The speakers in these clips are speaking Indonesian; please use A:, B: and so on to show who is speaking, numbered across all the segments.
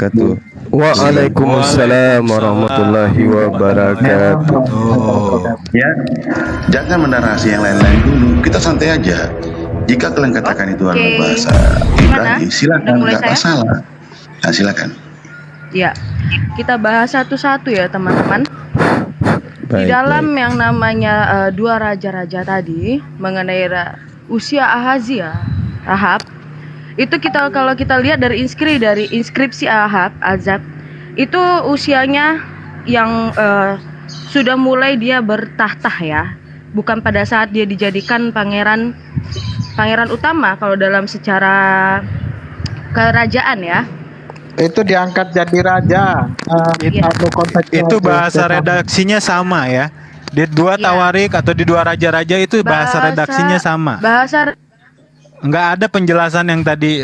A: wabarakatuh. Waalaikumsalam warahmatullahi wabarakatuh.
B: Ya, jangan menarasi yang lain-lain dulu. Kita santai aja. Jika kalian katakan itu adalah bahasa Ibrani, silakan, nggak masalah. Nah, silakan.
C: Ya, kita bahas satu-satu ya teman-teman. Di dalam yang namanya dua raja-raja tadi mengenai usia Ahazia, Ahab, itu kalau kita lihat dari inskripsi Azab, itu usianya yang sudah mulai dia bertahta ya, bukan pada saat dia dijadikan pangeran utama kalau dalam secara kerajaan ya.
D: Itu diangkat jadi raja.
E: Itu bahasa redaksinya sama ya. Di dua Tawarik atau di dua raja-raja itu bahasa redaksinya sama. Nggak ada penjelasan yang tadi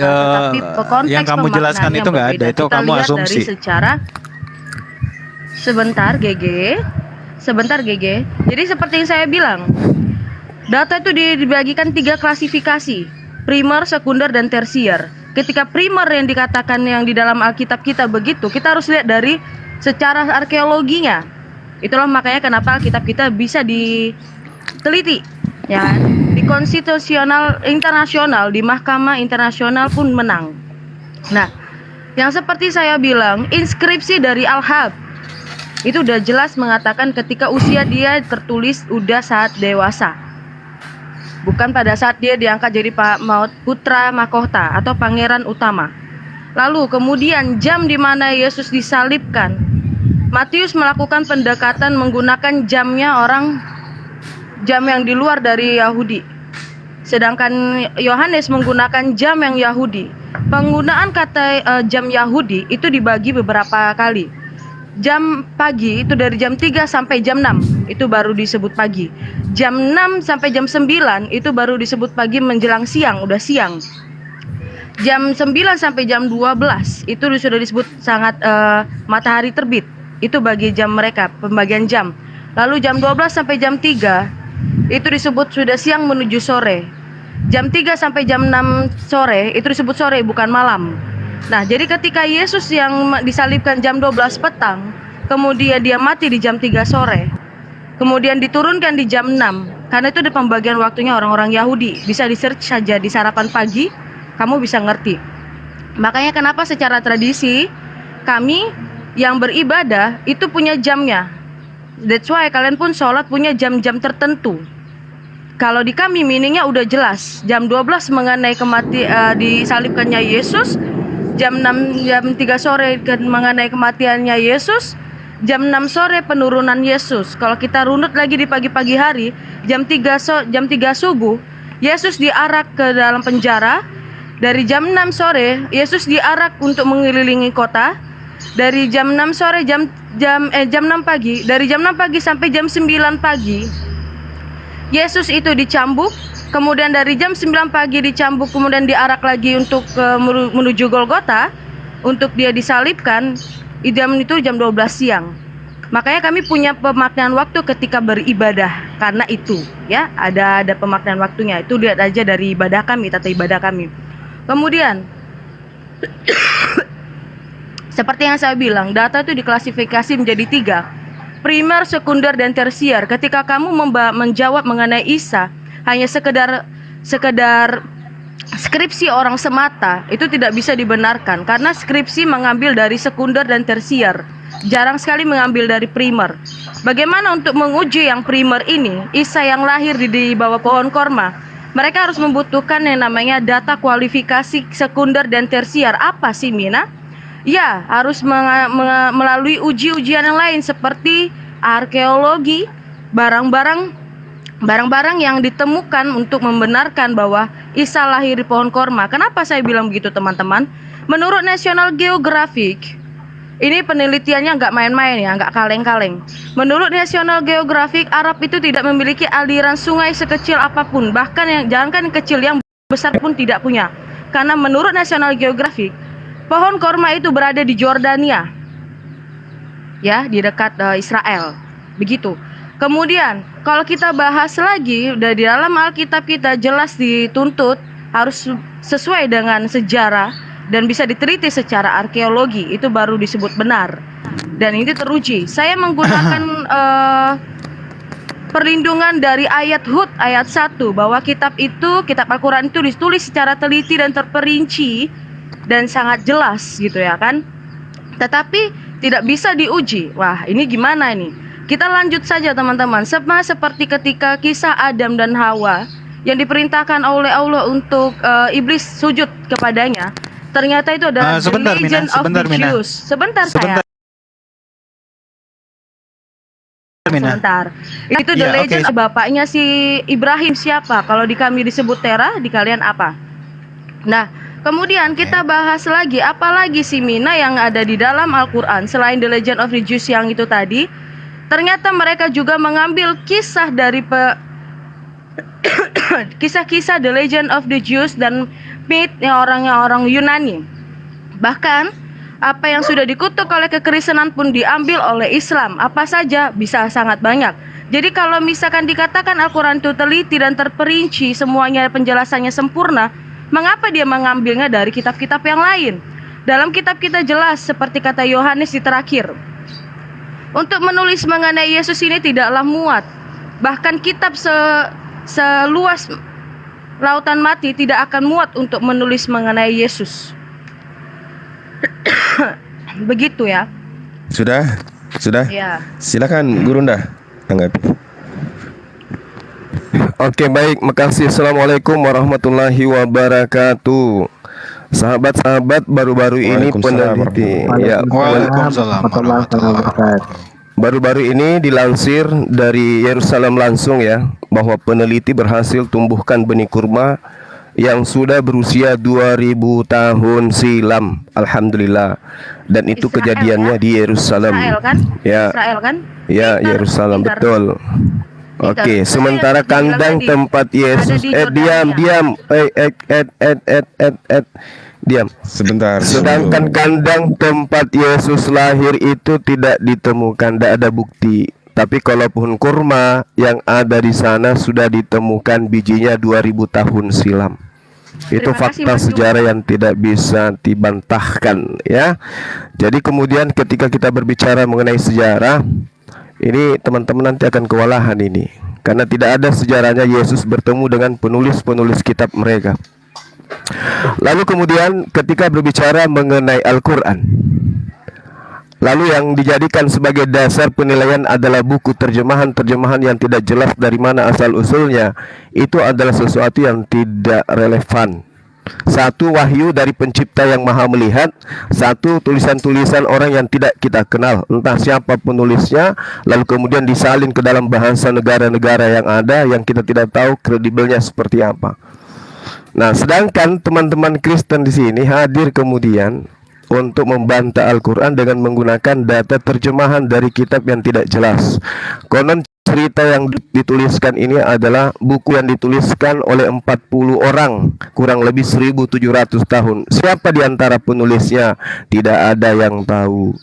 E: yang kamu jelaskan itu nggak ada. Itu kamu asumsi.
C: Dari secara sebentar GG. Jadi seperti yang saya bilang, data itu dibagikan 3 klasifikasi: primer, sekunder, dan tersier. Ketika primer yang dikatakan yang di dalam Alkitab kita begitu, kita harus lihat dari secara arkeologinya. Itulah makanya kenapa Alkitab kita bisa diteliti, ya, di konstitusional internasional, di mahkamah internasional pun menang. Nah, yang seperti saya bilang, inskripsi dari Ahab itu udah jelas mengatakan ketika usia dia tertulis udah saat dewasa. Bukan pada saat dia diangkat jadi putra mahkota atau pangeran utama. Lalu kemudian jam di mana Yesus disalibkan, Matius melakukan pendekatan menggunakan jam yang di luar dari Yahudi. Sedangkan Yohanes menggunakan jam yang Yahudi. Penggunaan kata jam Yahudi itu dibagi beberapa kali. Jam pagi itu dari jam 3 sampai jam 6 itu baru disebut pagi. Jam 6 sampai jam 9 itu baru disebut pagi menjelang siang, udah siang. Jam 9 sampai jam 12 itu sudah disebut sangat matahari terbit. Itu bagi jam mereka, pembagian jam. Lalu jam 12 sampai jam 3 itu disebut sudah siang menuju sore. Jam 3 sampai jam 6 sore itu disebut sore, bukan malam. Nah, jadi ketika Yesus yang disalibkan jam 12 petang, kemudian dia mati di jam 3 sore, kemudian diturunkan di jam 6, karena itu di pembagian waktunya orang-orang Yahudi. Bisa di-search saja di sarapan pagi, kamu bisa ngerti. Makanya kenapa secara tradisi kami yang beribadah itu punya jamnya. That's why kalian pun sholat punya jam-jam tertentu. Kalau di kami meaningnya udah jelas. Jam 12 mengenai disalibkannya Yesus, jam 3 sore mengenai kematiannya Yesus, jam 6 sore penurunan Yesus. Kalau kita runut lagi di pagi-pagi hari, jam 3 subuh Yesus diarak ke dalam penjara. Dari jam 6 sore Yesus diarak untuk mengelilingi kota. Dari jam 6 sore jam 6 pagi, dari jam 6 pagi sampai jam 9 pagi Yesus itu dicambuk. Kemudian dari jam 9 pagi dicambuk, kemudian diarak lagi untuk menuju Golgota untuk dia disalibkan. Jam itu jam 12 siang. Makanya kami punya pemaknaan waktu ketika beribadah karena itu, ya, ada pemaknaan waktunya. Itu lihat aja dari ibadah kami, tata ibadah kami. Kemudian seperti yang saya bilang, data itu diklasifikasi menjadi 3. Primer, sekunder, dan tersier. Ketika kamu menjawab mengenai Isa hanya sekedar skripsi orang semata, itu tidak bisa dibenarkan karena skripsi mengambil dari sekunder dan tersier, jarang sekali mengambil dari primer. Bagaimana untuk menguji yang primer ini, Isa yang lahir di bawah pohon korma? Mereka harus membutuhkan yang namanya data kualifikasi sekunder dan tersier. Apa sih, Mina? Ya, harus melalui uji-ujian yang lain seperti arkeologi, barang-barang yang ditemukan untuk membenarkan bahwa Isa lahir di pohon korma. Kenapa saya bilang begitu, teman-teman? Menurut National Geographic, ini penelitiannya nggak main-main ya, nggak kaleng-kaleng. Menurut National Geographic, Arab itu tidak memiliki aliran sungai sekecil apapun, bahkan jangankan kecil, yang besar pun tidak punya. Karena menurut National Geographic, pohon korma itu berada di Jordania, ya, di dekat Israel, begitu. Kemudian kalau kita bahas lagi, udah di dalam Alkitab kita jelas dituntut harus sesuai dengan sejarah dan bisa diteliti secara arkeologi, itu baru disebut benar. Dan ini teruji. Saya menggunakan perlindungan dari ayat Hud ayat 1 bahwa kitab Al-Quran itu ditulis secara teliti dan terperinci dan sangat jelas gitu ya kan. Tetapi tidak bisa diuji. Wah, ini gimana ini? Kita lanjut saja teman-teman. Sama seperti ketika kisah Adam dan Hawa yang diperintahkan oleh Allah untuk iblis sujud kepadanya. Ternyata itu adalah The Legend of the Jews. Sebentar. Itu The Legend of bapaknya si Ibrahim siapa? Kalau di kami disebut Tera, di kalian apa? Nah, kemudian kita bahas lagi, apalagi si Mina yang ada di dalam Al-Quran selain The Legend of the Jews yang itu tadi. Ternyata mereka juga mengambil kisah dari kisah-kisah The Legend of the Jews dan myth yang orang Yunani. Bahkan apa yang sudah dikutuk oleh kekristenan pun diambil oleh Islam. Apa saja? Bisa sangat banyak. Jadi kalau misalkan dikatakan Al-Quran itu teliti dan terperinci, semuanya penjelasannya sempurna, mengapa dia mengambilnya dari kitab-kitab yang lain? Dalam kitab kita jelas, seperti kata Yohanes di terakhir, untuk menulis mengenai Yesus ini tidaklah muat. Bahkan kitab seluas lautan mati tidak akan muat untuk menulis mengenai Yesus. Begitu ya.
A: Sudah?
C: Ya.
A: Silakan Gurunda tanggapi. Oke, baik, makasih. Assalamualaikum warahmatullahi wabarakatuh. Sahabat-sahabat, baru-baru ini peneliti
E: Waalaikumsalam warahmatullahi wabarakatuh.
A: Baru-baru ini dilansir dari Yerusalem langsung ya, bahwa peneliti berhasil tumbuhkan benih kurma yang sudah berusia 2000 tahun silam. Alhamdulillah. Dan itu
C: Israel,
A: kejadiannya
C: ya?
A: di Yerusalem.
C: Israel kan?
A: Ya.
C: Israel kan?
A: Ya, Yerusalem, betul. Oke, sementara kandang tempat Yesus diam.
B: Sebentar.
A: Sedangkan kandang tempat Yesus lahir itu tidak ditemukan, tidak ada bukti. Tapi kalau pohon kurma yang ada di sana sudah ditemukan bijinya 2000 tahun silam. Itu fakta sejarah yang tidak bisa dibantahkan ya. Jadi kemudian ketika kita berbicara mengenai sejarah, ini teman-teman nanti akan kewalahan ini, karena tidak ada sejarahnya Yesus bertemu dengan penulis-penulis kitab mereka. Lalu kemudian ketika berbicara mengenai Al-Quran, lalu yang dijadikan sebagai dasar penilaian adalah buku terjemahan yang tidak jelas dari mana asal-usulnya. Itu adalah sesuatu yang tidak relevan. Satu, wahyu dari pencipta yang maha melihat. Satu, tulisan-tulisan orang yang tidak kita kenal, entah siapa penulisnya. Lalu kemudian disalin ke dalam bahasa negara-negara yang ada, yang kita tidak tahu kredibelnya seperti apa. Nah, sedangkan teman-teman Kristen di sini hadir kemudian untuk membantah Al-Quran dengan menggunakan data terjemahan dari kitab yang tidak jelas. Konon cerita yang dituliskan ini adalah buku yang dituliskan oleh 40 orang, kurang lebih 1700 tahun. Siapa di antara penulisnya? Tidak ada yang tahu.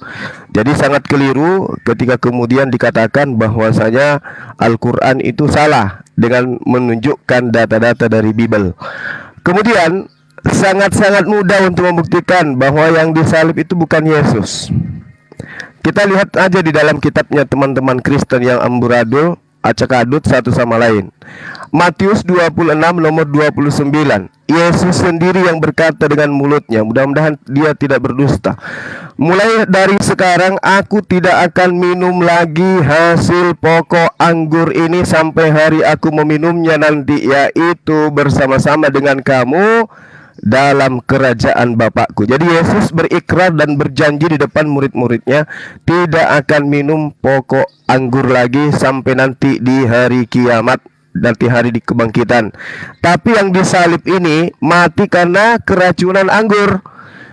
A: Jadi sangat keliru ketika kemudian dikatakan bahwasanya Al-Quran itu salah dengan menunjukkan data-data dari Bible. Kemudian sangat-sangat mudah untuk membuktikan bahwa yang disalib itu bukan Yesus. Kita lihat aja di dalam kitabnya teman-teman Kristen yang amburadul, acak-adut satu sama lain. Matius 26 nomor 29. Yesus sendiri yang berkata dengan mulutnya, mudah-mudahan dia tidak berdusta, mulai dari sekarang aku tidak akan minum lagi hasil pokok anggur ini sampai hari aku meminumnya nanti, yaitu bersama-sama dengan kamu dalam kerajaan Bapakku. Jadi Yesus berikrar dan berjanji di depan murid-muridnya tidak akan minum pokok anggur lagi sampai nanti di hari kiamat, nanti hari di kebangkitan. Tapi yang disalib ini mati karena keracunan anggur.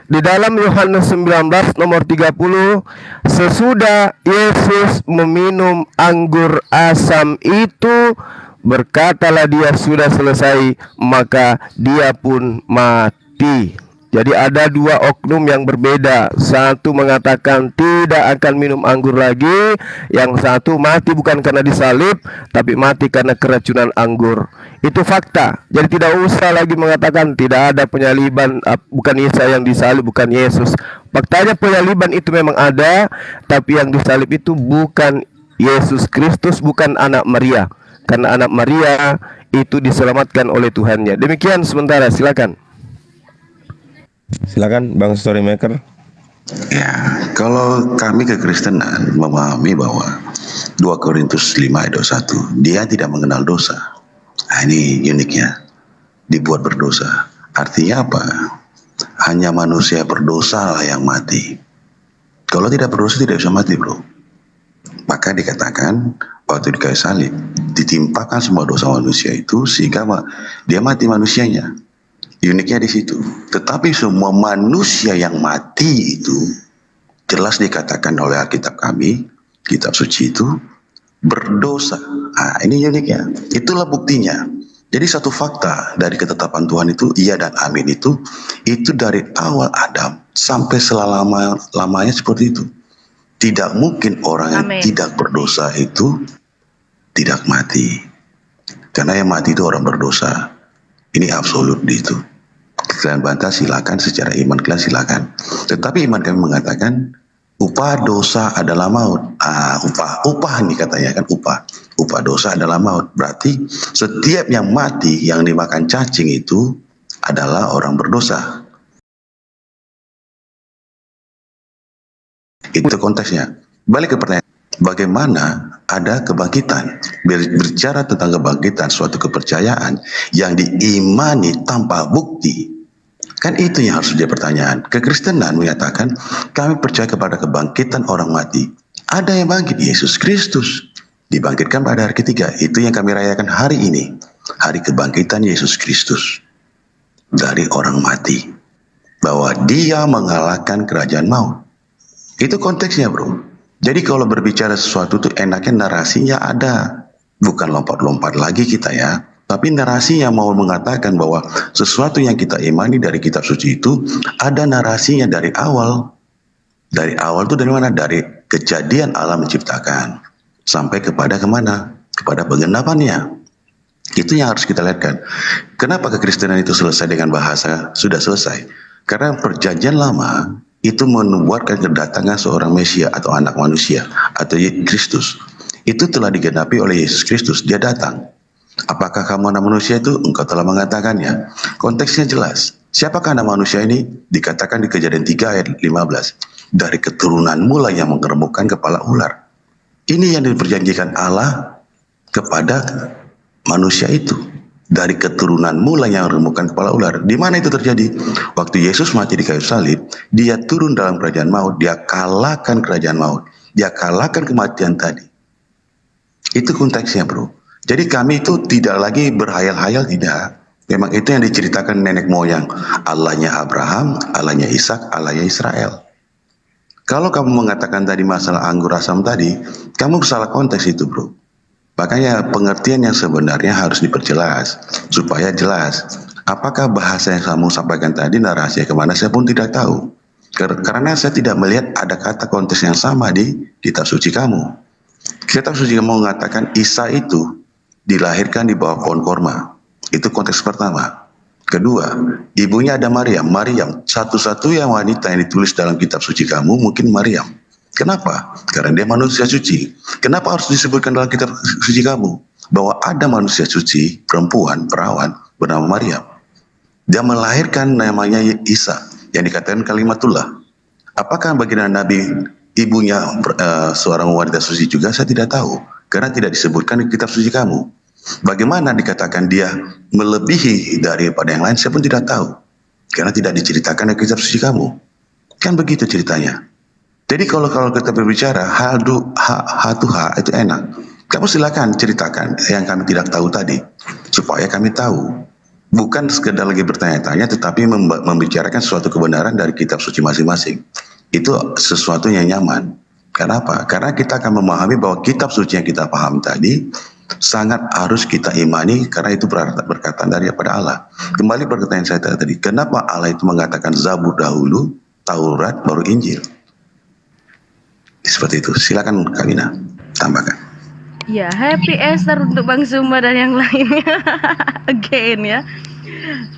A: Di dalam Yohanes 19 nomor 30, sesudah Yesus meminum anggur asam itu, berkatalah dia sudah selesai, maka dia pun mati. Jadi ada dua oknum yang berbeda. Satu mengatakan tidak akan minum anggur lagi, yang satu mati bukan karena disalib, tapi mati karena keracunan anggur. Itu fakta. Jadi tidak usah lagi mengatakan tidak ada penyaliban, bukan Isa yang disalib, bukan Yesus. Faktanya penyaliban itu memang ada, tapi yang disalib itu bukan Yesus Kristus, bukan anak Maria. Karena anak Maria itu diselamatkan oleh Tuhannya. Demikian sementara, silakan. Silakan Bang Storymaker.
B: Ya, kalau kami kekristenan memahami bahwa 2 Korintus 5 ayat 21, dia tidak mengenal dosa. Nah, ini uniknya, dibuat berdosa. Artinya apa? Hanya manusia berdosa lah yang mati. Kalau tidak berdosa tidak bisa mati, bro. Maka dikatakan waktu di kayu salib ditimpakan semua dosa manusia itu sehingga dia mati manusianya. Uniknya di situ. Tetapi semua manusia yang mati itu jelas dikatakan oleh Alkitab kami, kitab suci itu berdosa. Nah, ini uniknya. Itulah buktinya. Jadi satu fakta dari ketetapan Tuhan itu iya dan amin itu dari awal Adam sampai selama-lamanya seperti itu. Tidak mungkin orang yang tidak berdosa itu tidak mati. Karena yang mati itu orang berdosa. Ini absolut di itu. Kalian bantah silakan, secara iman kalian silakan. Tetapi iman kami mengatakan upah dosa adalah maut. Upah nih katanya kan, upah dosa adalah maut. Berarti setiap yang mati yang dimakan cacing itu adalah orang berdosa. Itu konteksnya. Balik ke pertanyaan, bagaimana ada kebangkitan? Berbicara tentang kebangkitan, suatu kepercayaan yang diimani tanpa bukti. Kan itu yang harus jadi pertanyaan. Kekristenan menyatakan kami percaya kepada kebangkitan orang mati. Ada yang bangkit, Yesus Kristus. Dibangkitkan pada hari ketiga. Itu yang kami rayakan hari ini. Hari kebangkitan Yesus Kristus. Dari orang mati. Bahwa dia mengalahkan kerajaan maut. Itu konteksnya, bro. Jadi kalau berbicara sesuatu itu enaknya narasinya ada. Bukan lompat-lompat lagi kita ya. Tapi narasinya mau mengatakan bahwa sesuatu yang kita imani dari kitab suci itu ada narasinya dari awal. Dari awal itu dari mana? Dari kejadian Allah menciptakan. Sampai kepada kemana? Kepada penggenapannya. Itu yang harus kita lihatkan. Kenapa kekristenan itu selesai dengan bahasa sudah selesai? Karena perjanjian lama itu membuatkan kedatangan seorang Mesia atau anak manusia atau Kristus. Itu telah digenapi oleh Yesus Kristus. Dia datang. Apakah kamu anak manusia itu? Engkau telah mengatakannya. Konteksnya jelas. Siapakah anak manusia ini? Dikatakan di Kejadian 3 ayat 15. Dari keturunan mula yang mengeremukkan kepala ular. Ini yang diperjanjikan Allah kepada manusia itu. Dari keturunan mula yang mengeremukkan kepala ular. Di mana itu terjadi? Waktu Yesus mati di kayu salib, dia turun dalam kerajaan maut. Dia kalahkan kerajaan maut. Dia kalahkan kematian tadi. Itu konteksnya, bro. Jadi kami itu tidak lagi berhayal-hayal, tidak. Memang itu yang diceritakan nenek moyang. Allahnya Abraham, Allahnya Ishak, Allahnya Israel. Kalau kamu mengatakan tadi masalah anggur asam tadi, kamu salah konteks itu, bro. Makanya pengertian yang sebenarnya harus diperjelas. Supaya jelas. Apakah bahasa yang kamu sampaikan tadi, narasi kemana, saya pun tidak tahu. Karena saya tidak melihat ada kata konteks yang sama di kitab suci kamu. Kitab suci kamu mengatakan Isa itu dilahirkan di bawah pohon korma. Itu konteks pertama. Kedua, ibunya ada Maryam. Maryam, satu-satunya wanita yang ditulis dalam kitab suci kamu mungkin Maryam. Kenapa? Karena dia manusia suci. Kenapa harus disebutkan dalam kitab suci kamu bahwa ada manusia suci, perempuan, perawan bernama Maryam. Dia melahirkan namanya Isa yang dikatakan kalimatullah. Apakah baginda Nabi ibunya seorang wanita suci juga? Saya tidak tahu. Karena tidak disebutkan di kitab suci kamu. Bagaimana dikatakan dia melebihi daripada yang lain, saya pun tidak tahu. Karena tidak diceritakan di kitab suci kamu. Kan begitu ceritanya. Jadi kalau kita berbicara H itu enak. Kamu silakan ceritakan yang kami tidak tahu tadi. Supaya kami tahu. Bukan sekedar lagi bertanya-tanya, tetapi membicarakan suatu kebenaran dari kitab suci masing-masing. Itu sesuatu yang nyaman. Kenapa? Karena kita akan memahami bahwa kitab suci yang kita paham tadi sangat harus kita imani karena itu berkatan daripada Allah. Kembali perkataan saya tadi, kenapa Allah itu mengatakan Zabur dahulu, Taurat baru Injil? Seperti itu. Silakan Kak Wina tambahkan.
C: Ya, happy Easter untuk Bang Zuma dan yang lainnya. Again ya.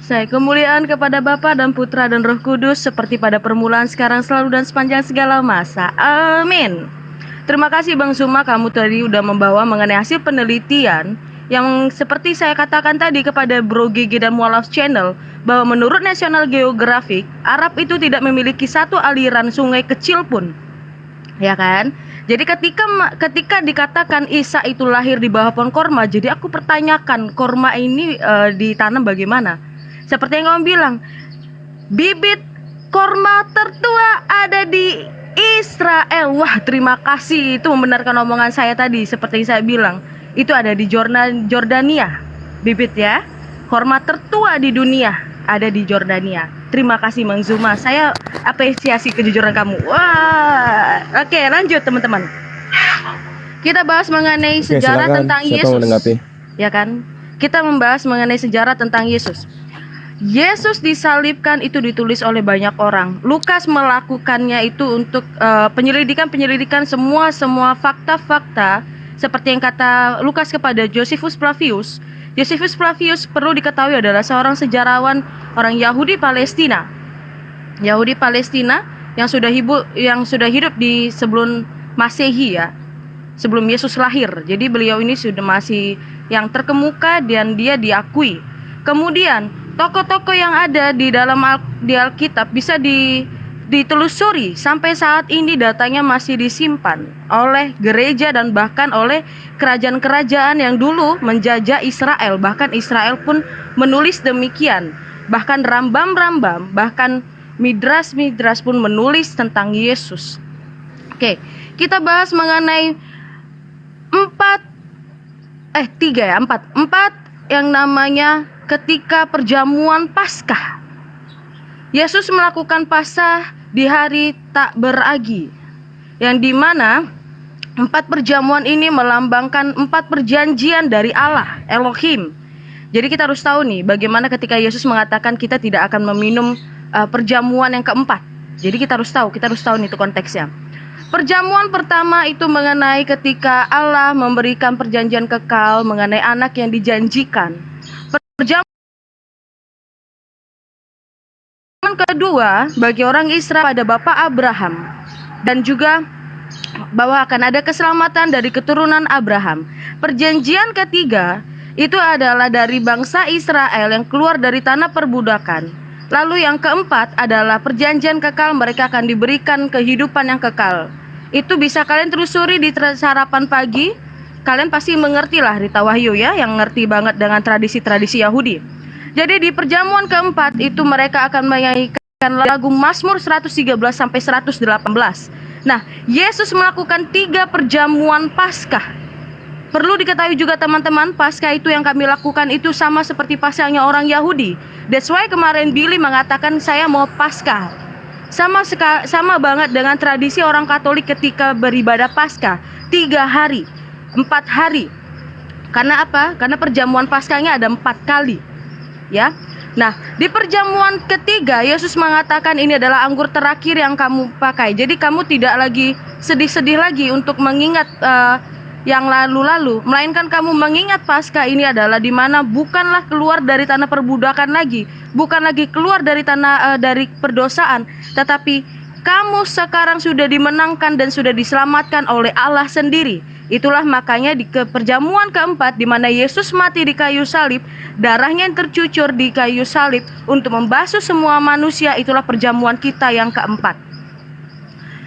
C: Saya kemuliaan kepada Bapa dan Putra dan Roh Kudus seperti pada permulaan, sekarang, selalu, dan sepanjang segala masa. Amin. Terima kasih Bang Zuma, kamu tadi udah membawa mengenai hasil penelitian yang seperti saya katakan tadi kepada Bro GG dan Mualaf Channel, bahwa menurut National Geographic, Arab itu tidak memiliki satu aliran sungai kecil pun. Ya kan? Jadi ketika dikatakan Isa itu lahir di bawah pohon korma, jadi aku pertanyakan, korma ini ditanam bagaimana? Seperti yang kamu bilang, bibit korma tertua ada di Israel. Wah, terima kasih, itu membenarkan omongan saya tadi. Seperti saya bilang, itu ada di Jordania, bibit ya. Korma tertua di dunia ada di Jordania. Terima kasih Bang Zuma, saya apresiasi kejujuran kamu. Wah, oke, lanjut teman-teman. Kita bahas mengenai sejarah tentang Yesus. Ya kan? Kita membahas mengenai sejarah tentang Yesus. Yesus disalibkan itu ditulis oleh banyak orang. Lukas melakukannya itu untuk penyelidikan semua fakta-fakta seperti yang kata Lukas kepada Josephus Flavius. Josephus Flavius perlu diketahui adalah seorang sejarawan orang Yahudi Palestina. Yahudi Palestina yang sudah hidup di sebelum Masehi ya. Sebelum Yesus lahir. Jadi beliau ini sudah masih yang terkemuka dan dia diakui. Kemudian tokoh-tokoh yang ada di dalam di Alkitab bisa ditelusuri sampai saat ini, datanya masih disimpan oleh gereja dan bahkan oleh kerajaan-kerajaan yang dulu menjajah Israel. Bahkan Israel pun menulis demikian. Bahkan Rambam, bahkan Midras pun menulis tentang Yesus. Oke, kita bahas mengenai empat yang namanya ketika perjamuan Paskah. Yesus melakukan Paskah di hari tak beragi, yang dimana 4 perjamuan ini melambangkan 4 perjanjian dari Allah, Elohim. Jadi kita harus tahu nih bagaimana ketika Yesus mengatakan kita tidak akan meminum perjamuan yang keempat. Jadi kita harus tahu nih itu konteksnya. Perjamuan pertama itu mengenai ketika Allah memberikan perjanjian kekal mengenai anak yang dijanjikan. Perjamuan kedua bagi orang Israel pada Bapak Abraham, dan juga bahwa akan ada keselamatan dari keturunan Abraham. Perjanjian ketiga itu adalah dari bangsa Israel yang keluar dari tanah perbudakan. Lalu yang keempat adalah perjanjian kekal, mereka akan diberikan kehidupan yang kekal. Itu bisa kalian telusuri di sarapan pagi. Kalian pasti mengerti lah Rita Wahyu ya, yang ngerti banget dengan tradisi-tradisi Yahudi. Jadi di perjamuan keempat itu mereka akan menyanyikan lagu Mazmur 113 sampai 118. Nah, Yesus melakukan 3 perjamuan Paskah. Perlu diketahui juga teman-teman, Paskah itu yang kami lakukan itu sama seperti Paskahnya orang Yahudi. That's why kemarin Billy mengatakan saya mau Paskah. Sama banget dengan tradisi orang Katolik ketika beribadah Paskah, 3 hari, 4 hari. Karena apa? Karena perjamuan Paskahnya ada 4 kali. Ya. Nah, di perjamuan ketiga Yesus mengatakan ini adalah anggur terakhir yang kamu pakai. Jadi kamu tidak lagi sedih-sedih lagi untuk mengingat yang lalu-lalu, melainkan kamu mengingat Paskah ini adalah di mana bukanlah keluar dari tanah perbudakan lagi, bukan lagi keluar dari tanah dari perdosaan, tetapi kamu sekarang sudah dimenangkan dan sudah diselamatkan oleh Allah sendiri. Itulah makanya di perjamuan keempat di mana Yesus mati di kayu salib, darahnya yang tercucur di kayu salib untuk membasuh semua manusia, itulah perjamuan kita yang keempat.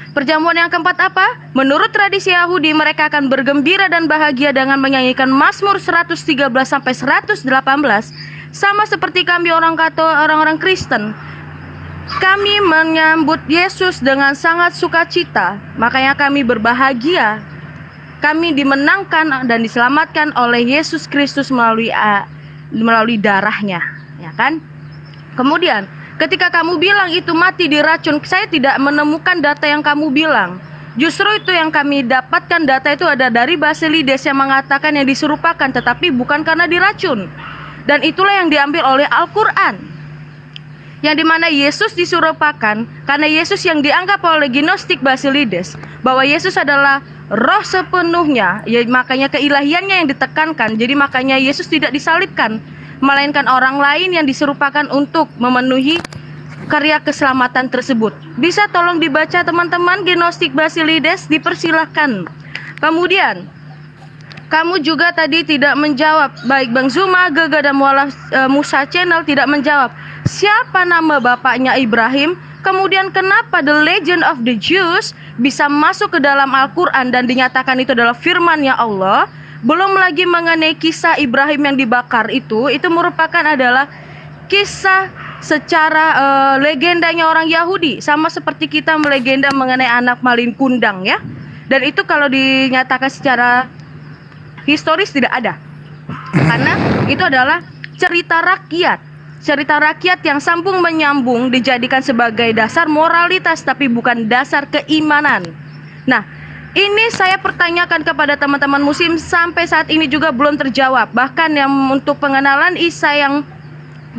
C: Perjamuan yang keempat apa? Menurut tradisi Yahudi, mereka akan bergembira dan bahagia dengan menyanyikan Mazmur 113 sampai 118, sama seperti kami orang-orang Kristen. Kami menyambut Yesus dengan sangat sukacita, makanya kami berbahagia. Kami dimenangkan dan diselamatkan oleh Yesus Kristus melalui darahnya, ya kan? Kemudian ketika kamu bilang itu mati diracun, saya tidak menemukan data yang kamu bilang. Justru itu yang kami dapatkan data itu ada dari Basilides yang mengatakan yang diserupakan, tetapi bukan karena diracun. Dan itulah yang diambil oleh Al-Quran, yang dimana Yesus diserupakan karena Yesus yang dianggap oleh Gnostik Basilides bahwa Yesus adalah roh sepenuhnya, ya makanya keilahiannya yang ditekankan. Jadi makanya Yesus tidak disalibkan, melainkan orang lain yang diserupakan untuk memenuhi karya keselamatan tersebut. Bisa tolong dibaca teman-teman, Gnostik Basilides, dipersilahkan. Kemudian kamu juga tadi tidak menjawab, baik Bang Zuma, Gega dan Musa Channel tidak menjawab siapa nama bapaknya Ibrahim. Kemudian kenapa the legend of the Jews bisa masuk ke dalam Al-Quran dan dinyatakan itu adalah firman-Nya Allah. Belum lagi mengenai kisah Ibrahim yang dibakar itu merupakan adalah kisah secara legendanya orang Yahudi, sama seperti kita melegenda mengenai anak malin kundang ya. Dan itu kalau dinyatakan secara historis tidak ada, karena itu adalah cerita rakyat yang sambung menyambung, dijadikan sebagai dasar moralitas tapi bukan dasar keimanan. Nah, ini saya pertanyakan kepada teman-teman muslim sampai saat ini juga belum terjawab. Bahkan yang untuk pengenalan Isa yang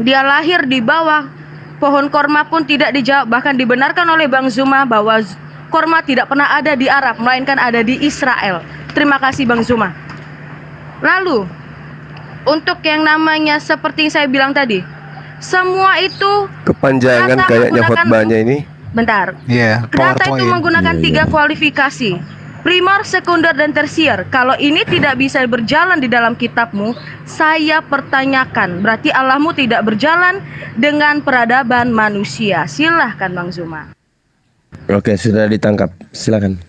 C: dia lahir di bawah pohon korma pun tidak dijawab. Bahkan dibenarkan oleh Bang Zuma bahwa korma tidak pernah ada di Arab, melainkan ada di Israel. Terima kasih Bang Zuma. Lalu untuk yang namanya seperti yang saya bilang tadi, semua itu
A: kepanjangan kayaknya khotbahnya ini.
C: Bentar. Data itu menggunakan 3 kualifikasi: primer, sekunder, dan tersier. Kalau ini tidak bisa berjalan di dalam kitabmu, saya pertanyakan, berarti Allahmu tidak berjalan dengan peradaban manusia. Silahkan Bang Zuma.
A: Oke, sudah ditangkap. Silakan.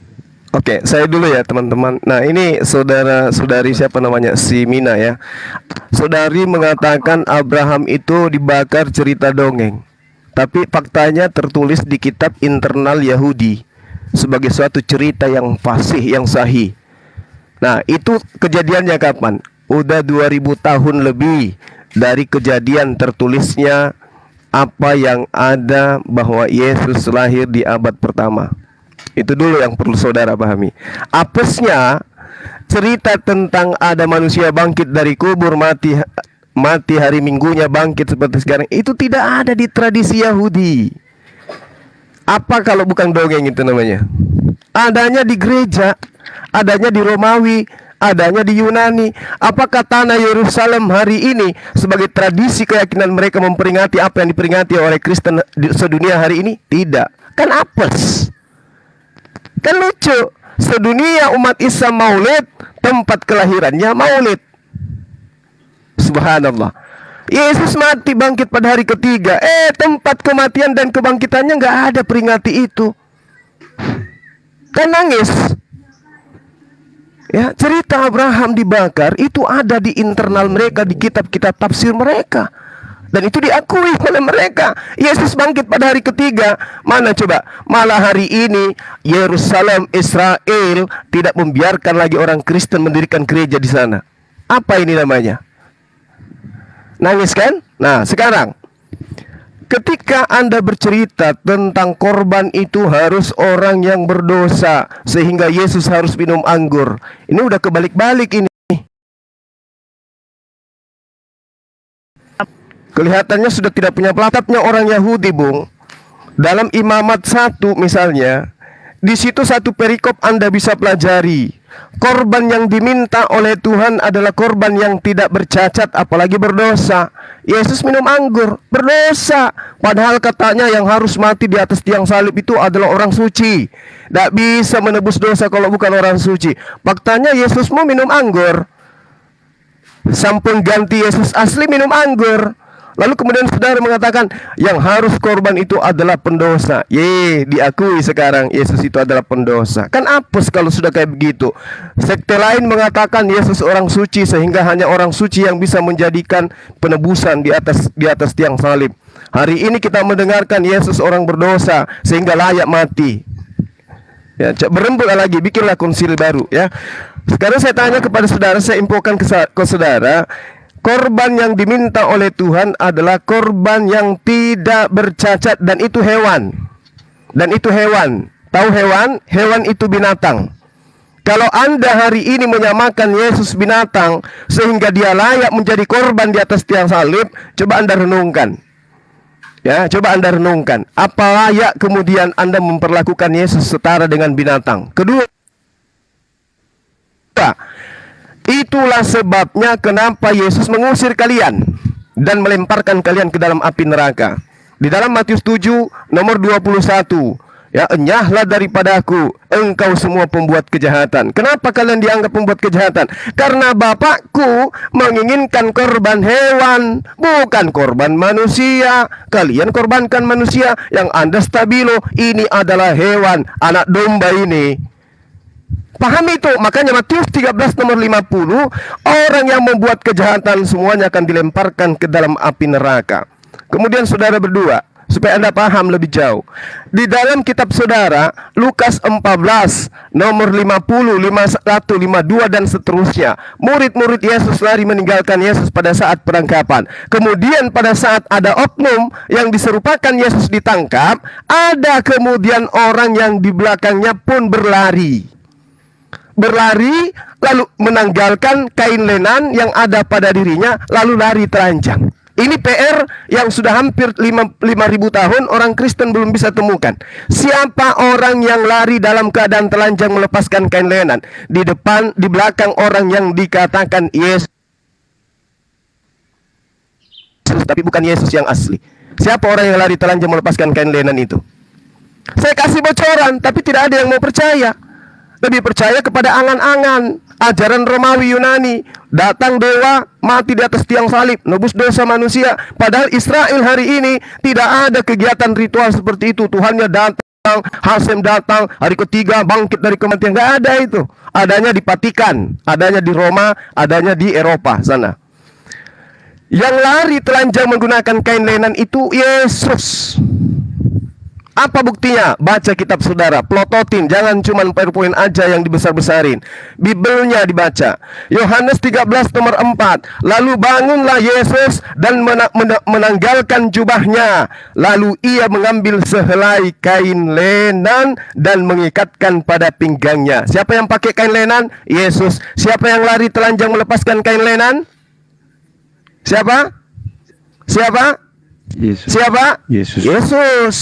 A: Oke, saya dulu ya teman-teman. Nah, ini saudari siapa namanya? Si Mina ya. Saudari mengatakan Abraham itu dibakar cerita dongeng. Tapi faktanya tertulis di kitab internal Yahudi sebagai suatu cerita yang fasih, yang sahih. Nah, itu kejadiannya kapan? Udah 2000 tahun lebih dari kejadian tertulisnya apa yang ada bahwa Yesus lahir di abad pertama. Itu dulu yang perlu saudara pahami. Apesnya cerita tentang ada manusia bangkit dari kubur, mati hari Minggunya bangkit seperti sekarang, itu tidak ada di tradisi Yahudi. Apa kalau bukan dongeng itu namanya? Adanya di gereja, adanya di Romawi, adanya di Yunani. Apakah tanah Yerusalem hari ini sebagai tradisi keyakinan mereka memperingati apa yang diperingati oleh Kristen sedunia hari ini? Tidak. Kan apes. Kan lucu, sedunia umat Islam maulid, tempat kelahirannya maulid. Subhanallah. Yesus mati bangkit pada hari ketiga. Tempat kematian dan kebangkitannya nggak ada peringati itu. Kan nangis. Ya, cerita Abraham dibakar itu ada di internal mereka, di kitab-kitab tafsir mereka. Dan itu diakui oleh mereka. Yesus bangkit pada hari ketiga. Mana coba? Malah hari ini Yerusalem, Israel tidak membiarkan lagi orang Kristen mendirikan gereja di sana. Apa ini namanya? Nangis kan? Nah, sekarang ketika Anda bercerita tentang korban itu harus orang yang berdosa sehingga Yesus harus minum anggur. Ini udah kebalik-balik ini. Kelihatannya sudah tidak punya pelapatnya orang Yahudi, Bung. Dalam Imamat 1 misalnya, di situ satu perikop Anda bisa pelajari. Korban yang diminta oleh Tuhan adalah korban yang tidak bercacat apalagi berdosa. Yesus minum anggur, berdosa. Padahal katanya yang harus mati di atas tiang salib itu adalah orang suci. Tidak bisa menebus dosa kalau bukan orang suci. Faktanya Yesus mau minum anggur. Sampun ganti Yesus asli minum anggur. Lalu kemudian saudara mengatakan yang harus korban itu adalah pendosa. Diakui sekarang Yesus itu adalah pendosa. Kan apes kalau sudah kayak begitu. Sekte lain mengatakan Yesus orang suci sehingga hanya orang suci yang bisa menjadikan penebusan di atas tiang salib. Hari ini kita mendengarkan Yesus orang berdosa sehingga layak mati. Ya, berembuk lagi, bikinlah konsil baru ya. Sekarang saya tanya kepada saudara, saya infokan ke saudara. Korban yang diminta oleh Tuhan adalah korban yang tidak bercacat dan itu hewan. Dan itu hewan. Tahu hewan? Hewan itu binatang. Kalau Anda hari ini menyamakan Yesus binatang sehingga dia layak menjadi korban di atas tiang salib, coba Anda renungkan. Ya, coba Anda renungkan. Apa layak kemudian Anda memperlakukan Yesus setara dengan binatang? Kedua, itulah sebabnya kenapa Yesus mengusir kalian dan melemparkan kalian ke dalam api neraka. Di dalam Matius 7 nomor 21, ya, enyahlah daripadaku engkau semua pembuat kejahatan. Kenapa kalian dianggap pembuat kejahatan? Karena Bapakku menginginkan korban hewan, bukan korban manusia. Kalian korbankan manusia, yang Anda stabilo. Ini adalah hewan, anak domba ini. Paham itu? Makanya Matius 13 nomor 50, orang yang membuat kejahatan semuanya akan dilemparkan ke dalam api neraka. Kemudian saudara berdua, supaya Anda paham lebih jauh, di dalam kitab saudara Lukas 14 nomor 50, 51, 52 dan seterusnya, murid-murid Yesus lari meninggalkan Yesus pada saat penangkapan. Kemudian pada saat ada oknum yang diserupakan Yesus ditangkap, ada kemudian orang yang di belakangnya pun berlari lalu menanggalkan kain lenan yang ada pada dirinya, lalu lari telanjang. Ini PR yang sudah hampir 5.000 tahun orang Kristen belum bisa temukan. Siapa orang yang lari dalam keadaan telanjang melepaskan kain lenan? Di depan, di belakang orang yang dikatakan Yesus, tapi bukan Yesus yang asli. Siapa orang yang lari telanjang melepaskan kain lenan itu? Saya kasih bocoran, tapi tidak ada yang mau percaya. Lebih percaya kepada angan-angan, ajaran Romawi Yunani. Datang dewa, mati di atas tiang salib, nebus dosa manusia. Padahal Israel hari ini tidak ada kegiatan ritual seperti itu. Tuhannya datang, Hasem datang, hari ketiga bangkit dari kematian. Nggak ada itu. Adanya di Vatikan, adanya di Roma, adanya di Eropa sana. Yang lari telanjang menggunakan kain lenan itu Yesus. Apa buktinya? Baca kitab saudara, plototin, jangan cuma PowerPoint aja yang dibesar-besarin. Bibelnya dibaca. Yohanes 13 nomor 4. Lalu bangunlah Yesus dan menanggalkan jubahnya. Lalu ia mengambil sehelai kain lenan dan mengikatkan pada pinggangnya. Siapa yang pakai kain lenan? Yesus. Siapa yang lari telanjang melepaskan kain lenan? Siapa? Siapa?
E: Yesus.
A: Siapa?
E: Yesus.
A: Yesus.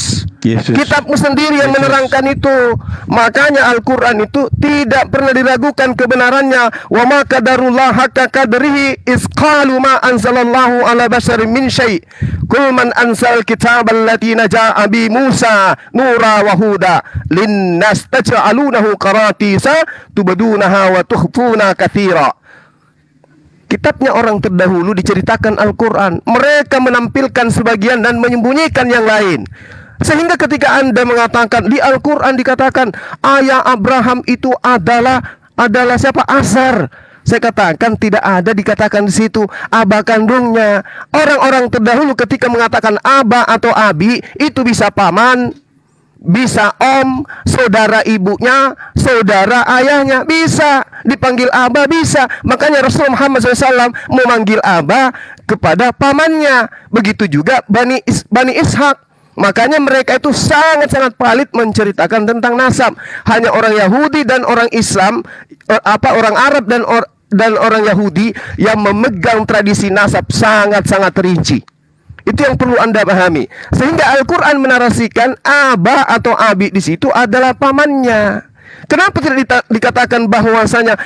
E: Yesus.
A: Kitabmu sendiri yang menerangkan itu. Makanya Al-Quran itu tidak pernah diragukan kebenarannya. Wa ma qadarullah haqqa qadrihi iz qalu ma anzalallahu ala basharin min syai'. Qul man anzal kitab allati naja'a bi Musa nura wa huda linnas taj'alunahu qaratisa tubdunaha wa tukhfuna katsira. Kitabnya orang terdahulu diceritakan Al-Quran. Mereka menampilkan sebagian dan menyembunyikan yang lain. Sehingga ketika Anda mengatakan di Al-Quran dikatakan ayah Abraham itu adalah siapa? Azar. Saya katakan tidak ada dikatakan di situ aba kandungnya. Orang-orang terdahulu ketika mengatakan aba atau abi itu bisa paman, bisa om, saudara ibunya, saudara ayahnya, bisa dipanggil aba, bisa. Makanya Rasulullah Muhammad SAW memanggil aba kepada pamannya. Begitu juga Bani Ishak. Makanya mereka itu sangat-sangat pelit menceritakan tentang nasab. Hanya orang Yahudi dan orang Islam, orang Arab dan orang Yahudi yang memegang tradisi nasab sangat-sangat rinci. Itu yang perlu Anda pahami. Sehingga Al-Quran menarasikan aba atau abi di situ adalah pamannya. Kenapa tidak dikatakan bahwasanya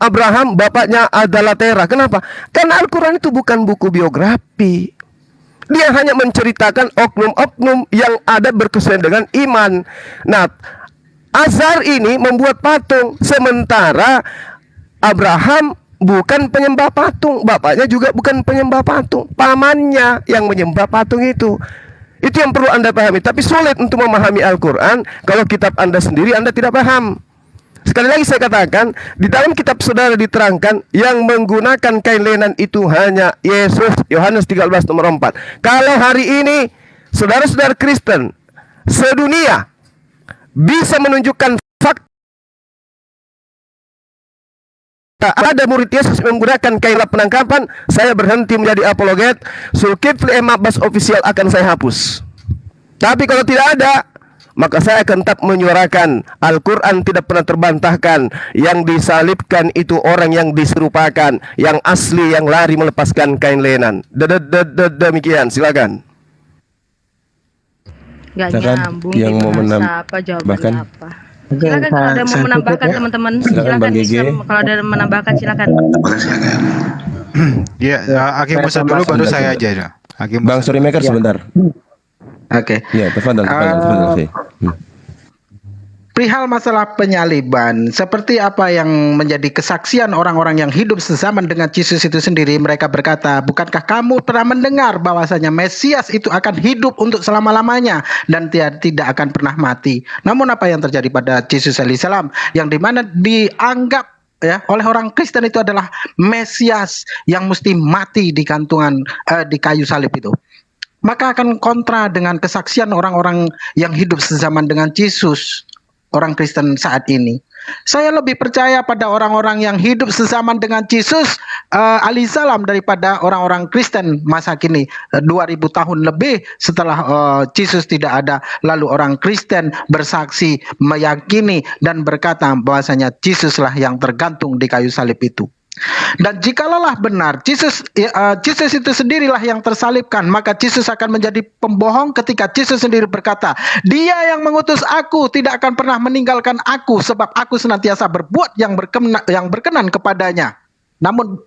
A: Abraham bapaknya adalah Terah? Kenapa? Karena Al-Quran itu bukan buku biografi. Dia hanya menceritakan oknum-oknum yang ada berkesuaian dengan iman. Nah, Azar ini membuat patung, sementara Abraham bukan penyembah patung, bapaknya juga bukan penyembah patung, pamannya yang menyembah patung itu. Itu yang perlu Anda pahami. Tapi sulit untuk memahami Al-Quran kalau kitab Anda sendiri Anda tidak paham. Sekali lagi saya katakan, di dalam kitab saudara diterangkan yang menggunakan kain lenan itu hanya Yesus. Yohanes 13 nomor 4. Kalau hari ini saudara-saudara Kristen sedunia bisa menunjukkan fakta ada murid Yesus menggunakan kain penangkapan, saya berhenti menjadi apologet. Zulkifli M. Abbas official akan saya hapus. Tapi kalau tidak ada, maka saya akan tetap menyuarakan Al-Quran tidak pernah terbantahkan. Yang disalibkan itu orang yang diserupakan, yang asli yang lari melepaskan kain lenan. Demikian, silakan.
C: Gak
F: Silakan
C: nyambung
F: yang
C: gitu,
F: mau
C: apa jawabannya
F: menambahkan.
C: apa? Silakan kalau ada mau menambahkan teman-teman.
F: Silakan Bang Gege.
C: Kalau ada menambahkan silakan.
B: Boleh silakan.
E: Ya, Hakim Musa dulu baru saya aja. Hakim
F: Bang
E: Musa.
F: Storymaker sebentar.
D: Oke.
F: Ya, tafadhal.
D: Perihal masalah penyaliban, seperti apa yang menjadi kesaksian orang-orang yang hidup sezaman dengan Yesus itu sendiri, mereka berkata, bukankah kamu pernah mendengar bahwasanya Mesias itu akan hidup untuk selama-lamanya dan tidak akan pernah mati. Namun apa yang terjadi pada Yesus alaihissalam, yang dimana dianggap ya oleh orang Kristen itu adalah Mesias yang mesti mati di gantungan di kayu salib itu, maka akan kontra dengan kesaksian orang-orang yang hidup sezaman dengan Yesus. Orang Kristen saat ini, saya lebih percaya pada orang-orang yang hidup sezaman dengan Yesus alaihissalam daripada orang-orang Kristen masa kini. 2000 tahun lebih setelah Yesus tidak ada, lalu orang Kristen bersaksi, meyakini dan berkata bahwasanya Yesuslah yang tergantung di kayu salib itu. Dan jikalau benar Yesus itu sendirilah yang tersalibkan, maka Yesus akan menjadi pembohong ketika Yesus sendiri berkata, Dia yang mengutus aku tidak akan pernah meninggalkan aku, sebab aku senantiasa berbuat yang berkenan kepadanya. Namun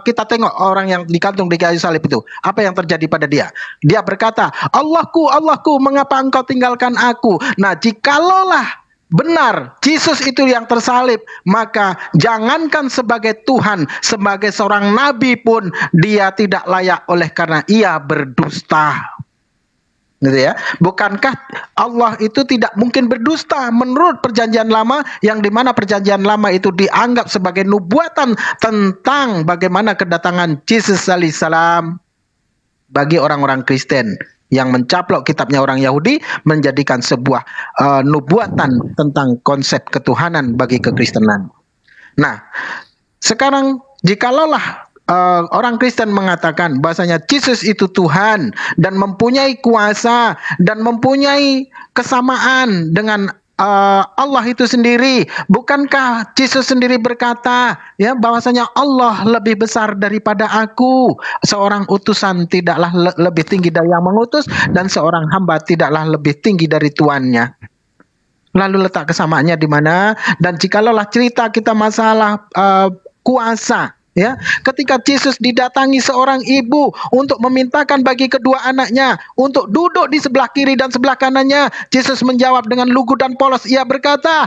D: kita tengok orang yang digantung di kayu salib itu, apa yang terjadi pada dia? Dia berkata, Allahku, Allahku, mengapa engkau tinggalkan aku? Nah, jikalaulah benar Yesus itu yang tersalib, maka jangankan sebagai Tuhan, sebagai seorang nabi pun dia tidak layak oleh karena ia berdusta. Gitu ya. Bukankah Allah itu tidak mungkin berdusta menurut perjanjian lama, yang dimana perjanjian lama itu dianggap sebagai nubuatan tentang bagaimana kedatangan Yesus alaihissalam bagi orang-orang Kristen yang mencaplok kitabnya orang Yahudi, menjadikan sebuah nubuatan tentang konsep ketuhanan bagi kekristenan. Nah, sekarang jikalaulah orang Kristen mengatakan bahwasanya Yesus itu Tuhan dan mempunyai kuasa dan mempunyai kesamaan dengan Allah itu sendiri, bukankah Yesus sendiri berkata ya bahwasanya Allah lebih besar daripada aku, seorang utusan tidaklah lebih tinggi dari yang mengutus, dan seorang hamba tidaklah lebih tinggi dari tuannya. Lalu letak kesamaannya di mana? Dan jikalaulah cerita kita masalah kuasa, ya, ketika Yesus didatangi seorang ibu untuk memintakan bagi kedua anaknya untuk duduk di sebelah kiri dan sebelah kanannya, Yesus menjawab dengan lugu dan polos. Ia berkata,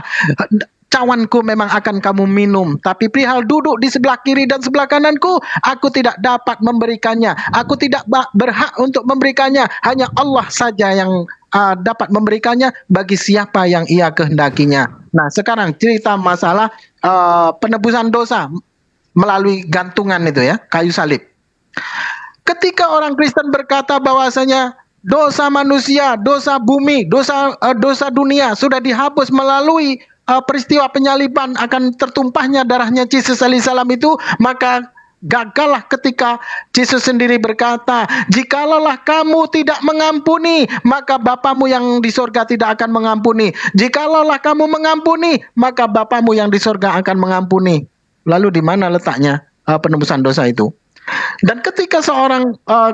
D: cawanku memang akan kamu minum, tapi perihal duduk di sebelah kiri dan sebelah kananku, aku tidak dapat memberikannya. Aku tidak berhak untuk memberikannya. Hanya Allah saja yang dapat memberikannya bagi siapa yang ia kehendakinya. Nah, sekarang cerita masalah penebusan dosa melalui gantungan itu ya, kayu salib. Ketika orang Kristen berkata bahwasanya dosa manusia, dosa bumi, dosa dunia sudah dihapus melalui peristiwa penyaliban akan tertumpahnya darahnya Yesus alaihissalam itu, maka gagallah ketika Yesus sendiri berkata, jikalaulah kamu tidak mengampuni, maka Bapamu yang di sorga tidak akan mengampuni. Jikalaulah kamu mengampuni, maka Bapamu yang di sorga akan mengampuni. Lalu di mana letaknya penebusan dosa itu? Dan ketika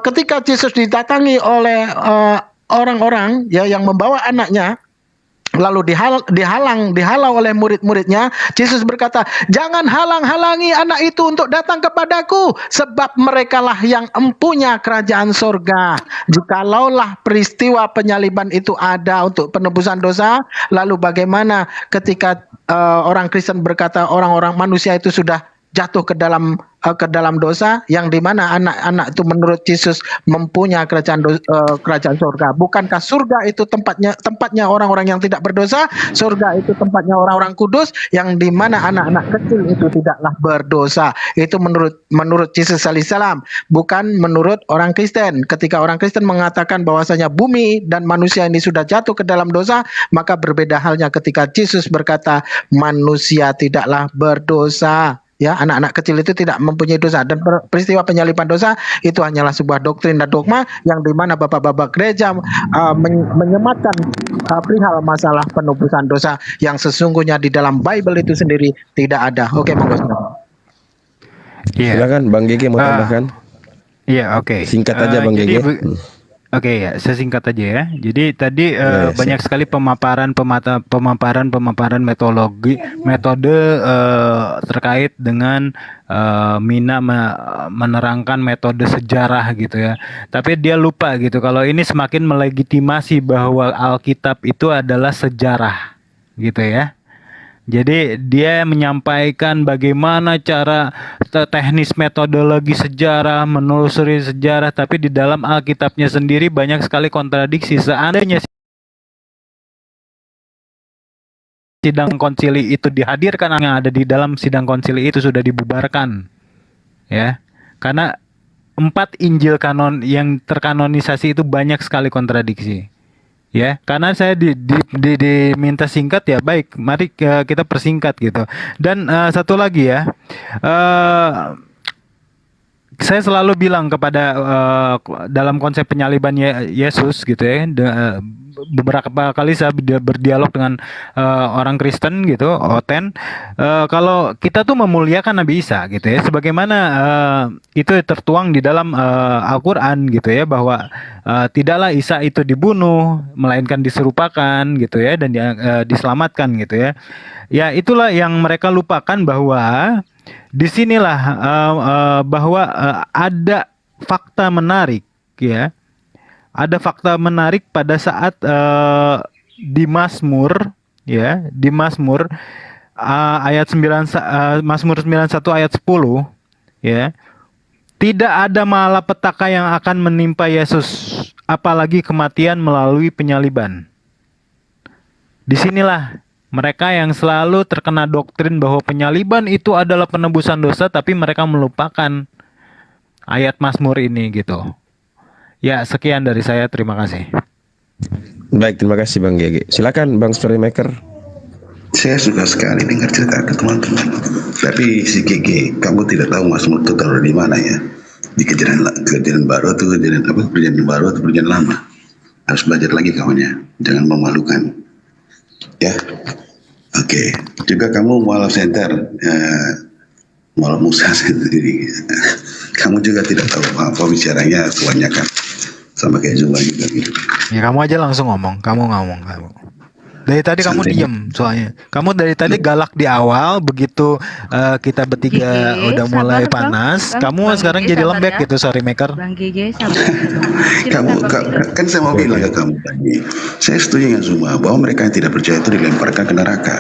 D: ketika Yesus didatangi oleh orang-orang ya yang membawa anaknya, lalu dihalau oleh murid-muridnya, Yesus berkata, jangan halang-halangi anak itu untuk datang kepadaku, sebab merekalah yang empunya kerajaan sorga. Jikalaulah peristiwa penyaliban itu ada untuk penebusan dosa, lalu bagaimana ketika orang Kristen berkata orang-orang manusia itu sudah jatuh ke dalam dosa, yang dimana anak-anak itu menurut Yesus mempunyai kerajaan surga. Bukankah surga itu tempatnya orang-orang yang tidak berdosa? Surga itu tempatnya orang-orang kudus, yang dimana anak-anak kecil itu tidaklah berdosa. Itu menurut Yesus alaihissalam, bukan menurut orang Kristen. Ketika orang Kristen mengatakan bahwasanya bumi dan manusia ini sudah jatuh ke dalam dosa, maka berbeda halnya ketika Yesus berkata manusia tidaklah berdosa. ya, anak-anak kecil itu tidak mempunyai dosa, dan peristiwa penyaliban dosa itu hanyalah sebuah doktrin dan dogma yang dimana bapak-bapak gereja menyematkan perihal masalah penebusan dosa yang sesungguhnya di dalam Bible itu sendiri tidak ada. Oke, monggo.
E: Iya.
A: Silakan Bang Gege mau tambahkan.
E: Iya, oke.
A: Singkat aja Bang Gege.
E: Oke ya, saya singkat aja ya. Jadi tadi banyak sekali pemaparan metode terkait dengan Mina menerangkan metode sejarah gitu ya. Tapi dia lupa gitu kalau ini semakin melegitimasi bahwa Alkitab itu adalah sejarah gitu ya. Jadi dia menyampaikan bagaimana cara teknis metodologi sejarah, menelusuri sejarah, tapi di dalam Alkitabnya sendiri banyak sekali kontradiksi. Seandainya sidang konsili itu dihadirkan, yang ada di dalam sidang konsili itu sudah dibubarkan, ya, karena 4 Injil kanon yang terkanonisasi itu banyak sekali kontradiksi. Ya, karena saya diminta singkat ya, baik, mari kita persingkat gitu. Dan satu lagi ya, saya selalu bilang kepada dalam konsep penyaliban Yesus gitu ya, beberapa kali saya berdialog dengan orang Kristen gitu, Oten, kalau kita tuh memuliakan Nabi Isa gitu ya, sebagaimana itu tertuang di dalam Al-Quran gitu ya, bahwa tidaklah Isa itu dibunuh, melainkan diserupakan gitu ya, dan diselamatkan gitu ya. Ya itulah yang mereka lupakan, bahwa disinilah bahwa ada fakta menarik ya. Ada fakta menarik pada saat di Mazmur ya, di Mazmur ayat 9, Mazmur 91 ayat 10 ya. Tidak ada malapetaka yang akan menimpa Yesus, apalagi kematian melalui penyaliban. Disinilah mereka yang selalu terkena doktrin bahwa penyaliban itu adalah penebusan dosa, tapi mereka melupakan ayat Mazmur ini gitu. Ya, sekian dari saya, terima kasih.
A: Baik, terima kasih Bang Gege. Silakan Bang Storymaker.
B: Saya suka sekali dengar cerita ke teman-teman. Tapi si Gege, kamu tidak tahu Mazmur itu taruh di mana ya? Di kejadian baru atau perjanjian baru atau perjanjian lama? Harus belajar lagi kawannya, jangan memalukan. Ya, oke. Juga kamu mualaf center, mualaf Musa sendiri. Kamu juga tidak tahu apa bicaranya kebanyakan, sama kayak Zuma juga gitu.
E: Ya kamu aja langsung ngomong, kamu. Dari tadi kamu diem soalnya. Kamu dari tadi galak di awal, begitu kita bertiga udah mulai panas, kamu sekarang jadi lembek gitu, sorry maker.
C: Bang Gege sabar.
B: Kamu kan saya mau bilang ke kamu tadi, saya setuju dengan Zuma bahwa mereka yang tidak percaya itu dilemparkan ke neraka.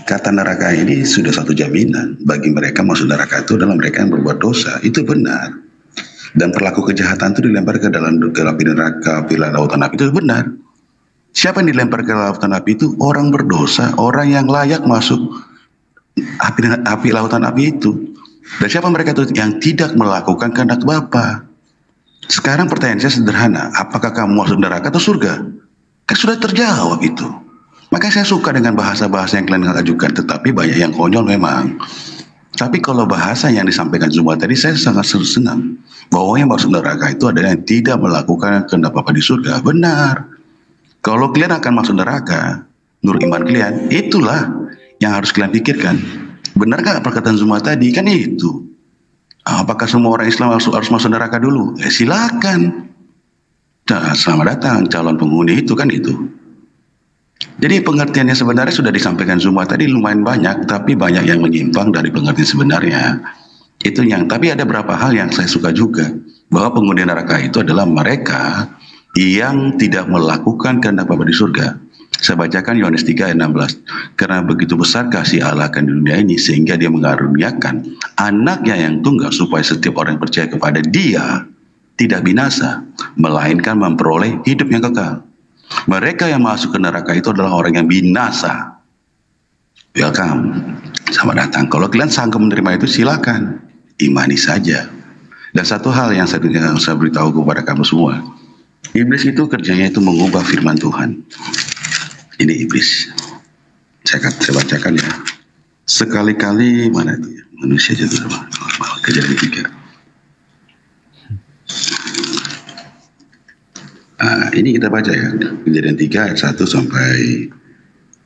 B: Kata neraka ini sudah satu jaminan bagi mereka masuk neraka itu adalah mereka yang berbuat dosa, itu benar. Dan pelaku kejahatan itu dilempar ke dalam api neraka, api lautan api, itu benar. Siapa yang dilempar ke lautan api itu? Orang berdosa, orang yang layak masuk api lautan api itu. Dan siapa mereka itu? Yang tidak melakukan kehendak Bapa. Sekarang pertanyaan saya sederhana, apakah kamu masuk neraka atau surga? Kan sudah terjawab itu. Makanya saya suka dengan bahasa-bahasa yang kalian ajukan, tetapi banyak yang konyol memang. Tapi kalau bahasa yang disampaikan Zuma tadi, saya sangat senang bahwa yang masuk neraka itu adalah yang tidak melakukan kehendak Bapa di surga. Benar. Kalau kalian akan masuk neraka, menurut iman kalian, itulah yang harus kalian pikirkan. Benar nggak perkataan Zuma tadi? Kan itu. Apakah semua orang Islam harus masuk neraka dulu? Silakan. Nah, selamat datang calon penghuni itu, kan itu. Jadi pengertiannya sebenarnya sudah disampaikan Zuma tadi lumayan banyak, tapi banyak yang menyimpang dari pengertian sebenarnya. Itu tapi ada beberapa hal yang saya suka juga, bahwa penghuni neraka itu adalah mereka yang tidak melakukan kehendak Bapa di surga. Saya bacakan Yohanes 3 ayat 16. Karena begitu besar kasih Allah akan dunia ini, sehingga dia mengaruniakan anaknya yang tunggal, supaya setiap orang yang percaya kepada dia tidak binasa, melainkan memperoleh hidup yang kekal. Mereka yang masuk ke neraka itu adalah orang yang binasa. Welcome, selamat datang. Kalau kalian sanggup menerima itu, silakan, imani saja. Dan satu hal yang saya beritahu kepada kamu semua, iblis itu kerjanya itu mengubah firman Tuhan. Ini iblis. Saya bacakan ya. Sekali-kali mana itu ya? Manusia jatuh sama normal. Kejadian 3. Ini kita baca ya. Kejadian 3 ayat 1 sampai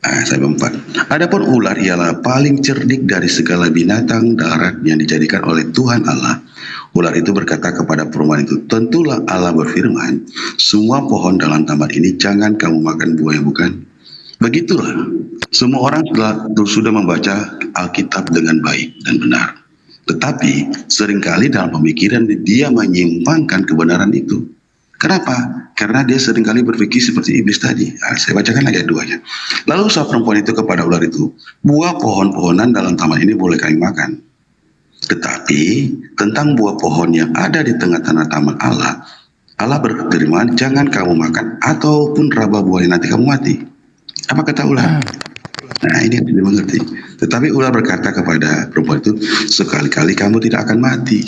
B: 4. Adapun ular ialah paling cerdik dari segala binatang darat yang dijadikan oleh Tuhan Allah. Ular itu berkata kepada perempuan itu, tentulah Allah berfirman, semua pohon dalam taman ini jangan kamu makan buah yang bukan. Begitulah, semua orang sudah membaca Alkitab dengan baik dan benar. Tetapi seringkali dalam pemikiran dia menyimpangkan kebenaran itu. Kenapa? Karena dia seringkali berpikir seperti iblis tadi. Saya bacakan ayat 2-nya. Lalu ucap perempuan itu kepada ular itu, buah pohon-pohonan dalam taman ini boleh kami makan. Tetapi tentang buah pohon yang ada di tengah-tengah taman Allah, Allah berfirman, jangan kamu makan ataupun raba buah yang nanti kamu mati. Apa kata ular? Nah, ini yang tidak mengerti. Tetapi ular berkata kepada perempuan itu, sekali-kali kamu tidak akan mati.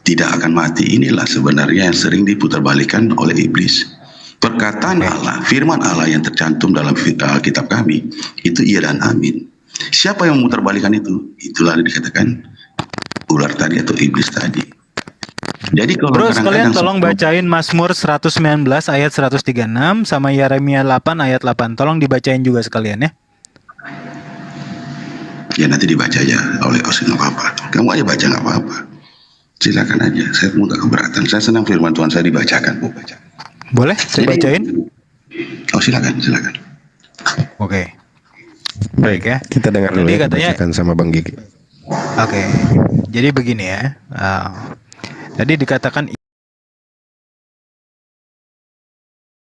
B: Tidak akan mati. Inilah sebenarnya yang sering diputarbalikkan oleh iblis. Perkataan Allah, firman Allah yang tercantum dalam kitab kami, itu iya dan amin. Siapa yang memutarbalikkan itu? Itulah yang dikatakan ular tadi atau iblis tadi. Jadi kalau
E: Bro, sekalian tolong bacain Mazmur 119 ayat 136 sama Yeremia 8 ayat 8. Tolong dibacain juga sekalian ya.
B: Ya nanti dibaca aja oleh Osin, nggak apa-apa. Kamu aja baca nggak apa-apa. Silakan aja. Saya nggak keberatan. Saya senang firman Tuhan saya dibacakan. Baca.
E: Boleh saya bacain?
B: Oh silakan.
E: Oke. Baik ya.
A: Kita dengar dulu ya,
E: katanya
A: sama Bang Gigi.
E: Oke. Jadi begini ya. Tadi dikatakan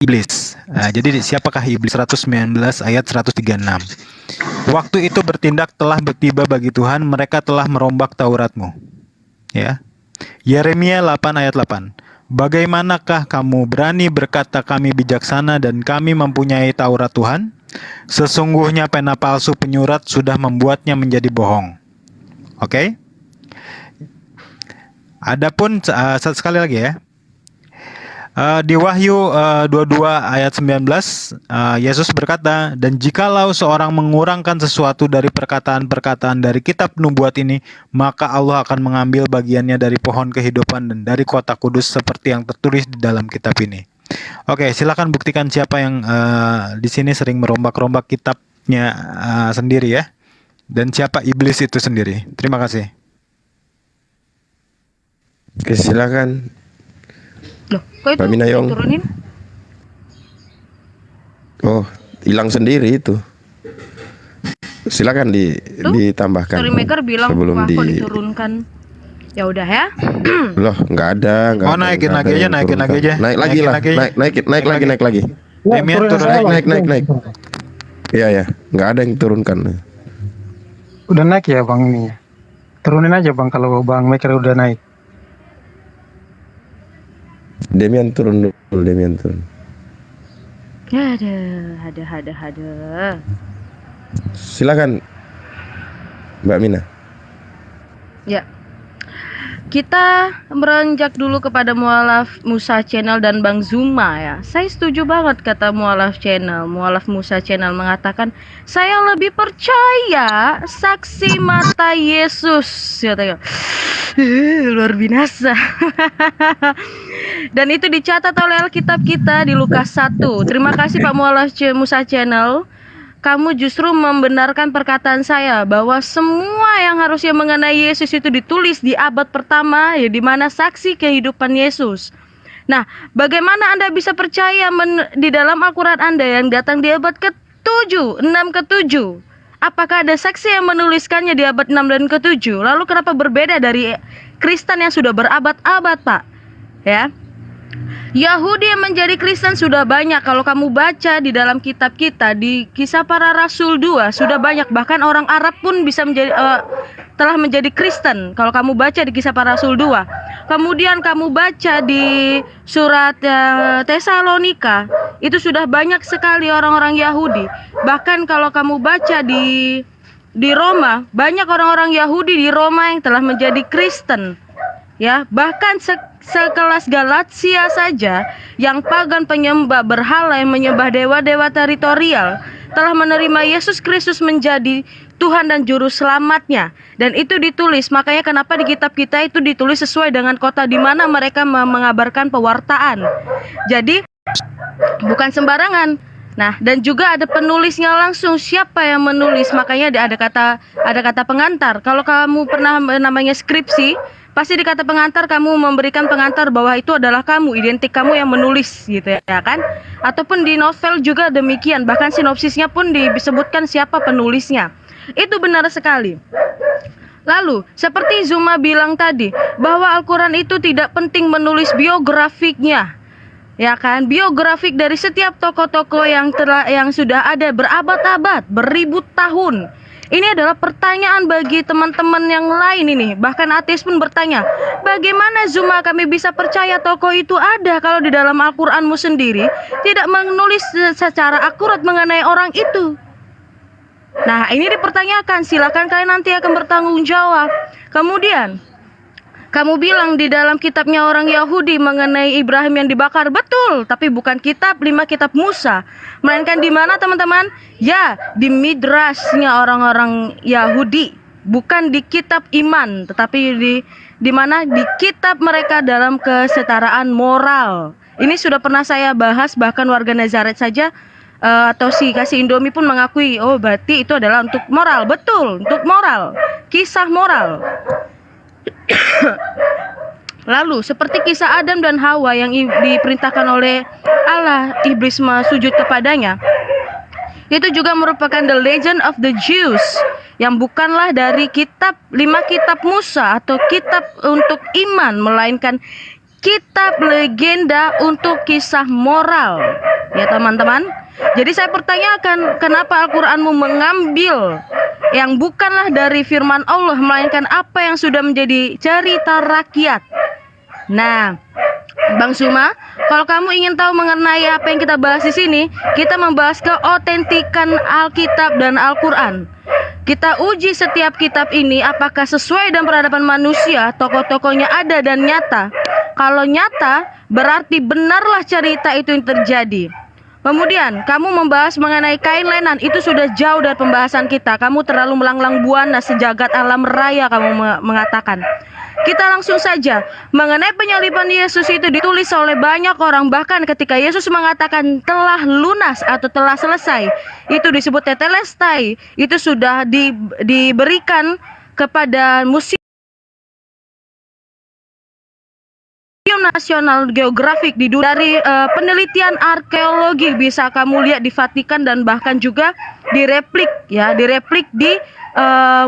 E: iblis. Jadi siapakah iblis? 119 ayat 136. Waktu itu bertindak telah tiba bagi Tuhan, mereka telah merombak Tauratmu. Ya. Yeremia 8 ayat 8. Bagaimanakah kamu berani berkata kami bijaksana dan kami mempunyai Taurat Tuhan? Sesungguhnya pena palsu penyurat sudah membuatnya menjadi bohong. Oke? Adapun sekali lagi ya. Di Wahyu 22 ayat 19 Yesus berkata, dan jikalau seorang mengurangkan sesuatu dari perkataan-perkataan dari kitab nubuat ini, maka Allah akan mengambil bagiannya dari pohon kehidupan dan dari kota kudus seperti yang tertulis di dalam kitab ini. Oke, silakan buktikan siapa yang di sini sering merombak-rombak kitabnya sendiri ya, dan siapa iblis itu sendiri. Terima kasih.
A: Oke, silakan.
C: Loh, kok itu
A: Pak Minayong
C: diturunin?
A: Oh, hilang sendiri itu. Silakan ditambahkan.
C: Storymaker bilang
A: sebelum
C: kok diturunkan. Ya udah ya.
A: Loh, nggak ada.
E: Oh, naikin lagi aja.
A: Naik lagi.
E: Demian turun
A: Naik. Iya, nggak ada yang turunkan.
F: Udah naik ya Bang ini. Turunin aja Bang kalau Bang Maker udah naik.
A: Demian turun dulu, Demian turun.
C: Ada.
A: Silakan Mbak Mina.
C: Ya. Kita beranjak dulu kepada Mualaf Musa Channel dan Bang Zuma ya. Saya setuju banget kata Mualaf Channel. Mualaf Musa Channel mengatakan, saya lebih percaya saksi mata Yesus. Katanya, luar binasa. Dan itu dicatat oleh Alkitab kita di Lukas 1. Terima kasih Pak Mualaf Musa Channel. Kamu justru membenarkan perkataan saya bahwa semua yang harusnya mengenai Yesus itu ditulis di abad pertama, ya, di mana saksi kehidupan Yesus. Nah, bagaimana Anda bisa percaya di dalam Al-Quran Anda yang datang di abad ke-7, 6 ke-7? Apakah ada saksi yang menuliskannya di abad 6 dan ke-7? Lalu kenapa berbeda dari Kristen yang sudah berabad-abad, Pak? Ya. Yahudi yang menjadi Kristen sudah banyak. Kalau kamu baca di dalam kitab kita di Kisah Para Rasul 2 sudah banyak. Bahkan orang Arab pun bisa menjadi telah menjadi Kristen. Kalau kamu baca di Kisah Para Rasul 2. Kemudian kamu baca di surat Tesalonika, itu sudah banyak sekali orang-orang Yahudi. Bahkan kalau kamu baca di Roma, banyak orang-orang Yahudi di Roma yang telah menjadi Kristen. Ya, bahkan sekelas Galatia saja yang pagan penyembah berhala yang menyembah dewa-dewa teritorial telah menerima Yesus Kristus menjadi Tuhan dan Juru Selamatnya. Dan itu ditulis, makanya kenapa di kitab kita itu ditulis sesuai dengan kota di mana mereka mengabarkan pewartaan. Jadi bukan sembarangan. Nah, dan juga ada penulisnya langsung, siapa yang menulis, makanya ada kata pengantar. Kalau kamu pernah namanya skripsi, pasti di kata pengantar kamu memberikan pengantar bahwa itu adalah kamu, identik kamu yang menulis gitu ya kan? Ataupun di novel juga demikian, bahkan sinopsisnya pun disebutkan siapa penulisnya. Itu benar sekali. Lalu, seperti Zuma bilang tadi, bahwa Al-Quran itu tidak penting menulis biografiknya. Ya kan, biografik dari setiap tokoh-tokoh yang sudah ada berabad-abad, beribu tahun. Ini adalah pertanyaan bagi teman-teman yang lain ini. Bahkan ateis pun bertanya, bagaimana Zuma kami bisa percaya tokoh itu ada kalau di dalam Al-Quranmu sendiri tidak menulis secara akurat mengenai orang itu. Nah, ini dipertanyakan, silakan kalian nanti akan bertanggung jawab. Kemudian kamu bilang di dalam kitabnya orang Yahudi mengenai Ibrahim yang dibakar, betul, tapi bukan 5 kitab Musa, melainkan di mana teman-teman? Ya, di midrashnya orang-orang Yahudi, bukan di kitab iman, tetapi di mana? Di kitab mereka dalam kesetaraan moral. Ini sudah pernah saya bahas, bahkan warga Nazaret saja atau si kasih Indomie pun mengakui, oh berarti itu adalah untuk moral, betul, untuk moral, kisah moral. Lalu seperti kisah Adam dan Hawa yang diperintahkan oleh Allah, iblis sujud kepadanya, itu juga merupakan the legend of the Jews, yang bukanlah dari 5 kitab Musa atau kitab untuk iman, melainkan kitab legenda untuk kisah moral. Ya teman-teman, jadi saya pertanyakan, kenapa Al-Quranmu mengambil yang bukanlah dari firman Allah, melainkan apa yang sudah menjadi cerita rakyat. Nah, Bang Zuma, kalau kamu ingin tahu mengenai apa yang kita bahas di sini, kita membahas keotentikan Alkitab dan Al-Quran. Kita uji setiap kitab ini apakah sesuai dengan peradaban manusia, tokoh-tokohnya ada dan nyata. Kalau nyata, berarti benarlah cerita itu yang terjadi. Kemudian, kamu membahas mengenai kain lenan, itu sudah jauh dari pembahasan kita. Kamu terlalu melanglang buana, sejagat alam raya kamu mengatakan. Kita langsung saja, mengenai penyaliban Yesus itu ditulis oleh banyak orang. Bahkan ketika Yesus mengatakan telah lunas atau telah selesai, itu disebut tetelestai. Itu sudah diberikan kepada Museum Nasional Geografik dari penelitian arkeologi, bisa kamu lihat di Vatikan dan bahkan juga direplik di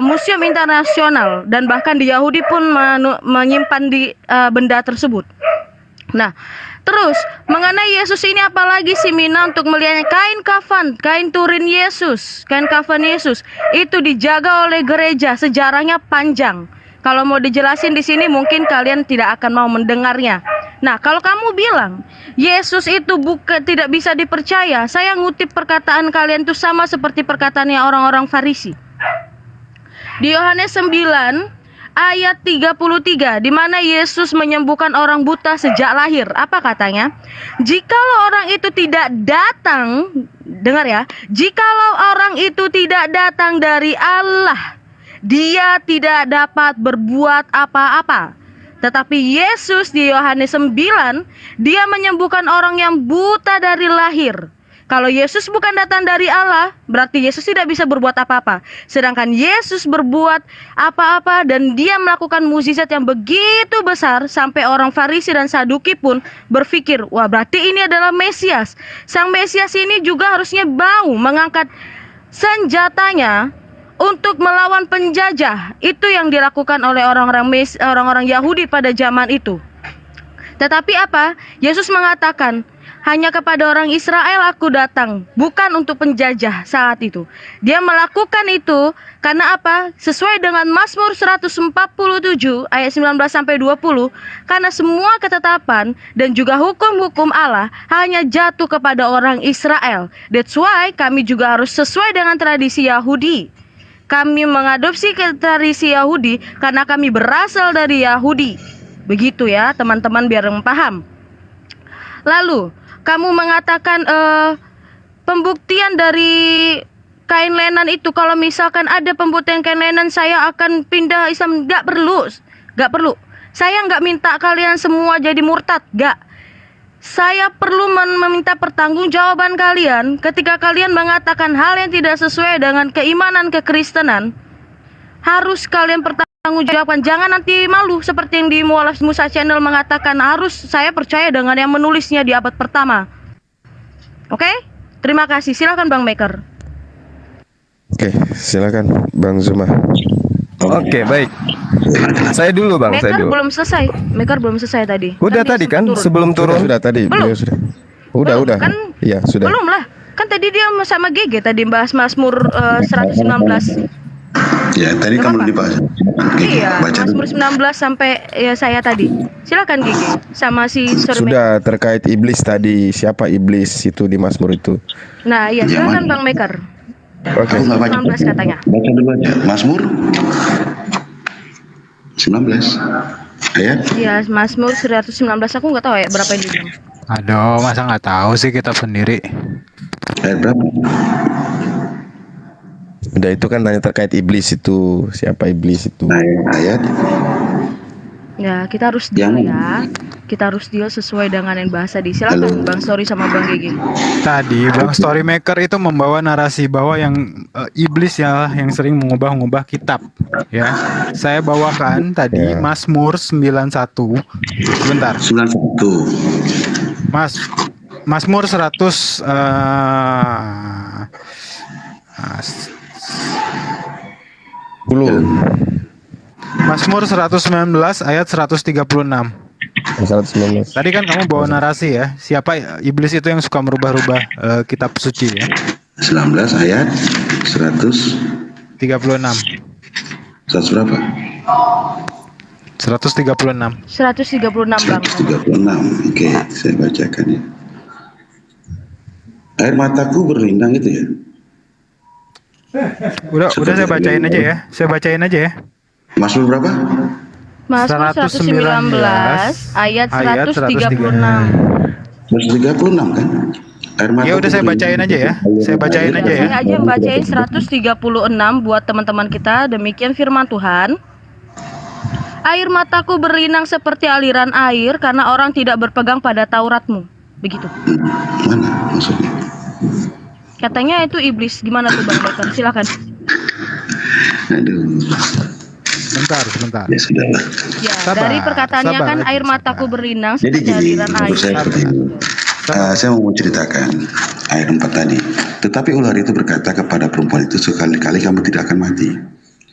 C: Museum Internasional, dan bahkan di Yahudi pun menyimpan di benda tersebut. Nah, terus mengenai Yesus ini apalagi sih Mina untuk melihatnya? Kain turin Yesus, kain kafan Yesus itu dijaga oleh gereja, sejarahnya panjang. Kalau mau dijelasin di sini mungkin kalian tidak akan mau mendengarnya. Nah, kalau kamu bilang Yesus itu tidak bisa dipercaya, saya ngutip perkataan kalian itu sama seperti perkataannya orang-orang Farisi. Di Yohanes 9 ayat 33, di mana Yesus menyembuhkan orang buta sejak lahir. Apa katanya? Jikalau orang itu tidak datang, dengar ya, jikalau orang itu tidak datang dari Allah, dia tidak dapat berbuat apa-apa. Tetapi Yesus di Yohanes 9, dia menyembuhkan orang yang buta dari lahir. Kalau Yesus bukan datang dari Allah, berarti Yesus tidak bisa berbuat apa-apa. Sedangkan Yesus berbuat apa-apa dan dia melakukan mukjizat yang begitu besar sampai orang Farisi dan Saduki pun berpikir, wah berarti ini adalah Mesias. Sang Mesias ini juga harusnya mau mengangkat senjatanya untuk melawan penjajah. Itu yang dilakukan oleh orang-orang Yahudi pada zaman itu. Tetapi apa? Yesus mengatakan, hanya kepada orang Israel aku datang, bukan untuk penjajah saat itu. Dia melakukan itu karena apa? Sesuai dengan Mazmur 147 ayat 19-20, karena semua ketetapan dan juga hukum-hukum Allah hanya jatuh kepada orang Israel. That's why kami juga harus sesuai dengan tradisi Yahudi. Kami mengadopsi tradisi Yahudi karena kami berasal dari Yahudi. Begitu ya teman-teman biar paham. Lalu kamu mengatakan pembuktian dari kain lenan itu, kalau misalkan ada pembuktian kain lenan saya akan pindah Islam. Gak perlu. Saya nggak minta kalian semua jadi murtad, gak. Saya perlu meminta pertanggungjawaban kalian ketika kalian mengatakan hal yang tidak sesuai dengan keimanan kekristenan. Harus kalian pertanggungjawabkan. Jangan nanti malu seperti yang di Mualaf Musa Channel mengatakan harus saya percaya dengan yang menulisnya di abad pertama. Oke? Terima kasih. Silakan Bang Maker.
A: Oke, silakan Bang Zuma. Oke, baik. Saya dulu Bang, saya
C: Maker
A: dulu.
C: Maker belum selesai tadi.
A: Udah tadi kan sebelum turun. Sudah tadi.
C: Belum.
A: Sudah.
C: Belum,
A: Udah.
C: Kan,
A: Iya, sudah.
C: Belum lah. Kan tadi dia sama GG tadi bahas Mazmur 119.
B: Ya, tadi
C: Gak
B: kan belum
C: apa-apa.
B: dibahas.
C: Iya,
B: Baca
C: Mazmur
B: dulu.
C: 19 sampai ya saya tadi. Silakan GG sama si Sorry Maker.
A: Sudah terkait iblis tadi, siapa iblis itu di Mazmur itu?
C: Nah, iya
B: Yang
C: silakan
B: mana?
C: Bang Maker.
A: Oke.
B: Aku nggak baca.
C: 19 katanya.
B: Baca dulu aja. Mazmur 19 ayat.
C: Iya, Mazmur 119 aku nggak tahu ya berapa yang dibilang.
E: Aduh, masa nggak tahu sih kita sendiri.
B: Ayat berapa?
A: Udah, itu kan tanya terkait iblis itu, siapa iblis itu?
B: Ayat.
C: Ya, kita harus deal
B: Jangan.
C: ya. Kita harus deal sesuai dengan yang bahasa di. Silakan
B: Halo.
C: Bang Story sama Bang GG.
E: Tadi Bang Storymaker itu membawa narasi bahwa yang iblis ya yang sering mengubah-ubah kitab. Ya, saya bawakan tadi
A: Ya.
E: Mazmur 91. Sebentar.
B: 91.
E: Mazmur 100
A: 10.
E: Mazmur 119 ayat 136.
A: 119.
E: Tadi kan kamu bawa narasi ya, siapa iblis itu yang suka merubah-rubah kitab suci ya.
B: 19 ayat 100
E: 36.
B: 100 berapa?
E: 136.
C: 136 Bang.
B: 136. Oke, saya bacakan ya. Air mataku berlindang itu ya.
E: Udah saya bacain aja ya. Saya bacain aja ya.
B: Mazmur berapa?
C: Mazmur 119 ayat 136.
B: 136 kan? Air mataku
E: Ya udah saya bacain aja ya. Saya bacain aja ya.
C: Saya aja bacain 136 buat teman-teman kita. Demikian firman Tuhan. Air mataku berlinang seperti aliran air karena orang tidak berpegang pada Tauratmu. Begitu.
B: Mana maksudnya?
C: Katanya itu iblis. Gimana tuh Bang Maker? Silakan.
B: Aduh,
E: Sebentar.
B: ya sudah lah.
C: Ya,
E: Sabar,
C: dari perkataannya
E: sabar
C: kan
E: aja,
C: air mataku
E: sabar.
C: berlinang
B: Jadi
C: seperti
B: gini,
C: aliran air.
B: menurut saya seperti ini. Saya mau ceritakan ayat 4 tadi. Tetapi ular itu berkata kepada perempuan itu, sekali-kali kamu tidak akan mati.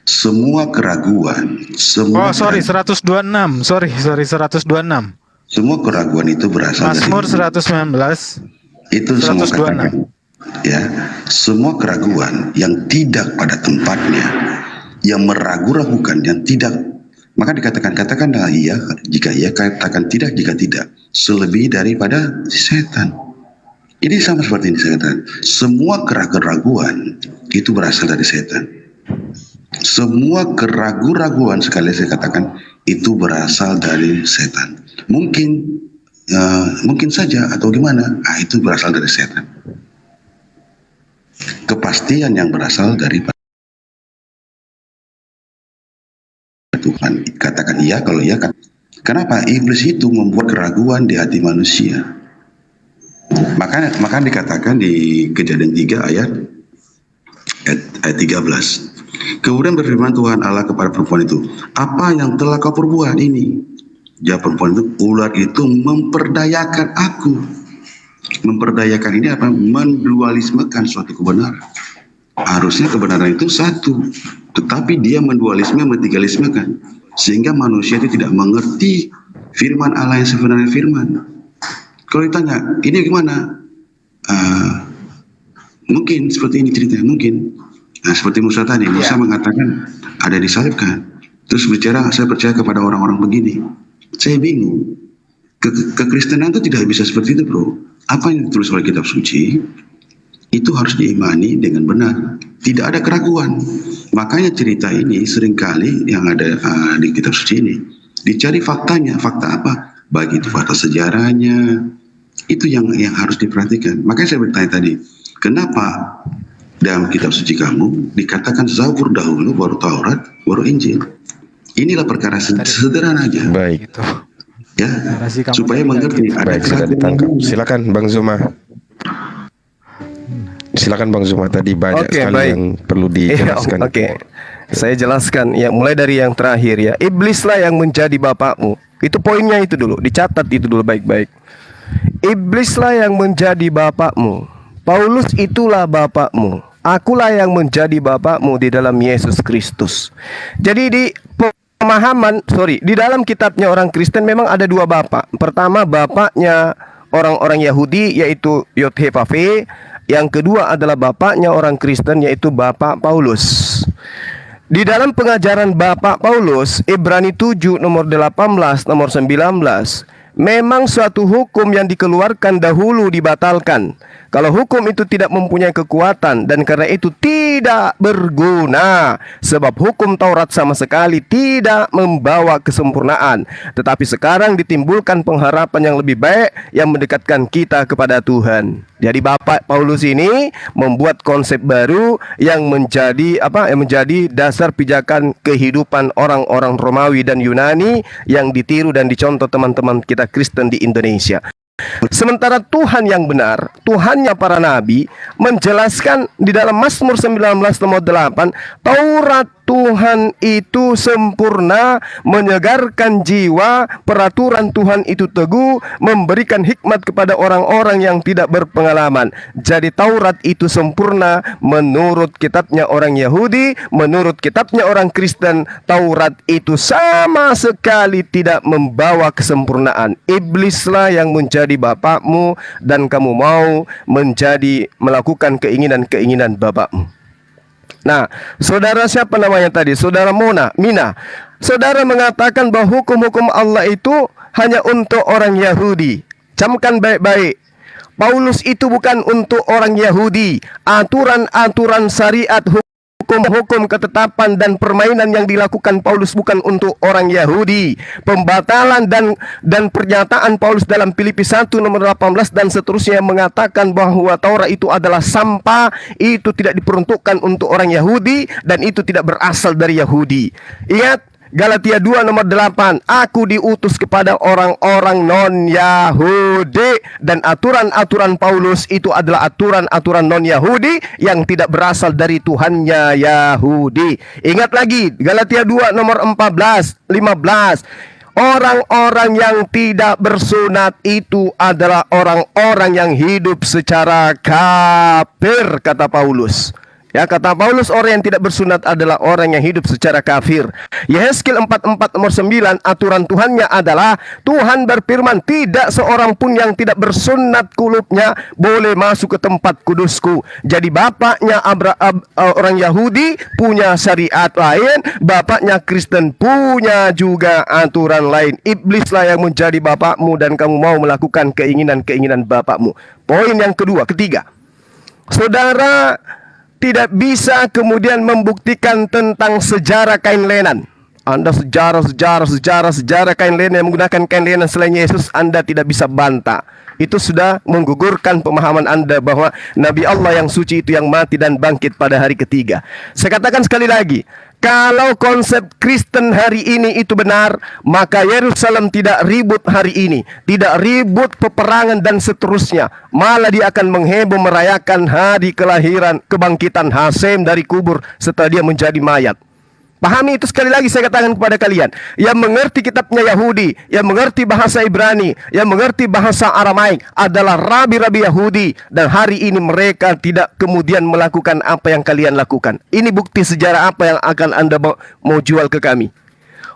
B: Semua keraguan,
E: Oh, sorry 126. Sorry 126.
B: semua keraguan itu berasal
E: Mazmur
B: dari
E: 119.
B: itu semua
E: 126.
B: katakan. Ya, semua keraguan yang tidak pada tempatnya, yang meragu-ragukan, yang tidak, maka katakanlah iya jika iya, katakan tidak jika tidak, selebih daripada setan. Ini sama seperti ini saya katakan. Semua keraguan itu berasal dari setan. Semua keraguan sekali saya katakan itu berasal dari setan. Mungkin saja atau gimana, itu berasal dari setan. Kepastian yang berasal dari Tuhan. Katakan iya kalau iya. Kenapa iblis itu membuat keraguan di hati manusia? Maka dikatakan di Kejadian 3 ayat 13. Kemudian berfirman Tuhan Allah kepada perempuan itu, apa yang telah kau perbuat ini? Jawab perempuan itu, ular itu memperdayakan aku. Memperdayakan ini apa? Mendualismekan suatu kebenaran. Harusnya kebenaran itu satu, tetapi dia mendualismekan, sehingga manusia itu tidak mengerti firman Allah yang sebenarnya firman. Kalau ditanya, ini gimana? Mungkin seperti ini ceritanya, mungkin. Nah, seperti Musa tadi, Musa mengatakan ada disalibkan. Terus bicara, saya percaya kepada orang-orang begini. Saya bingung. Kekristenan itu tidak bisa seperti itu, bro. Apa yang ditulis oleh kitab suci itu harus diimani dengan benar. Tidak ada keraguan. Makanya cerita ini seringkali yang ada di kitab suci ini dicari faktanya. Fakta apa? Baik itu fakta sejarahnya, itu yang harus diperhatikan. Makanya saya bertanya tadi, kenapa dalam kitab suci kamu dikatakan Zabur dahulu, baru Taurat, baru Injil? Inilah perkara sederhana aja.
A: Baik.
B: Ya, supaya mengerti.
A: Baik, sudah ditangkap. Silakan Bang Zuma. Silakan Bang Zuma, tadi banyak sekali yang perlu dijelaskan. Oke. Saya jelaskan ya, mulai dari yang terakhir ya. Iblislah yang menjadi bapakmu. Itu poinnya itu dulu, dicatat itu dulu baik-baik. Iblislah yang menjadi bapakmu. Paulus itulah bapakmu. Akulah yang menjadi bapakmu di dalam Yesus Kristus. Jadi di di dalam kitabnya orang Kristen memang ada dua bapak. Pertama, bapaknya orang-orang Yahudi yaitu Yod-He-Vav-He. Yang kedua adalah bapaknya orang Kristen yaitu Bapak Paulus. Di dalam pengajaran Bapak Paulus, Ibrani 7 nomor 18 nomor 19, memang suatu hukum yang dikeluarkan dahulu dibatalkan. Kalau hukum itu tidak mempunyai kekuatan dan karena itu tidak berguna, sebab hukum Taurat sama sekali tidak membawa kesempurnaan. Tetapi sekarang ditimbulkan pengharapan yang lebih baik yang mendekatkan kita kepada Tuhan. Jadi Bapak Paulus ini membuat konsep baru yang menjadi yang menjadi dasar pijakan kehidupan orang-orang Romawi dan Yunani yang ditiru dan dicontoh teman-teman kita Kristen di Indonesia. Sementara Tuhan yang benar, Tuhannya para nabi, menjelaskan di dalam Mazmur 19 nomor 8, Taurat Tuhan itu sempurna, menyegarkan jiwa, peraturan Tuhan itu teguh, memberikan hikmat kepada orang-orang yang tidak berpengalaman. Jadi Taurat itu sempurna menurut kitabnya orang Yahudi, menurut kitabnya orang Kristen, Taurat itu sama sekali tidak membawa kesempurnaan. Iblislah yang menjadi bapakmu dan kamu mau melakukan keinginan-keinginan bapakmu. Nah, saudara siapa namanya tadi? Saudara Mina. Saudara mengatakan bahwa hukum-hukum Allah itu hanya untuk orang Yahudi. Camkan baik-baik. Paulus itu bukan untuk orang Yahudi. Aturan-aturan syariat, hukum-hukum ketetapan dan permainan yang dilakukan Paulus bukan untuk orang Yahudi. Pembatalan dan pernyataan Paulus dalam Filipi 1 nomor 18 dan seterusnya yang mengatakan bahwa Taurat itu adalah sampah, itu tidak diperuntukkan untuk orang Yahudi dan itu tidak berasal dari Yahudi. Ingat Galatia 2 nomor 8, aku diutus kepada orang-orang non-Yahudi, dan aturan-aturan Paulus itu adalah aturan-aturan non-Yahudi yang tidak berasal dari Tuhannya Yahudi. Ingat lagi Galatia 2 nomor 15. Orang-orang yang tidak bersunat itu adalah orang-orang yang hidup secara kafir, kata Paulus. Ya, kata Paulus, orang yang tidak bersunat adalah orang yang hidup secara kafir. Yehezkiel 44 nomor 9, aturan Tuhannya adalah Tuhan berfirman, tidak seorang pun yang tidak bersunat kulubnya boleh masuk ke tempat kudusku. Jadi bapaknya orang Yahudi punya syariat lain, bapaknya Kristen punya juga aturan lain. Iblislah yang menjadi bapakmu dan kamu mau melakukan keinginan-keinginan bapakmu. Poin yang ketiga, saudara tidak bisa kemudian membuktikan tentang sejarah kain lenan. Anda sejarah kain lenan yang menggunakan kain lenan selain Yesus, Anda tidak bisa bantah. Itu sudah menggugurkan pemahaman Anda bahwa Nabi Allah yang suci itu yang mati dan bangkit pada hari ketiga. Saya katakan sekali lagi, kalau konsep Kristen hari ini itu benar, maka Yerusalem tidak ribut hari ini, tidak ribut peperangan dan seterusnya. Malah dia akan mengheboh merayakan hari kelahiran, kebangkitan Hasem dari kubur setelah dia menjadi mayat. Pahami itu sekali lagi saya katakan kepada kalian. Yang mengerti kitabnya Yahudi, yang mengerti bahasa Ibrani, yang mengerti bahasa Aramaik adalah rabi-rabi Yahudi. Dan hari ini mereka tidak kemudian melakukan apa yang kalian lakukan. Ini bukti sejarah apa yang akan Anda mau jual ke kami.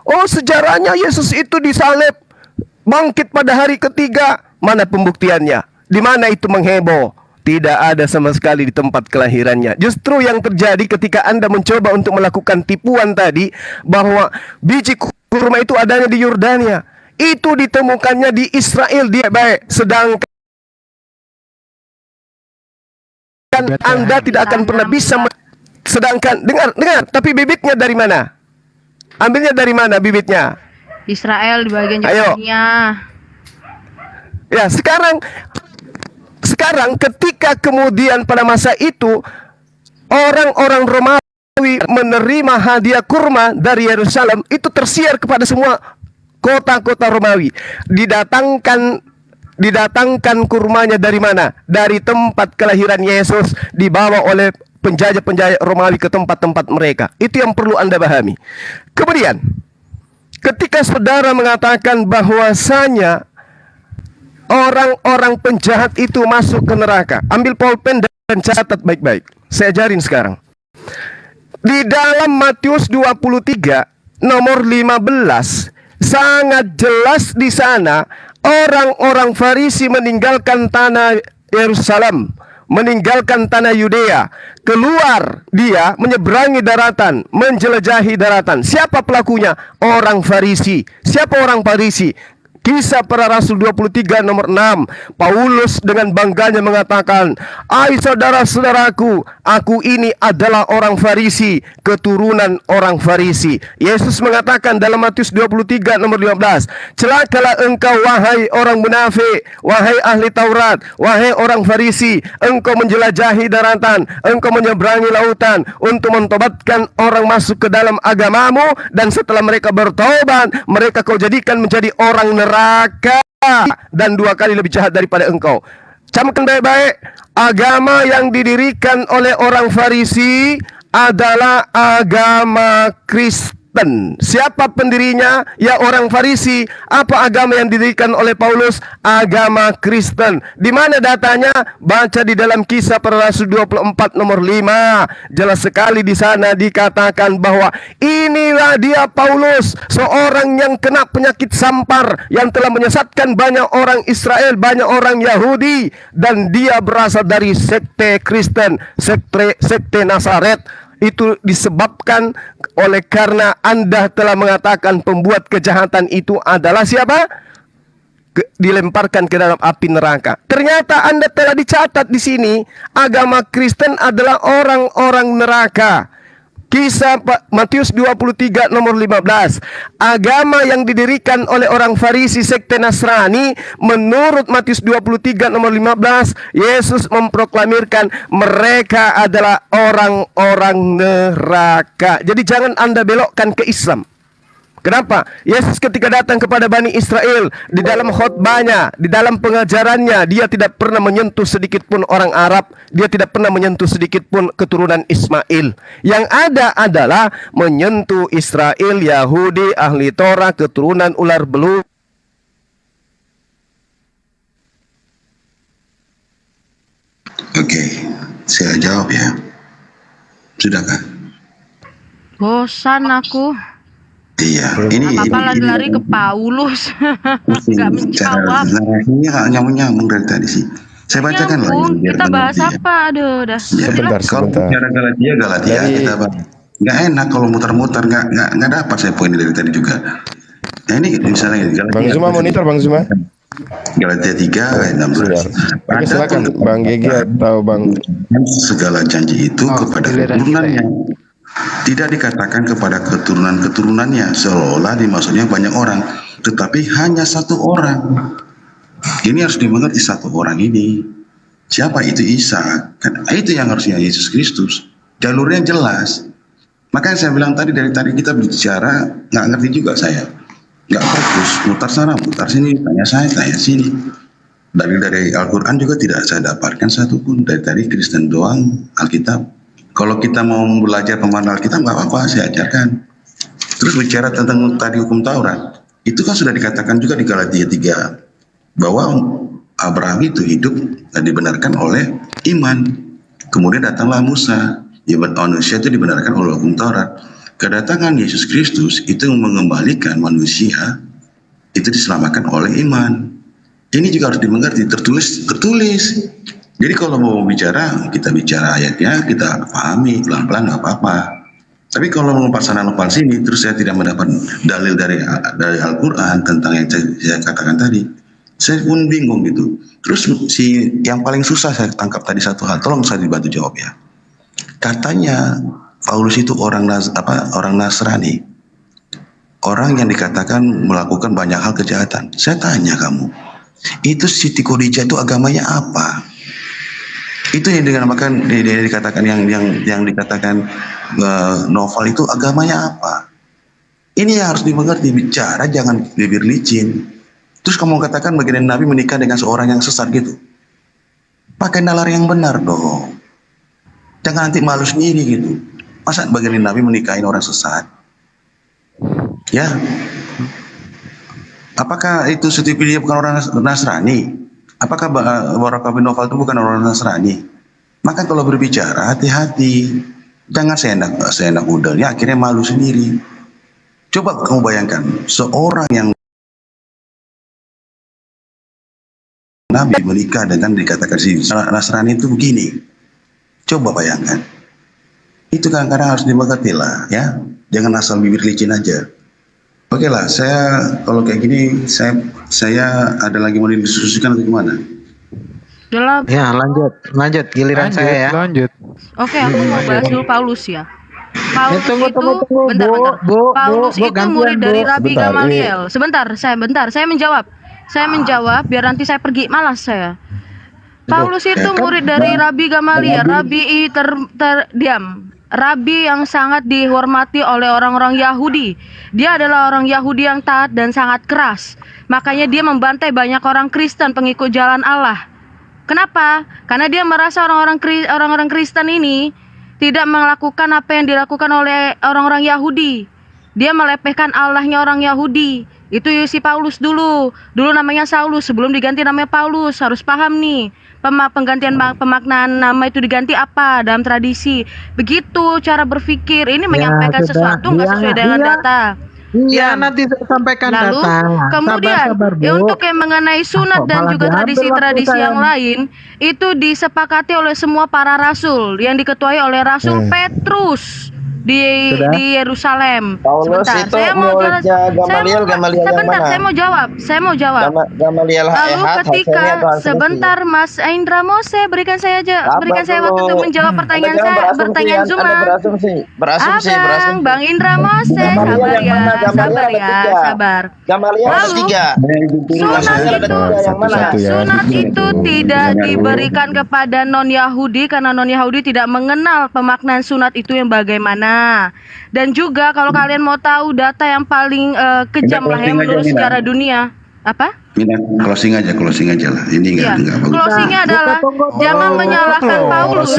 A: Oh, sejarahnya Yesus itu disalib, bangkit pada hari ketiga. Mana pembuktiannya? Di mana itu mengheboh? Tidak ada sama sekali di tempat kelahirannya. Justru yang terjadi ketika Anda mencoba untuk melakukan tipuan tadi, bahwa biji kurma itu adanya di Yordania, itu ditemukannya di Israel, dia baik. Sedangkan Anda tidak akan pernah bisa sedangkan dengar, tapi bibitnya dari mana? Ambilnya dari mana bibitnya?
C: Israel di bagian
A: Ayo.
C: Jordania.
A: Ya, sekarang ketika kemudian pada masa itu orang-orang Romawi menerima hadiah kurma dari Yerusalem, itu tersiar kepada semua kota-kota Romawi. Didatangkan kurmanya dari mana? Dari tempat kelahiran Yesus, dibawa oleh penjajah-penjajah Romawi ke tempat-tempat mereka. Itu yang perlu Anda pahami. Kemudian, ketika saudara mengatakan bahwasanya orang-orang penjahat itu masuk ke neraka, ambil pulpen dan catat baik-baik. Saya ajarin sekarang. Di dalam Matius 23 nomor 15 sangat jelas di sana orang-orang Farisi meninggalkan tanah Yerusalem, meninggalkan tanah Yudea, keluar dia menyeberangi daratan, menjelajahi daratan. Siapa pelakunya? Orang Farisi. Siapa orang Farisi? Kisah Para Rasul 23 nomor 6. Paulus dengan bangganya mengatakan, "Hai saudara-saudaraku, aku ini adalah orang Farisi, keturunan orang Farisi." Yesus mengatakan dalam Matius 23 nomor 15, "Celakalah engkau wahai orang munafik, wahai ahli Taurat, wahai orang Farisi, engkau menjelajahi daratan, engkau menyeberangi lautan untuk mentobatkan orang masuk ke dalam agamamu, dan setelah mereka bertobat, mereka kau jadikan menjadi orang neraka dan 2 kali lebih jahat daripada engkau." Camkan baik-baik, agama yang didirikan oleh orang Farisi adalah agama Kristen. Siapa pendirinya? Ya, orang Farisi. Apa agama yang didirikan oleh Paulus? Agama Kristen. Di mana datanya? Baca di dalam Kisah Para Rasul 24 nomor 5. Jelas sekali di sana dikatakan bahwa inilah dia Paulus, seorang yang kena penyakit sampar, yang telah menyesatkan banyak orang Israel, banyak orang Yahudi, dan dia berasal dari sekte Kristen, sekte Nazaret. Itu disebabkan oleh karena Anda telah mengatakan pembuat kejahatan itu adalah siapa? Dilemparkan ke dalam api neraka. Ternyata Anda telah dicatat di sini agama Kristen adalah orang-orang neraka. Kisah Matius 23 nomor 15. Agama yang didirikan oleh orang Farisi, sekte Nasrani, menurut Matius 23 nomor 15, Yesus memproklamirkan mereka adalah orang-orang neraka. Jadi jangan Anda belokkan ke Islam. Kenapa? Yesus ketika datang kepada Bani Israel, di dalam khotbahnya, di dalam pengajarannya, dia tidak pernah menyentuh sedikit pun orang Arab. Dia tidak pernah menyentuh sedikit pun keturunan Ismail. Yang ada adalah menyentuh Israel, Yahudi, ahli Torah, keturunan ular belut.
B: Oke, saya jawab ya. Sudahkah?
C: Bosan aku.
B: Iya, ini
C: apa-apa lari ke Paulus. Nggak menjawab.
B: Narasinya nyambung dari tadi sih. Saya bacakan lagi.
C: Kita bahas apa? Aduh, udah.
B: Ya, kalau bicara Galatia kita bahas. Nggak enak kalau muter-muter, nggak dapat saya poin dari tadi juga. Nah, ini misalnya Galatia.
A: Bang Zuma monitor, Bang Zuma.
B: Galatia 3 ayat 16.
A: Oke, silakan Bang Gigi atau Bang.
B: Segala janji itu kepada keturunannya. Tidak dikatakan kepada keturunan-keturunannya, seolah dimaksudnya banyak orang, tetapi hanya satu orang. Ini harus dimengerti, satu orang ini. Siapa itu? Isa. Itu yang harusnya Yesus Kristus. Jalurnya jelas. Makanya saya bilang tadi, dari tadi kita bicara, nggak ngerti juga saya. Nggak fokus, mutar sana, mutar sini, tanya saya, tanya sini. Dari Al-Quran juga tidak saya dapatkan satupun. Dari tadi Kristen doang, Alkitab. Kalau kita mau belajar pemahaman Alkitab, nggak apa-apa, saya ajarkan. Terus bicara tentang tadi hukum Taurat, itu kan sudah dikatakan juga di Galatia 3, bahwa Abraham itu hidup dan dibenarkan oleh iman. Kemudian datanglah Musa, manusia itu dibenarkan oleh hukum Taurat. Kedatangan Yesus Kristus itu mengembalikan manusia, itu diselamatkan oleh iman. Ini juga harus dimengerti, tertulis. Jadi kalau mau bicara, kita bicara ayatnya, kita pahami pelan-pelan, nggak apa-apa. Tapi kalau melompat sana lompat sini, terus saya tidak mendapat dalil dari Al-Quran tentang yang saya katakan tadi, saya pun bingung gitu. Terus yang paling susah saya tangkap tadi satu hal, tolong saya dibantu jawab ya. Katanya Paulus itu orang Nasrani. orang yang dikatakan melakukan banyak hal kejahatan. Saya tanya kamu, itu Siti Khadijah itu agamanya apa? Itu yang dinamakan, dikatakan yang dikatakan novel itu agamanya apa? Ini yang harus dimengerti, bicara jangan bibir licin. Terus kamu katakan bagian Nabi menikah dengan seorang yang sesat gitu. Pakai nalar yang benar dong. Jangan nanti malu sendiri gitu. Masa bagian Nabi menikahin orang sesat? Ya. Apakah itu Siti Khadijah bukan orang Nasrani? Apakah Waraqah bin Nawfal itu bukan orang Nasrani? Maka kalau berbicara hati-hati. Jangan seenak udahnya akhirnya malu sendiri. Coba kamu bayangkan seorang yang Nabi menikah dengan dikatakan si Nasrani itu begini. Coba bayangkan. Itu kadang-kadang harus dimengerti lah, ya. Jangan asal bibir licin aja. Oke lah, saya kalau kayak gini, saya ada lagi mau didiskusikan atau gimana?
D: Ya, lanjut giliran saya ya.
E: Lanjut.
C: Oke, aku mau bahas dulu Paulus ya. Paulus
D: Tunggu,
C: itu bentar.
D: Bu,
C: Paulus itu
D: gantian,
C: murid dari Rabi
A: Sebentar,
C: Gamaliel. Sebentar, saya menjawab. Saya menjawab biar nanti saya pergi, malas saya. Paulus itu murid dari Rabi Gamaliel. Rabi yang sangat dihormati oleh orang-orang Yahudi. Dia adalah orang Yahudi yang taat dan sangat keras. Makanya dia membantai banyak orang Kristen pengikut jalan Allah. Kenapa? Karena dia merasa orang-orang Kristen ini tidak melakukan apa yang dilakukan oleh orang-orang Yahudi. Dia melepehkan Allahnya orang Yahudi. Itu si Paulus dulu namanya Saulus, sebelum diganti namanya Paulus. Harus paham nih, pemaknaan nama itu diganti apa dalam tradisi. Begitu cara berpikir. Ini menyampaikan sesuatu nggak sesuai dengan data.
D: Iya, nanti saya sampaikan
C: Lalu
D: data.
C: kemudian
D: Sabar, Bu.
C: untuk yang mengenai sunat dan
D: Malah
C: juga
D: diambil
C: tradisi-tradisi
D: waktu
C: yang
D: saya.
C: lain itu disepakati oleh semua para rasul yang diketuai oleh Rasul Petrus di Yerusalem.
G: Paulus itu muridnya Gamaliel yang mana?
C: Saya mau jawab.
G: Gamaliel
C: Lalu ketika sebentar Mas Indra Mose berikan saya waktu untuk menjawab pertanyaan Zuma.
G: Berasumsi.
C: Bang Indra Mose, sabar.
G: Gamaliel ada
C: Lalu,
G: 3.
C: Sunat itu tidak diberikan kepada non-Yahudi karena non-Yahudi tidak mengenal pemaknaan sunat itu yang bagaimana. Dan juga kalau kalian mau tahu data yang paling kejam lah yang menurut sejarah dunia. Apa?
B: Closing aja lah. Ini enggak bagus.
C: Closingnya adalah jangan menyalahkan Paulus.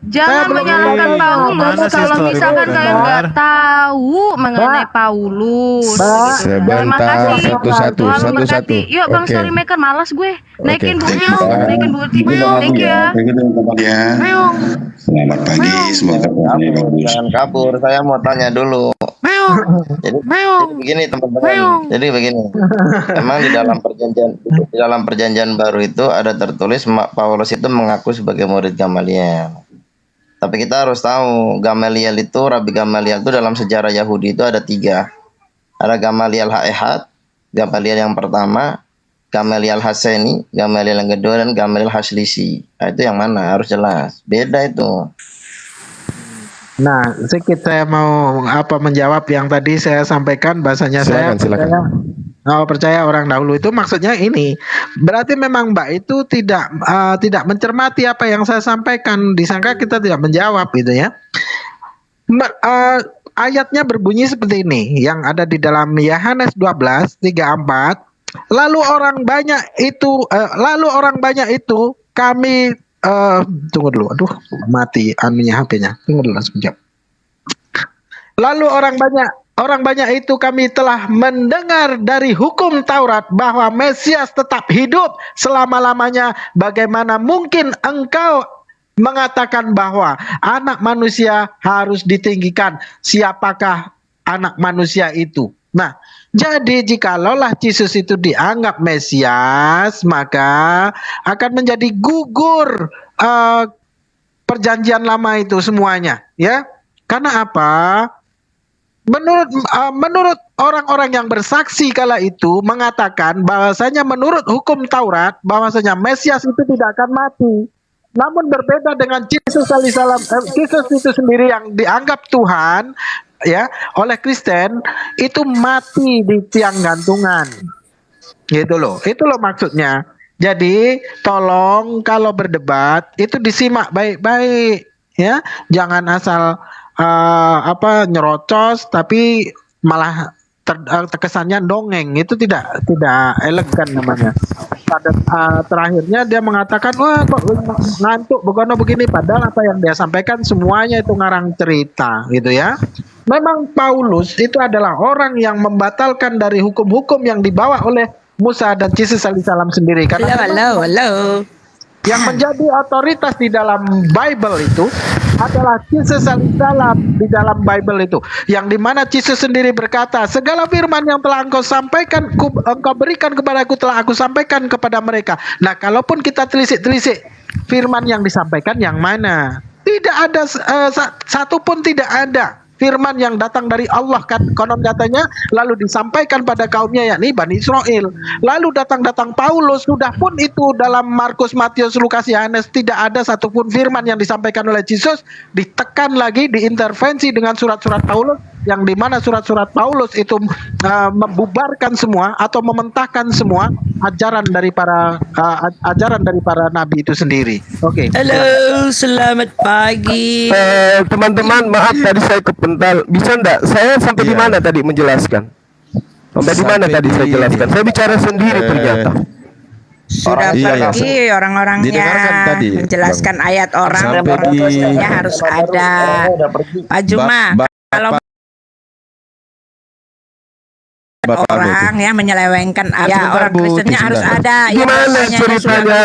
C: Jangan menyalahkan Paulus kalau misalkan kalian nggak tahu mengenai Paulus. Terima
A: Sebentar,
C: kasih.
A: satu-satu.
C: Yuk Bang
A: Oke.
C: Storymaker, malas gue. Naikin
A: Oke.
C: bunyi, naikin bunyi. Thank you ya.
B: Selamat pagi, semoga hari bagus.
G: Jangan kabur, saya mau tanya dulu. Jadi begini teman-teman. Jadi begini. Emang di dalam perjanjian baru itu ada tertulis Paulus itu mengaku sebagai murid Gamaliel. Tapi kita harus tahu Gamaliel itu, Rabi Gamaliel itu dalam sejarah Yahudi itu ada 3. Ada Gamaliel Ha'ehat, Gamaliel yang pertama, Gamaliel Haseni, Gamaliel yang kedua, dan Gamaliel Haslisi. Nah, itu yang mana? Harus jelas. Beda itu.
D: Nah, sedikit saya mau menjawab yang tadi saya sampaikan, bahasanya
A: Silakan.
D: percaya orang dahulu itu maksudnya ini. Berarti memang Mbak itu tidak mencermati apa yang saya sampaikan, disangka kita tidak menjawab gitu ya. Ayatnya berbunyi seperti ini yang ada di dalam Yohanes 12:3-4. Lalu orang banyak itu kami tunggu dulu. Aduh, mati HP-nya. Tunggu dulu sekejap. Lalu orang banyak itu kami telah mendengar dari hukum Taurat bahwa Mesias tetap hidup selama-lamanya. Bagaimana mungkin engkau mengatakan bahwa anak manusia harus ditinggikan? Siapakah anak manusia itu? Nah, jadi jikalau Yesus itu dianggap Mesias, maka akan menjadi gugur perjanjian lama itu semuanya, ya. Karena apa? Menurut orang-orang yang bersaksi kala itu mengatakan bahwasanya menurut hukum Taurat bahwasanya Mesias itu tidak akan mati. Namun berbeda dengan Yesus alaihissalam, Yesus itu sendiri yang dianggap Tuhan, ya oleh Kristen itu mati di tiang gantungan. Gitu loh. Itu loh maksudnya. Jadi tolong kalau berdebat itu disimak baik-baik ya. Jangan asal nyerocos tapi malah terkesannya dongeng. Itu tidak elegan namanya. Pada terakhirnya dia mengatakan, wah kok ngantuk begini, padahal apa yang dia sampaikan semuanya itu ngarang cerita gitu ya. Memang Paulus itu adalah orang yang membatalkan dari hukum-hukum yang dibawa oleh Musa dan Yesus alaihissalam sendiri. Karena
H: Halo.
D: yang menjadi otoritas di dalam Bible itu adalah Yesus alaihissalam di dalam Bible itu, yang dimana Yesus sendiri berkata, segala firman yang telah engkau sampaikan, engkau berikan kepadaku, telah aku sampaikan kepada mereka. Nah, kalaupun kita telisik firman yang disampaikan yang mana, tidak ada satupun tidak ada firman yang datang dari Allah konon katanya lalu disampaikan pada kaumnya yakni Bani Israel. Lalu datang Paulus, sudah pun itu dalam Markus, Matius, Lukas, Yohanes tidak ada satupun firman yang disampaikan oleh Yesus, ditekan lagi, diintervensi dengan surat-surat Paulus, yang dimana surat-surat Paulus itu membubarkan semua atau mementahkan semua ajaran dari para nabi itu sendiri. Oke.
H: Halo, selamat pagi.
A: Teman-teman, maaf tadi saya kepental. Bisa enggak? Saya sampai di mana tadi menjelaskan? Sampai di mana tadi saya jelaskan? Saya bicara sendiri ternyata.
H: Sudah pergi orang-orangnya menjelaskan ayat orang, protesnya harus ada. Pak Juma, kalau orang ya menyelewengkan orang Kristennya harus ada.
A: Gimana ceritanya?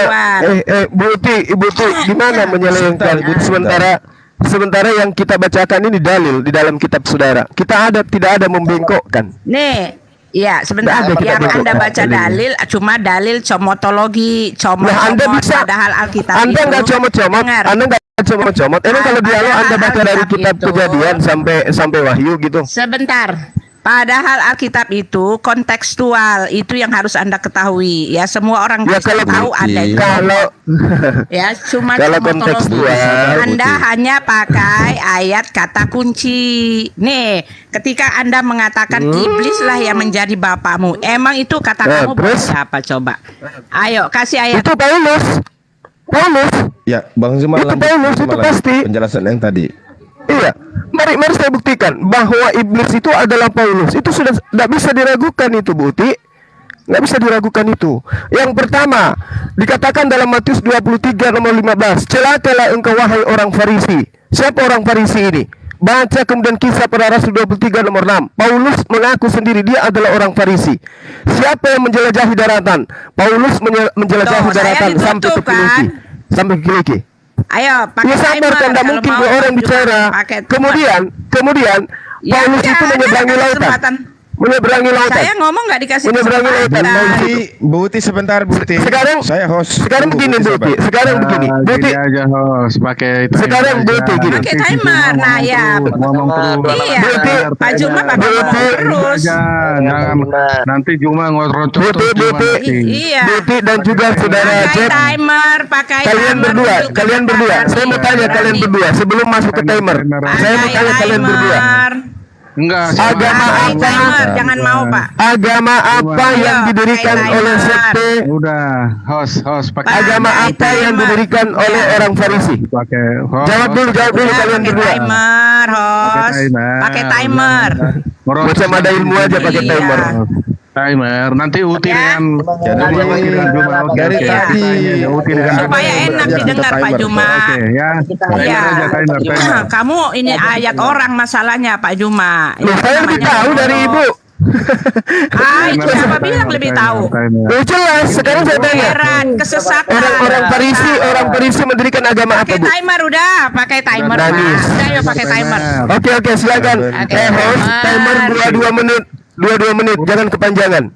A: Ibu Ti, gimana menyelewengkan? Sementara yang kita bacakan ini dalil di dalam kitab saudara. Tidak ada membengkokkan.
H: Nih, ya sebentar. Yang Anda baca dalil cuma dalil comotologi, padahal Alkitab
A: Anda nggak comot-comot. Emang kalau dialog Anda baca dari kitab Kejadian sampai Wahyu gitu.
H: Sebentar. Padahal Alkitab itu kontekstual, itu yang harus Anda ketahui. Ya, semua orang bisa tahu Anda itu. Kalau kontekstual, Anda hanya pakai ayat kata kunci. Nih, ketika Anda mengatakan iblislah yang menjadi bapamu, emang itu kata kamu buat siapa coba? Ayo, kasih ayat.
A: Itu Paulus.
I: Ya, Bang Zuma
A: itu Paulus, itu pasti
I: penjelasan yang tadi.
A: Iya, mari saya buktikan bahwa iblis itu adalah Paulus. Itu sudah tidak bisa diragukan itu, Buti. Nggak bisa diragukan itu. Yang pertama, dikatakan dalam Matius 23 nomor 15, celakalah engkau wahai orang Farisi. Siapa orang Farisi ini? Baca kemudian Kisah Para Rasul 23 nomor 6. Paulus mengaku sendiri dia adalah orang Farisi. Siapa yang menjelajahi daratan? Paulus menjelajahi daratan sampai ke Filipi. Sampai ke Filipi.
H: Ayo, pakai
A: sabar, tidak mungkin dua orang bicara. Kemudian Paulus itu menyeberangi lautan.
H: Saya ngomong nggak dikasih
A: kesempatan.
I: Buti sebentar, Buti. Saya host.
A: Sekarang begini, Buti. Buti
F: aja host, pakai timer.
A: Sekarang Buti gini.
H: Pakai timer. Nah, ya. Iya. Pak Juma pakai ngomong terus.
F: Jangan nanti Juma ngerocok terus.
H: Iya.
A: Buti dan juga saudara Cep.
H: Pakai
A: Kalian berdua. Saya mau tanya kalian berdua sebelum masuk ke timer. Saya mau tanya kalian berdua.
F: Enggak,
A: agama apa?
H: Jangan mau, Pak.
A: Agama apa yang didirikan oleh sekte?
F: Udah, host pakai.
A: Agama apa yang didirikan oleh orang Farisi?
F: Pakai host.
A: Jawab dulu kalian berdua.
H: Timer, host. Pakai timer.
A: Macam ada ilmu aja pakai timer.
F: Timer, nanti Uti dengan Juma
I: dari tadi
H: supaya enak didengar Pak Juma. Kamu ini ayat orang masalahnya Pak Juma.
A: Saya lebih tahu dari Ibu.
H: Itu siapa bilang lebih tahu?
A: Jelas. Sekarang saya tanya.
H: Kesesatan.
A: Orang Farisi mendirikan agama apa, Bu?
H: Pakai timer udah, pakai timer. Ayo pakai timer.
A: Oke, silakan. Host, timer 2 menit. 2 menit, jangan kepanjangan.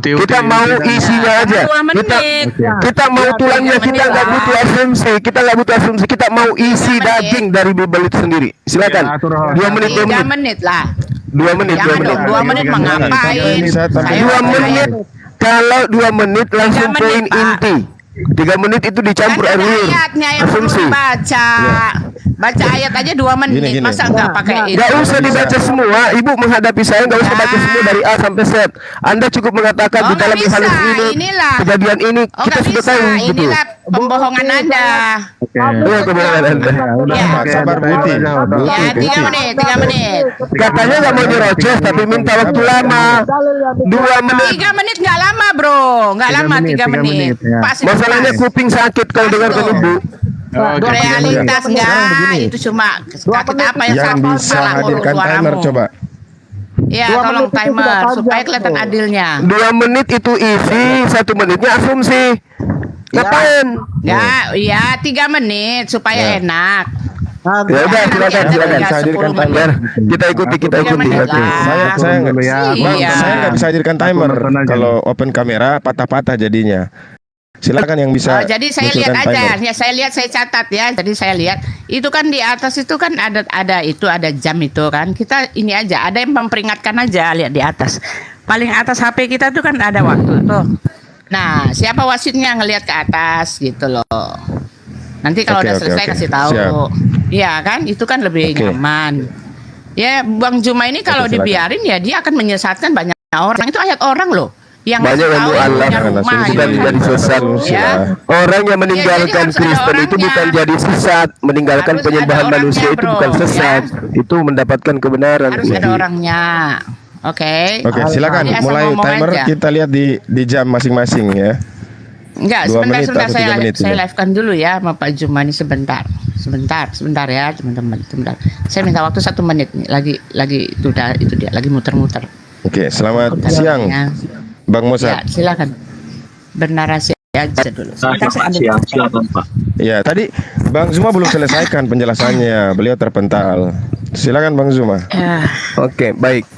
A: Kita mau isinya aja. Kita mau tulangnya, kita nggak butuh asumsi. Kita mau isi daging dari Bible itu sendiri. Silakan. 2 menit.
H: 3 menit lah.
A: 2 menit.
H: 2 menit mengapain?
A: 2 menit. Kalau 2 menit langsung poin inti. 3 menit itu dicampur air liur.
H: Ayatnya yang perlu dibaca. Baca ayat aja 2 menit.
I: Gini.
H: Masa nggak pakai itu?
A: Gak usah dibaca semua. Ibu menghadapi saya nggak usah baca semua dari A sampai Z. Anda cukup mengatakan di dalam
H: nggak
A: Yohanes
H: bisa.
A: ini,
H: Inilah.
A: kejadian ini kita
H: nggak
A: sudah
H: bisa.
A: tahu gitu.
H: Inilah pembohongan Anda.
A: Iya, kebohongan Anda.
I: Sabar Buti.
H: Ya, 3 menit.
A: Katanya nggak mau nyerocos tapi minta waktu lama. 2 menit.
H: 3 menit nggak lama, bro. Nggak lama 3 menit. Pas itu
A: Masalahnya
H: pas.
A: kuping sakit kalau dengarkan Ibu.
H: Realitas enggak, itu cuma sakit apa yang
I: Yang bisa hadirkan timer coba.
H: Ya, tolong timer supaya kelihatan adilnya.
A: 2 menit itu isi, 1 menitnya asumsi. Ngapain?
H: Ya, 3 menit supaya enak.
A: Ya udah, silakan.
I: Bisa hadirkan timer.
A: Kita ikuti.
H: menit
A: Oke.
H: lah.
I: Saya nggak Bang,
H: Iya.
I: saya nggak bisa hadirkan timer. Kalau open kamera patah-patah jadinya. Silakan yang bisa.
H: Jadi saya lihat
I: munculkan
H: aja,
I: timer.
H: ya saya lihat, saya catat ya. Jadi saya lihat itu kan di atas itu kan ada jam itu kan. Kita ini aja, ada yang memperingatkan aja, lihat di atas. Paling atas HP kita tuh kan ada waktu tuh. Nah, siapa wasitnya ngelihat ke atas gitu loh. Nanti kalau
I: Oke,
H: udah
I: oke,
H: selesai
I: oke.
H: kasih tahu.
I: Siap.
H: Iya kan? Itu kan lebih
I: Oke.
H: nyaman. Ya, Bang Juma ini kalau
I: Oke, silakan.
H: dibiarin ya dia akan menyesatkan banyak orang. Itu ayat orang loh. Yang
A: Banyak
H: ngasih
A: yang
H: tahu
A: mu'alaf,
H: punya rumah
I: asumsi
H: gitu
A: dan
H: kan.
A: sesat.
H: Ya.
A: Orang yang
H: Ya,
A: meninggalkan
H: jadi harus ada
A: Kristen itu
H: orangnya.
A: bukan jadi sesat, meninggalkan
H: Harus
A: penyembahan
H: ada orangnya,
A: manusia itu
H: bro,
A: bukan sesat, itu mendapatkan kebenaran.
H: Harus ada orangnya. Oke.
I: Oke, silakan
H: Jadi asal
I: mulai
H: ngomong
I: timer
H: aja.
I: kita lihat di jam masing-masing ya.
H: Enggak,
I: 2
H: sebentar,
I: menit
H: sebentar
I: atau
H: saya
I: 3 menit
H: saya
I: ini.
H: live-kan dulu ya sama Pak Juma ini sebentar ya teman-teman, sebentar. Saya minta waktu 1 menit nih, lagi itu dia lagi muter-muter.
I: Oke, selamat
H: Muter
I: siang
H: ya.
I: Bang
H: Ya,
I: Mozart.
H: silakan bernarasi aja dulu. Sebentar saya ambil.
I: Ya, tadi Bang Zuma belum selesaikan penjelasannya. Beliau terpental. Silakan Bang Zuma.
H: Ya.
A: Oke, baik.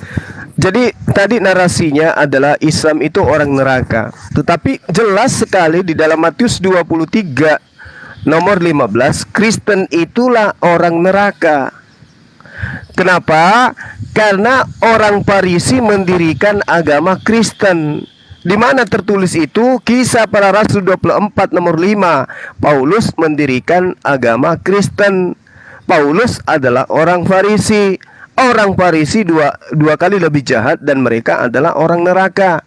A: Jadi tadi narasinya adalah Islam itu orang neraka. Tetapi jelas sekali di dalam Matius 23 nomor 15, Kristen itulah orang neraka. Kenapa? Karena orang Farisi mendirikan agama Kristen. Di mana tertulis itu? Kisah Para Rasul 24 nomor 5. Paulus mendirikan agama Kristen. Paulus adalah orang Farisi. Orang Farisi dua kali lebih jahat dan mereka adalah orang neraka.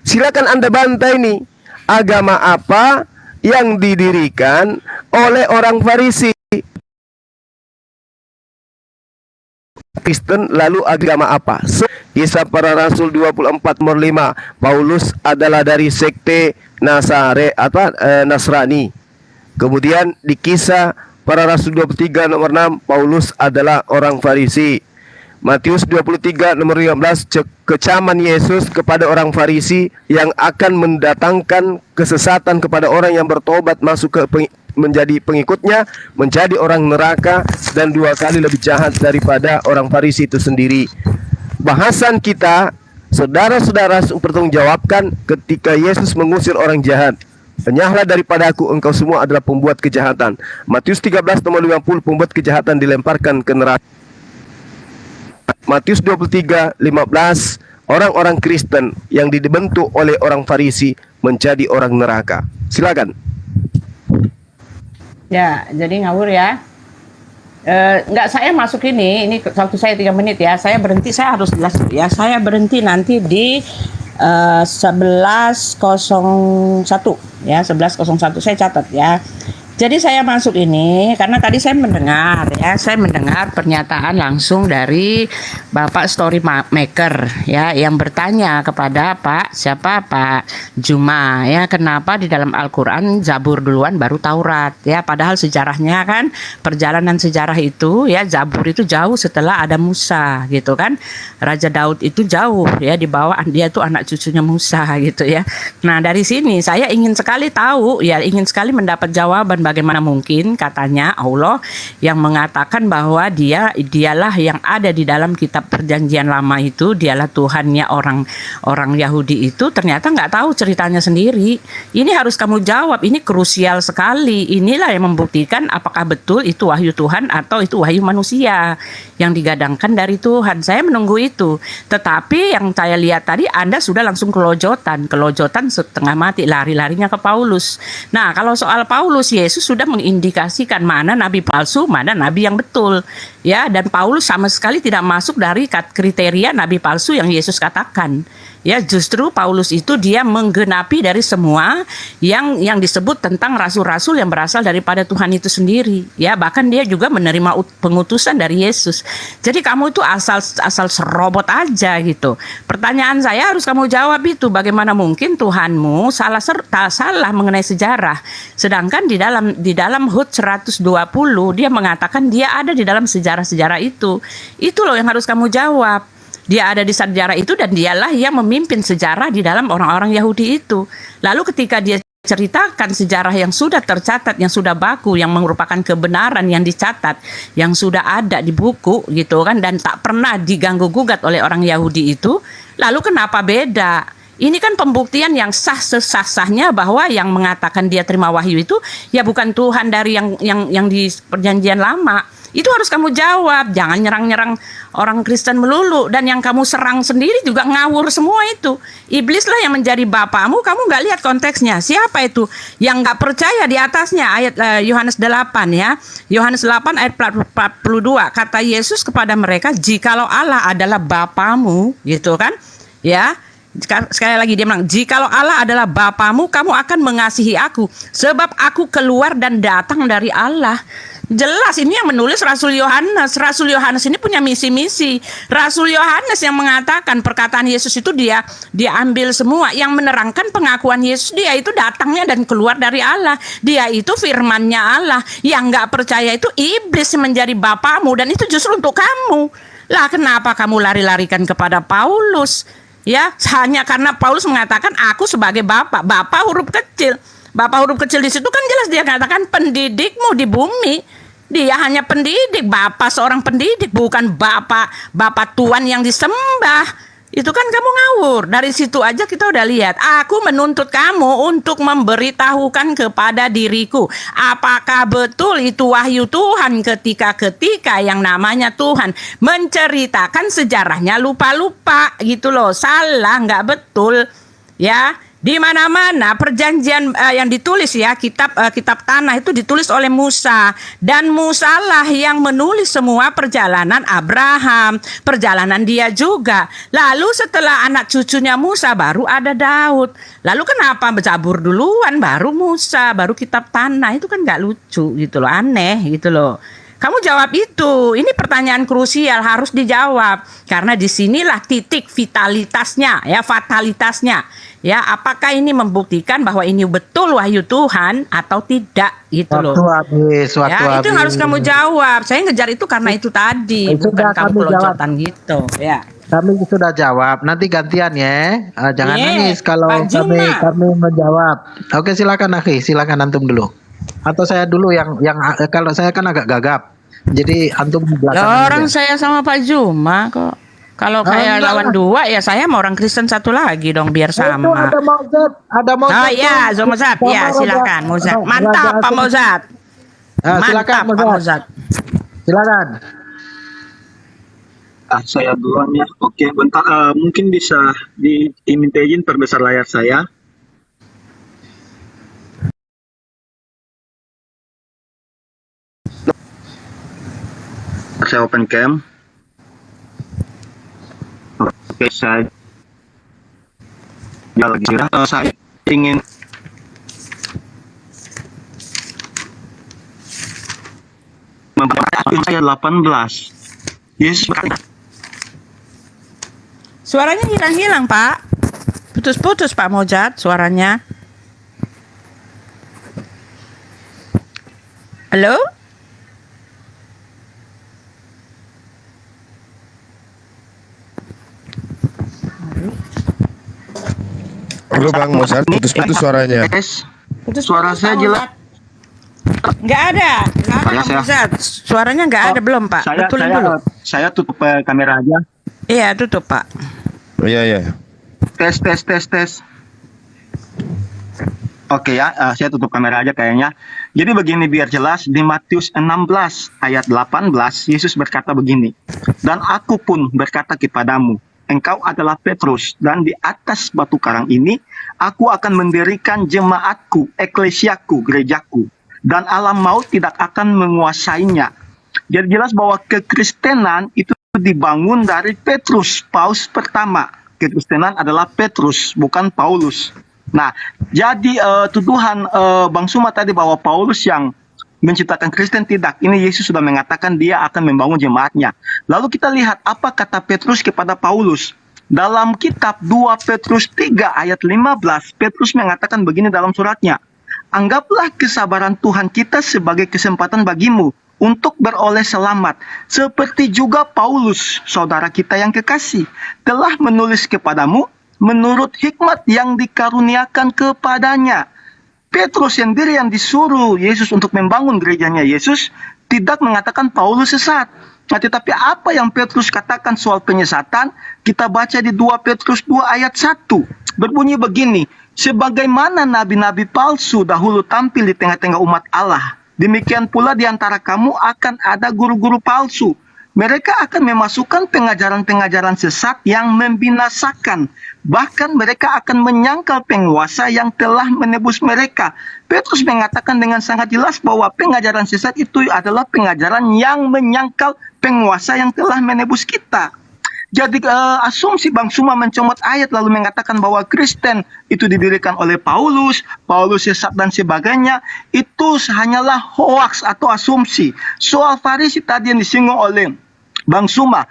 A: Silakan Anda bantai nih. Agama apa yang didirikan oleh orang Farisi? Kristen, lalu agama apa? Kisah Para Rasul 24 nomor 5. Paulus adalah dari sekte Nasrani. Kemudian di Kisah Para Rasul 23 nomor 6, Paulus adalah orang Farisi. Matius 23 nomor 15, kecaman Yesus kepada orang Farisi yang akan mendatangkan kesesatan kepada orang yang bertobat masuk ke menjadi pengikutnya, menjadi orang neraka dan 2 kali lebih jahat daripada orang Farisi itu sendiri. Bahasan kita, saudara-saudara, pertanggungjawabkan ketika Yesus mengusir orang jahat. Enyahlah daripada aku, engkau semua adalah pembuat kejahatan. Matius 13 nomor 50, pembuat kejahatan dilemparkan ke neraka. Matius 23 15, orang-orang Kristen yang dibentuk oleh orang Farisi menjadi orang neraka. Silakan.
H: Ya, jadi ngawur ya. Enggak, saya masuk ini waktu saya 3 menit ya. Saya berhenti, saya harus jelas ya. Saya berhenti nanti di 11.01 ya, 11.01 saya catat ya. Jadi saya masuk ini karena tadi saya mendengar pernyataan langsung dari Bapak Story Maker ya, yang bertanya kepada Pak Juma ya, kenapa di dalam Al-Qur'an Zabur duluan baru Taurat ya, padahal sejarahnya kan, perjalanan sejarah itu ya, Zabur itu jauh setelah ada Musa gitu kan. Raja Daud itu jauh ya, di bawah dia itu anak cucunya Musa gitu ya. Nah, dari sini saya ingin sekali tahu ya, ingin sekali mendapat jawaban bagaimana mungkin katanya Allah yang mengatakan bahwa dialah yang ada di dalam kitab perjanjian lama itu, dialah Tuhannya orang Yahudi itu, ternyata nggak tahu ceritanya sendiri. Ini harus kamu jawab, ini krusial sekali. Inilah yang membuktikan apakah betul itu wahyu Tuhan atau itu wahyu manusia yang digadangkan dari Tuhan. Saya menunggu itu. Tetapi yang saya lihat tadi, Anda sudah langsung kelojotan setengah mati, lari-larinya ke Paulus. Nah, kalau soal Paulus, Yesus itu sudah mengindikasikan mana nabi palsu, mana nabi yang betul. Ya, dan Paulus sama sekali tidak masuk dari kriteria nabi palsu yang Yesus katakan. Ya, justru Paulus itu dia menggenapi dari semua yang disebut tentang rasul-rasul yang berasal daripada Tuhan itu sendiri. Ya, bahkan dia juga menerima pengutusan dari Yesus. Jadi kamu itu asal serobot aja gitu. Pertanyaan saya harus kamu jawab itu, bagaimana mungkin Tuhanmu salah mengenai sejarah. Sedangkan di dalam Hud 120 dia mengatakan dia ada di dalam sejarah-sejarah itu. Itu loh yang harus kamu jawab. Dia ada di sejarah itu dan dialah yang memimpin sejarah di dalam orang-orang Yahudi itu. Lalu ketika dia ceritakan sejarah yang sudah tercatat, yang sudah baku, yang merupakan kebenaran yang dicatat, yang sudah ada di buku gitu kan, dan tak pernah diganggu-gugat oleh orang Yahudi itu, lalu kenapa beda? Ini kan pembuktian yang sah-sahnya bahwa yang mengatakan dia terima wahyu itu ya bukan Tuhan dari yang di perjanjian lama. Itu harus kamu jawab, jangan nyerang-nyerang orang Kristen melulu. Dan yang kamu serang sendiri juga ngawur semua itu. Iblislah yang menjadi bapamu, kamu gak lihat konteksnya. Siapa itu? Yang gak percaya di atasnya, ayat Yohanes 8 ya. Yohanes 8 ayat 42, kata Yesus kepada mereka, jikalau Allah adalah bapamu, gitu kan. Ya, sekali lagi dia bilang, jikalau Allah adalah bapamu, kamu akan mengasihi aku. Sebab aku keluar dan datang dari Allah. Jelas ini yang menulis Rasul Yohanes. Rasul Yohanes ini punya misi-misi. Rasul Yohanes yang mengatakan perkataan Yesus itu dia ambil semua. Yang menerangkan pengakuan Yesus, dia itu datangnya dan keluar dari Allah. Dia itu firmannya Allah. Yang gak percaya itu iblis menjadi bapamu. Dan itu justru untuk kamu. Lah kenapa kamu lari-larikan kepada Paulus? Ya, hanya karena Paulus mengatakan aku sebagai bapak. Bapak huruf kecil. Bapak huruf kecil di situ kan jelas dia katakan pendidikmu di bumi. Dia hanya pendidik, bapak seorang pendidik, bukan bapak Tuhan yang disembah. Itu kan kamu ngawur. Dari situ aja kita udah lihat. Aku menuntut kamu untuk memberitahukan kepada diriku, apakah betul itu wahyu Tuhan ketika yang namanya Tuhan menceritakan sejarahnya lupa-lupa gitu loh. Salah, nggak betul. Ya. Di mana-mana perjanjian yang ditulis ya, kitab tanah itu ditulis oleh Musa, dan Musa lah yang menulis semua perjalanan Abraham, perjalanan dia juga. Lalu setelah anak cucunya Musa baru ada Daud. Lalu kenapa Zabur duluan baru Musa, baru kitab tanah? Itu kan nggak lucu gitu loh, aneh gitu loh. Kamu jawab itu. Ini pertanyaan krusial, harus dijawab. Karena disinilah titik vitalitasnya, ya, fatalitasnya. Ya, apakah ini membuktikan bahwa ini betul wahyu Tuhan atau tidak gitu loh. Itu yang harus kamu jawab. Saya ngejar itu karena itu tadi, bukan kamu peloncotan gitu. Ya.
D: Kami sudah jawab. Nanti gantian ya. Jangan nangis kalau kami menjawab. Oke, silakan Akhi, silakan antum dulu. Atau saya dulu yang kalau saya kan agak gagap. Jadi antum belakangan.
H: Orang saya sama Pak Juma kok. Kalau kayak lawan dua ya saya mau orang Kristen satu lagi dong biar sama.
D: Itu ada Mozat.
H: Oh iya, Mozat. Ya, silakan Mozat. Mantap Pak Mozat.
D: Silakan Pak Mozat. Silakan.
J: Saya duluan ya. Oke, bentar. Mungkin bisa diminta izin perbesar layar saya. Saya open cam. Oke, saya ingin membaca ayat 18. Yesus
H: Suaranya hilang-hilang, Pak. Putus-putus Pak Mozat suaranya. Halo?
I: Halo Bang Mozat, putus-putus suaranya.
J: Suara saya jelas.
H: Nggak ada Pak Mozat. Suaranya nggak ada belum Pak. Betulin dulu.
J: Saya tutup kamera aja.
H: Iya, tutup Pak.
I: Oh iya.
J: Tes. Oke ya, saya tutup kamera aja kayaknya. Jadi begini biar jelas, di Matius 16 ayat 18 Yesus berkata begini. Dan aku pun berkata kepadamu, engkau adalah Petrus, dan di atas batu karang ini aku akan mendirikan jemaatku, eklesiaku, gerejaku, dan alam maut tidak akan menguasainya. Jadi jelas bahwa kekristenan itu dibangun dari Petrus, paus pertama. Kekristenan adalah Petrus, bukan Paulus. Nah, jadi tuduhan Bang Suma tadi bahwa Paulus yang menciptakan Kristen, tidak. Ini Yesus sudah mengatakan dia akan membangun jemaatnya. Lalu kita lihat apa kata Petrus kepada Paulus. Dalam kitab 2 Petrus 3 ayat 15, Petrus mengatakan begini dalam suratnya. Anggaplah kesabaran Tuhan kita sebagai kesempatan bagimu untuk beroleh selamat. Seperti juga Paulus, saudara kita yang kekasih, telah menulis kepadamu menurut hikmat yang dikaruniakan kepadanya. Petrus sendiri yang disuruh Yesus untuk membangun gerejanya Yesus tidak mengatakan Paulus sesat. Nah, tetapi apa yang Petrus katakan soal penyesatan, kita baca di 2 Petrus 2 ayat 1. Berbunyi begini, sebagaimana nabi-nabi palsu dahulu tampil di tengah-tengah umat Allah, demikian pula di antara kamu akan ada guru-guru palsu. Mereka akan memasukkan pengajaran-pengajaran sesat yang membinasakan. Bahkan mereka akan menyangkal penguasa yang telah menebus mereka. Petrus mengatakan dengan sangat jelas bahwa pengajaran sesat itu adalah pengajaran yang menyangkal penguasa yang telah menebus kita. Jadi asumsi Bang Suma mencomot ayat lalu mengatakan bahwa Kristen itu didirikan oleh Paulus, Paulus sesat dan sebagainya, itu hanyalah hoaks atau asumsi. Soal Farisi tadi yang disinggung oleh Bang Suma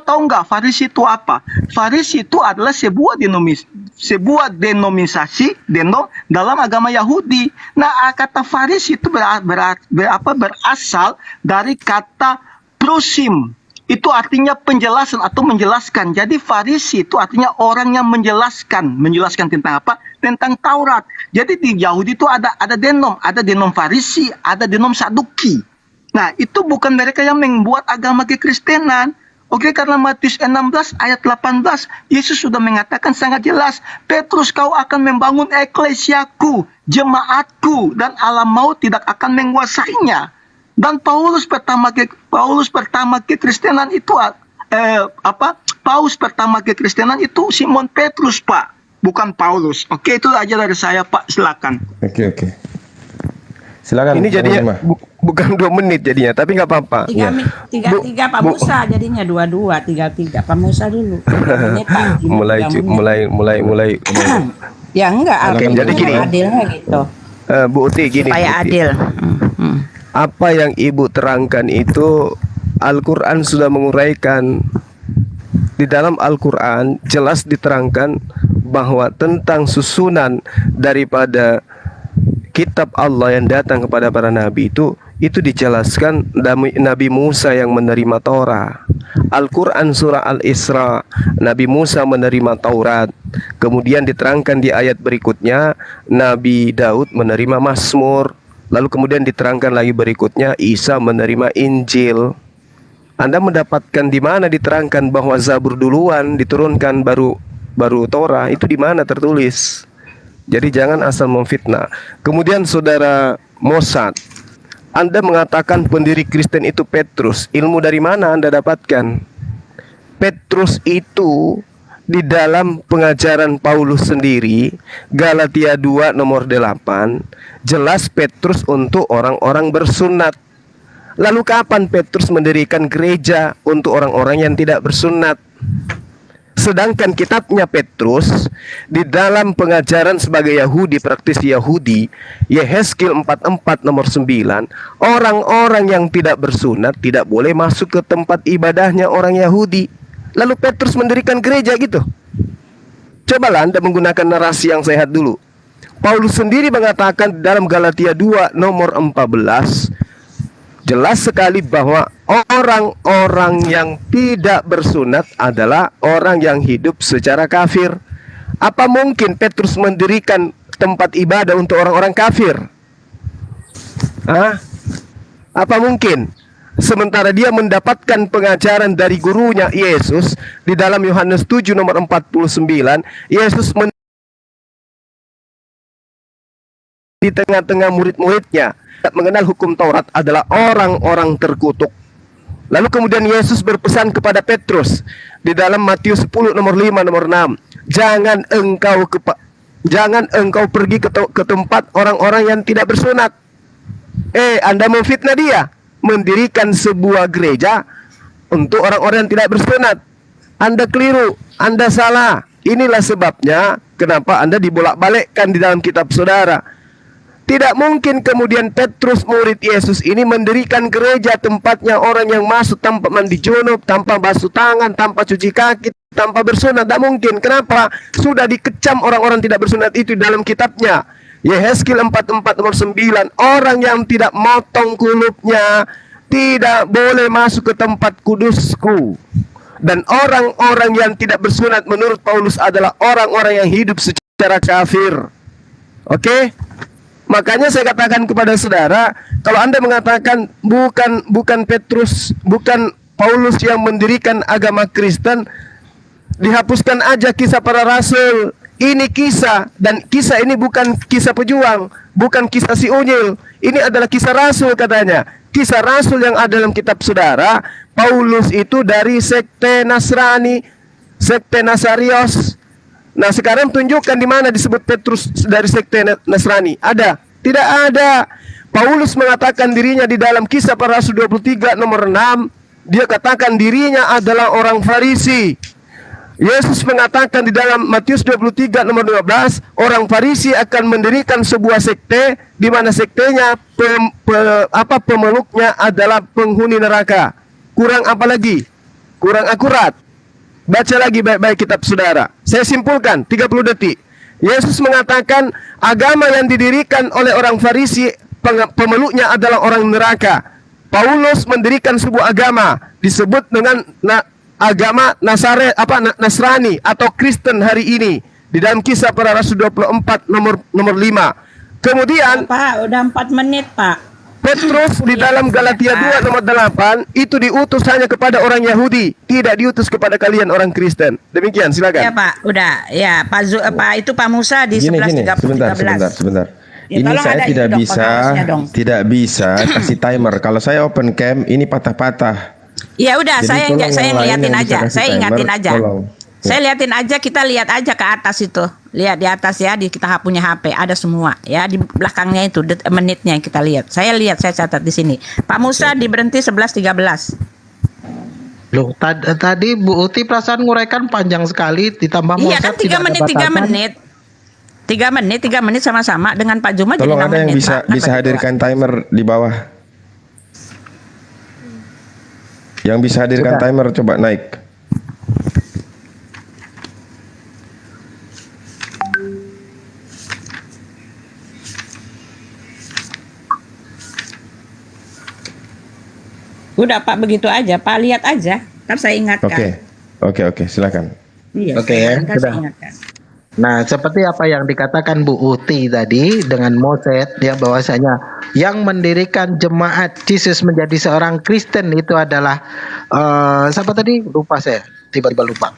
J: tahu nggak Farisi itu apa? Farisi itu adalah sebuah denominasi dalam agama Yahudi. Nah, kata Farisi itu berasal dari kata prosim. Itu artinya penjelasan atau menjelaskan. Jadi Farisi itu artinya orang yang menjelaskan tentang apa? Tentang Taurat. Jadi di Yahudi itu ada denom Farisi, ada denom Saduki. Nah, itu bukan mereka yang membuat agama kekristenan. Oke, karena Matius 16 ayat 18, Yesus sudah mengatakan sangat jelas, Petrus, kau akan membangun eklesiaku, jemaatku, dan alam maut tidak akan menguasainya. Dan Paus pertama kekristenan itu Paus pertama kekristenan itu Simon Petrus, Pak, bukan Paulus. Oke, itu aja dari saya, Pak. Silakan.
I: Oke. Silakan.
A: Ini jadinya bukan 2 menit jadinya, tapi nggak apa-apa.
H: 3 Pak Musa jadinya 2 3 Pak Musa dulu.
A: mulai.
H: Ya enggak,
A: jadi gini.
H: Adilnya gitu.
A: Bu Uti gini.
H: Supaya adil.
A: Apa yang Ibu terangkan itu Al-Quran sudah menguraikan. Di dalam Al-Quran jelas diterangkan bahwa tentang susunan daripada kitab Allah yang datang kepada para nabi itu dijelaskan Nabi Musa yang menerima Taurat. Al-Quran surah Al-Isra, Nabi Musa menerima Taurat. Kemudian diterangkan di ayat berikutnya Nabi Daud menerima Mazmur. Lalu kemudian diterangkan lagi berikutnya Isa menerima Injil. Anda mendapatkan di mana diterangkan bahwa Zabur duluan diturunkan baru Torah, itu di mana tertulis? Jadi jangan asal memfitnah. Kemudian saudara Mossad, Anda mengatakan pendiri Kristen itu Petrus. Ilmu dari mana Anda dapatkan? Petrus itu di dalam pengajaran Paulus sendiri, Galatia 2 nomor 8, jelas Petrus untuk orang-orang bersunat. Lalu kapan Petrus mendirikan gereja untuk orang-orang yang tidak bersunat? Sedangkan kitabnya Petrus di dalam pengajaran sebagai Yahudi, praktis Yahudi, Yehezkiel 44 nomor 9, orang-orang yang tidak bersunat tidak boleh masuk ke tempat ibadahnya orang Yahudi. Lalu Petrus mendirikan gereja gitu. Cobalah Anda menggunakan narasi yang sehat dulu. Paulus sendiri mengatakan dalam Galatia 2 nomor 14, jelas sekali bahwa orang-orang yang tidak bersunat adalah orang yang hidup secara kafir. Apa mungkin Petrus mendirikan tempat ibadah untuk orang-orang kafir? Apa mungkin? Sementara dia mendapatkan pengajaran dari gurunya Yesus di dalam Yohanes 7 nomor 49, Yesus di tengah-tengah murid-muridnya mengenal hukum Taurat adalah orang-orang terkutuk. Lalu kemudian Yesus berpesan kepada Petrus di dalam Matius 10 nomor 5 nomor 6, jangan engkau pergi ke tempat orang-orang yang tidak bersunat. Anda memfitnah dia, mendirikan sebuah gereja untuk orang-orang yang tidak bersunat. Anda keliru, Anda salah. Inilah sebabnya kenapa Anda dibolak-balikkan di dalam kitab saudara. Tidak mungkin kemudian Petrus murid Yesus ini mendirikan gereja tempatnya orang yang masuk tanpa mandi junub, tanpa basuh tangan, tanpa cuci kaki, tanpa bersunat. Tidak mungkin. Kenapa? Sudah dikecam orang-orang tidak bersunat itu dalam kitabnya. Yehezkiel 44 nomor 9. Orang yang tidak motong kulupnya tidak boleh masuk ke tempat kudusku. Dan orang-orang yang tidak bersunat menurut Paulus adalah orang-orang yang hidup secara kafir. Oke? Makanya saya katakan kepada saudara, kalau Anda mengatakan bukan Petrus, bukan Paulus yang mendirikan agama Kristen, dihapuskan aja kisah para rasul. Ini kisah, dan kisah ini bukan kisah pejuang, bukan kisah si unyil. Ini adalah kisah rasul katanya. Kisah rasul yang ada dalam kitab saudara. Paulus itu dari sekte Nasrani, sekte Nasarios. Nah, sekarang tunjukkan di mana disebut Petrus dari sekte Nasrani. Ada? Tidak ada. Paulus mengatakan dirinya di dalam Kisah Para Rasul 23 nomor 6. Dia katakan dirinya adalah orang Farisi. Yesus mengatakan di dalam Matius 23 nomor 12, orang Farisi akan mendirikan sebuah sekte di mana sektenya pemeluknya adalah penghuni neraka. Kurang apa lagi? Kurang akurat. Baca lagi baik-baik kitab saudara. Saya simpulkan 30 detik. Yesus mengatakan agama yang didirikan oleh orang Farisi pemeluknya adalah orang neraka. Paulus mendirikan sebuah agama disebut dengan agama Nasrani atau Kristen hari ini di dalam Kisah Para Rasul 24 nomor 5. Kemudian
H: Pak, udah 4 menit, Pak.
A: Petrus di dalam Galatia 2 nomor 8 itu diutus hanya kepada orang Yahudi, tidak diutus kepada kalian orang Kristen. Demikian, silakan.
H: Ya, Pak, udah. Ya, Pak itu Pak Musa di 11:13.
I: Sebentar.
H: Ya,
I: Ini saya tidak bisa kasih timer. Kalau saya open cam ini patah-patah.
H: Ya udah,
I: Jadi
H: saya liatin aja. Saya ingatin aja.
I: Tolong.
H: Saya liatin aja, kita lihat aja ke atas itu. Lihat di atas ya, kita punya HP, ada semua ya, di belakangnya itu menitnya yang kita lihat. Saya catat di sini. Pak Musa diberhenti 11:13.
D: Loh, tadi Bu Uti perasaan nguraikan panjang sekali ditambah
H: Iya kan 3 menit. 3 menit sama-sama dengan Pak Juma.
I: Tolong
H: jadi 6
I: ada yang
H: menit.
I: bisa hadirkan timer di bawah. Yang bisa hadirkan timer coba naik.
H: Udah Pak, begitu aja Pak, lihat aja. Kan saya ingatkan.
I: Oke, silakan.
H: Iya,
D: Oke, ya,
H: kan
D: sudah.
H: saya ingatkan.
D: Nah, seperti apa yang dikatakan Bu Uti tadi dengan Moset, ya, bahwasanya yang mendirikan jemaat Yesus menjadi seorang Kristen itu adalah siapa tadi? Lupa saya, tiba-tiba lupa.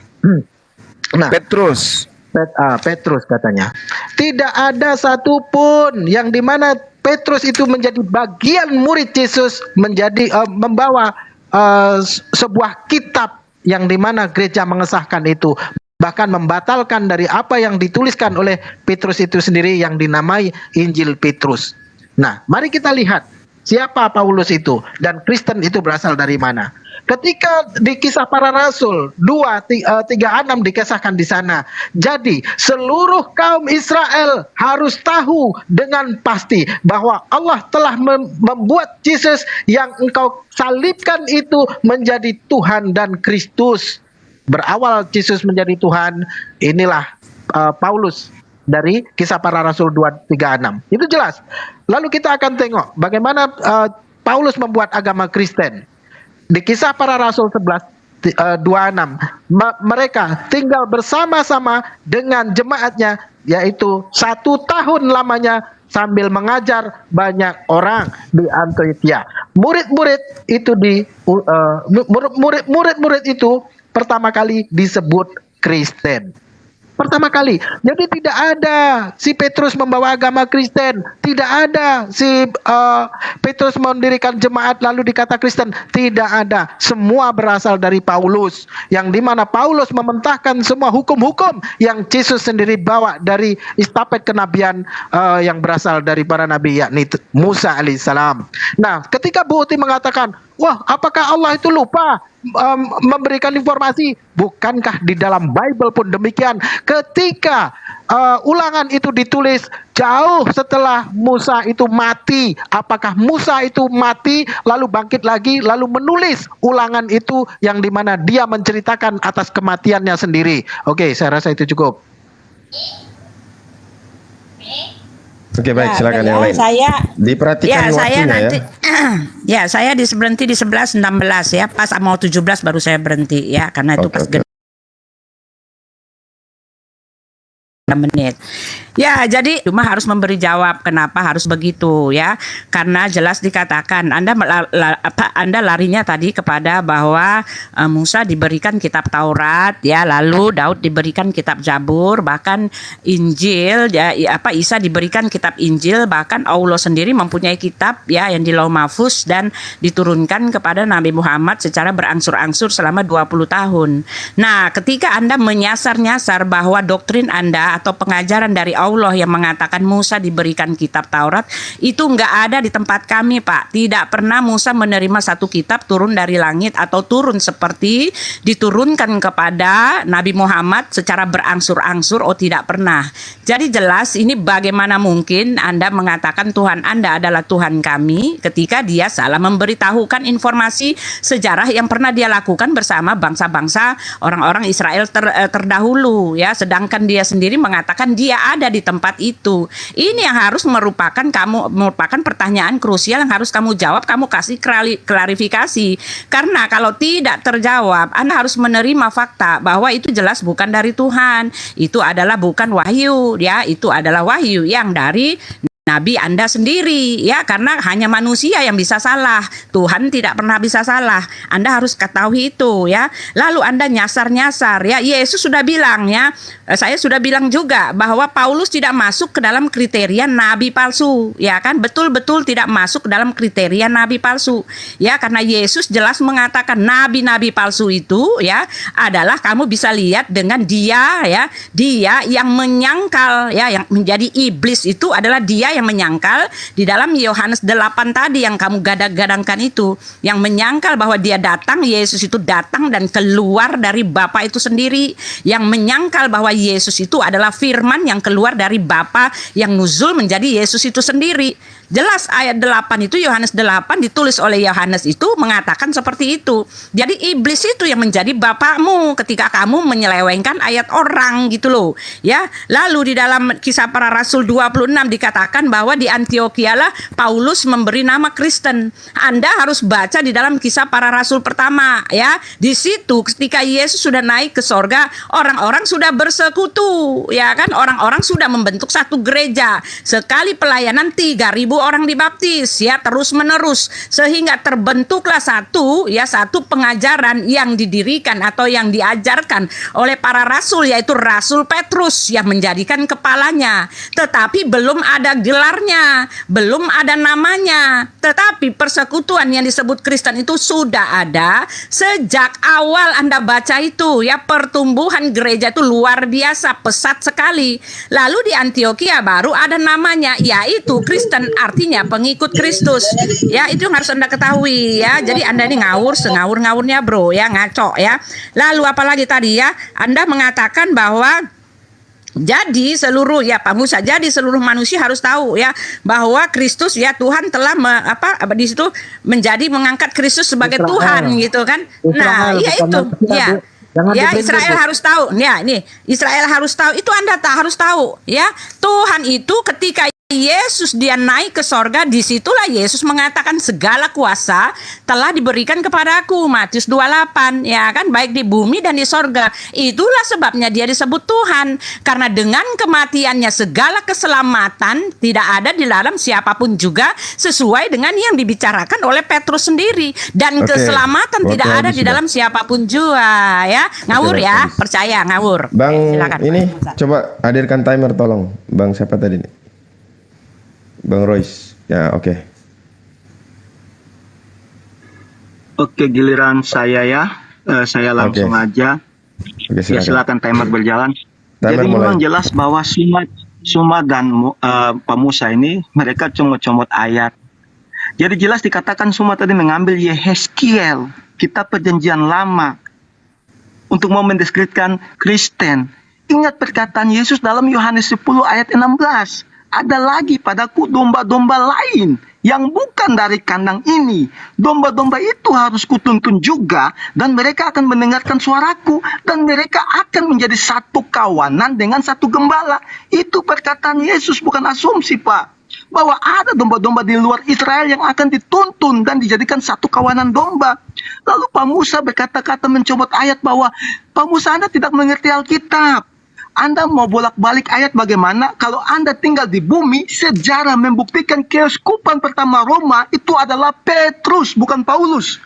D: Nah,
A: Petrus.
D: Petrus katanya. Tidak ada satupun yang dimana Petrus itu menjadi bagian murid Yesus, menjadi membawa sebuah kitab yang dimana gereja mengesahkan itu, bahkan membatalkan dari apa yang dituliskan oleh Petrus itu sendiri yang dinamai Injil Petrus. Nah, mari kita lihat siapa Paulus itu dan Kristen itu berasal dari mana. Ketika di Kisah Para Rasul 2:3-6 dikisahkan di sana. Jadi seluruh kaum Israel harus tahu dengan pasti bahwa Allah telah membuat Yesus yang engkau salibkan itu menjadi Tuhan dan Kristus. Berawal Yesus menjadi Tuhan, inilah Paulus dari Kisah Para Rasul 2:3-6. Itu jelas. Lalu kita akan tengok bagaimana Paulus membuat agama Kristen. Di Kisah Para Rasul 11:26, mereka tinggal bersama-sama dengan jemaatnya, yaitu 1 tahun lamanya sambil mengajar banyak orang di Antioquia. Murid-murid itu pertama kali disebut Kristen. pertama kali. Jadi tidak ada si Petrus membawa agama Kristen, tidak ada si Petrus mendirikan jemaat lalu dikata Kristen, tidak ada. Semua berasal dari Paulus, yang dimana Paulus mementahkan semua hukum-hukum yang Yesus sendiri bawa dari estafet kenabian yang berasal dari para nabi, yakni Musa alaihissalam. Nah, ketika Bu Uti mengatakan, wah, apakah Allah itu lupa memberikan informasi? Bukankah di dalam Bible pun demikian? Ketika ulangan itu ditulis jauh setelah Musa itu mati, apakah Musa itu mati lalu bangkit lagi lalu menulis ulangan itu yang dimana dia menceritakan atas kematiannya sendiri? Oke, saya rasa itu cukup.
I: Oke, baik, silakan yang lain. Diperhatikan waktunya
H: nanti,
I: ya.
H: Saya berhenti di 11:16 ya. Pas mau 17 baru saya berhenti ya, karena itu pas menit. Ya, jadi cuma harus memberi jawab kenapa harus begitu ya. Karena jelas dikatakan Anda larinya tadi kepada bahwa Musa diberikan kitab Taurat ya, lalu Daud diberikan kitab Zabur, bahkan Injil ya, Isa diberikan kitab Injil, bahkan Allah sendiri mempunyai kitab ya yang di Lauh Mahfuz dan diturunkan kepada Nabi Muhammad secara berangsur-angsur selama 20 tahun. Nah, ketika Anda menyasar-nyasar bahwa doktrin Anda atau pengajaran dari Allah yang mengatakan Musa diberikan kitab Taurat, itu enggak ada di tempat kami, Pak. Tidak pernah Musa menerima satu kitab turun dari langit atau turun seperti diturunkan kepada Nabi Muhammad secara berangsur-angsur. Oh, tidak pernah. Jadi jelas ini bagaimana mungkin Anda mengatakan Tuhan Anda adalah Tuhan kami ketika dia salah memberitahukan informasi sejarah yang pernah dia lakukan bersama bangsa-bangsa orang-orang Israel terdahulu ya, sedangkan dia sendiri mengatakan dia ada di tempat itu. Ini yang harus merupakan pertanyaan krusial yang harus kamu jawab, kamu kasih klarifikasi. Karena kalau tidak terjawab, Anda harus menerima fakta bahwa itu jelas bukan dari Tuhan. Itu adalah bukan wahyu ya, itu adalah wahyu yang dari Nabi Anda sendiri ya, karena hanya manusia yang bisa salah, Tuhan tidak pernah bisa salah. Anda harus ketahui itu ya. Lalu Anda nyasar-nyasar ya, Yesus sudah bilang ya, saya sudah bilang juga bahwa Paulus tidak masuk ke dalam kriteria nabi palsu ya kan, betul-betul tidak masuk ke dalam kriteria nabi palsu ya, karena Yesus jelas mengatakan nabi-nabi palsu itu ya adalah, kamu bisa lihat dengan dia ya, dia yang menyangkal ya, yang menjadi iblis itu adalah dia yang menyangkal di dalam Yohanes 8 tadi yang kamu gadang-gadangkan itu, yang menyangkal bahwa dia datang, Yesus itu datang dan keluar dari Bapa itu sendiri, yang menyangkal bahwa Yesus itu adalah firman yang keluar dari Bapa yang nuzul menjadi Yesus itu sendiri. Jelas ayat 8 itu, Yohanes 8 ditulis oleh Yohanes itu mengatakan seperti itu. Jadi iblis itu yang menjadi bapakmu ketika kamu menyelewengkan ayat orang gitu loh ya. Lalu di dalam Kisah Para Rasul 26 dikatakan bahwa di Antiokhia lah Paulus memberi nama Kristen. Anda harus baca di dalam Kisah Para Rasul pertama ya. Di situ ketika Yesus sudah naik ke sorga, orang-orang sudah bersekutu ya kan, orang-orang sudah membentuk satu gereja. Sekali pelayanan 3.000 orang dibaptis ya, terus menerus, sehingga terbentuklah satu pengajaran yang didirikan atau yang diajarkan oleh para rasul, yaitu Rasul Petrus yang menjadikan kepalanya. Tetapi belum ada gelarnya, belum ada namanya, tetapi persekutuan yang disebut Kristen itu sudah ada sejak awal. Anda baca itu ya, pertumbuhan gereja itu luar biasa, pesat sekali. Lalu di Antiokhia baru ada namanya, yaitu Kristen, artinya pengikut Kristus ya. Itu yang harus Anda ketahui ya. Jadi Anda ini ngawur sengawur-ngawurnya bro ya, ngaco ya. Lalu apalagi tadi ya, Anda mengatakan bahwa jadi seluruh ya Pak Musa, jadi seluruh manusia harus tahu ya bahwa Kristus ya, Tuhan telah di situ menjadi mengangkat Kristus sebagai
D: Israel.
H: Tuhan gitu kan. Nah, ya itu ya. Ya, Israel harus tahu. Ya, ini Israel harus tahu. Itu Anda harus tahu ya. Tuhan itu ketika Yesus dia naik ke sorga, disitulah Yesus mengatakan segala kuasa telah diberikan kepadaku, Matius 28, ya kan, baik di bumi dan di sorga. Itulah sebabnya dia disebut Tuhan, karena dengan kematiannya segala keselamatan tidak ada di dalam siapapun juga, sesuai dengan yang dibicarakan oleh Petrus sendiri. Dan keselamatan tidak ada di dalam siapapun juga, ya. Ngawur ya, percaya ngawur.
I: Bang,
H: Silakan.
I: ini coba hadirkan timer tolong. Bang siapa tadi nih? Bang Royce, ya oke.
J: Oke, giliran saya ya. Saya langsung aja.
I: Oke,
J: Ya, silakan timer berjalan.
I: Timer
J: Jadi
I: mulai.
J: memang jelas bahwa Suma dan Pak Musa ini mereka comot-comot ayat. Jadi jelas dikatakan Suma tadi mengambil Yehezkiel, kitab perjanjian lama, untuk mau mendeskripsikan Kristen. Ingat perkataan Yesus dalam Yohanes 10 ayat 16. Ada lagi padaku domba-domba lain yang bukan dari kandang ini. Domba-domba itu harus kutuntun juga, dan mereka akan mendengarkan suaraku, dan mereka akan menjadi satu kawanan dengan satu gembala. Itu perkataan Yesus, bukan asumsi, Pak. Bahwa ada domba-domba di luar Israel yang akan dituntun dan dijadikan satu kawanan domba. Lalu Pak Musa berkata-kata mencomot ayat bahwa, Pak Musa, Anda tidak mengerti Alkitab. Anda mau bolak-balik ayat bagaimana? Kalau Anda tinggal di bumi, sejarah membuktikan keuskupan pertama Roma itu adalah Petrus, bukan Paulus.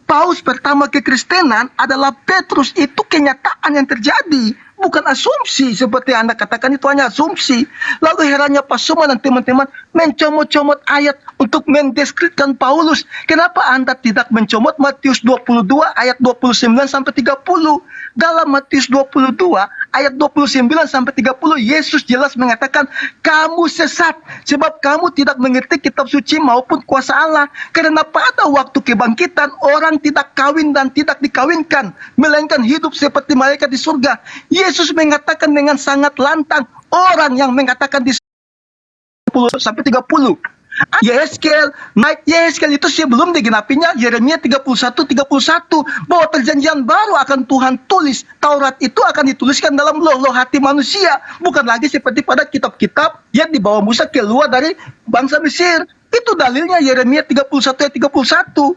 J: Paus pertama kekristenan adalah Petrus. Itu kenyataan yang terjadi, bukan asumsi seperti Anda katakan, itu hanya asumsi. Lalu herannya Pak Suma dan teman-teman mencomot-comot ayat untuk mendeskripsikan Paulus. Kenapa Anda tidak mencomot Matius 22 ayat 29 sampai 30? Dalam Matius 22 ayat 29 sampai 30, Yesus jelas mengatakan, kamu sesat sebab kamu tidak mengerti kitab suci maupun kuasa Allah. Karena pada waktu kebangkitan orang tidak kawin dan tidak dikawinkan, melainkan hidup seperti malaikat di surga. Yesus mengatakan dengan sangat lantang, orang yang mengatakan di 10 sampai 30. Yehezkiel itu sebelum digenapinya Yeremia 31:31 bahwa perjanjian baru akan Tuhan tulis. Taurat itu akan dituliskan dalam loh hati manusia, bukan lagi seperti pada kitab-kitab yang dibawa Musa keluar dari bangsa Mesir. Itu dalilnya Yeremia 31 ayat 31.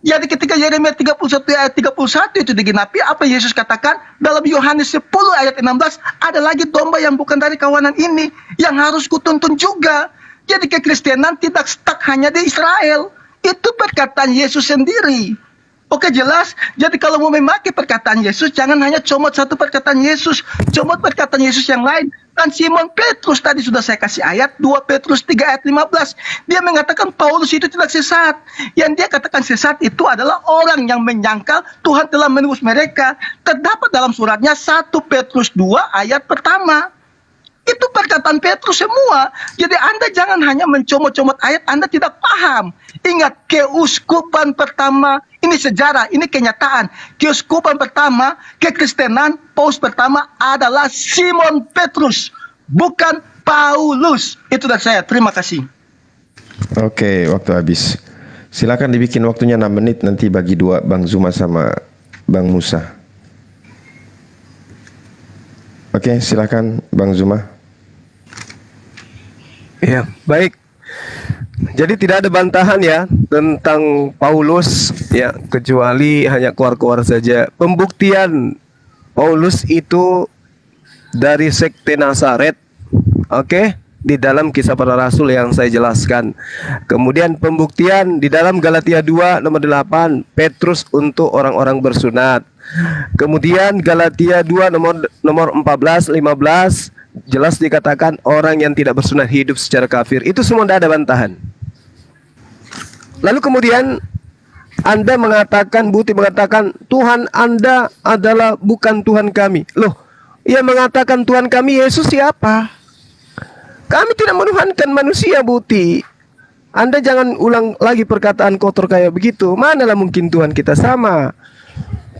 J: Jadi ketika Yeremia 31 ayat 31 itu digenapi, apa Yesus katakan? Dalam Yohanes 10 ayat 16, ada lagi domba yang bukan dari kawanan ini yang harus kutuntun juga. Jadi kekristenan tidak stuck hanya di Israel. Itu perkataan Yesus sendiri. Oke, jelas. Jadi kalau mau memakai perkataan Yesus, jangan hanya comot satu perkataan Yesus, comot perkataan Yesus yang lain. Dan Simon Petrus tadi sudah saya kasih ayat 2 Petrus 3 ayat 15. Dia mengatakan Paulus itu tidak sesat. Yang dia katakan sesat itu adalah orang yang menyangkal Tuhan telah menebus mereka. Terdapat dalam suratnya 1 Petrus 2 ayat pertama. Itu perkataan Petrus semua. Jadi Anda jangan hanya mencomot-comot ayat, Anda tidak paham. Ingat, keuskupan pertama, ini sejarah, ini kenyataan. Keuskupan pertama, kekristenan, paus pertama adalah Simon Petrus, bukan Paulus. Itu dari saya, terima kasih.
I: Oke, waktu habis. Silakan dibikin waktunya 6 menit, nanti bagi dua, Bang Zuma sama Bang Musa. Oke, silakan Bang Zuma.
A: Ya, baik. Jadi tidak ada bantahan ya tentang Paulus ya, kecuali hanya keluar-keluar saja. Pembuktian Paulus itu dari sekte Nazaret, oke, di dalam Kisah Para Rasul yang saya jelaskan. Kemudian pembuktian di dalam Galatia 2 nomor 8, Petrus untuk orang-orang bersunat. Kemudian Galatia 2 nomor 14, 15, jelas dikatakan orang yang tidak bersunat hidup secara kafir. Itu semua tidak ada bantahan. Lalu kemudian Anda mengatakan, Buti mengatakan, Tuhan Anda adalah bukan Tuhan kami. Loh, yang mengatakan Tuhan kami Yesus siapa? Kami tidak menuhankan manusia, Buti. Anda jangan ulang lagi perkataan kotor kayak begitu. Manalah mungkin Tuhan kita sama.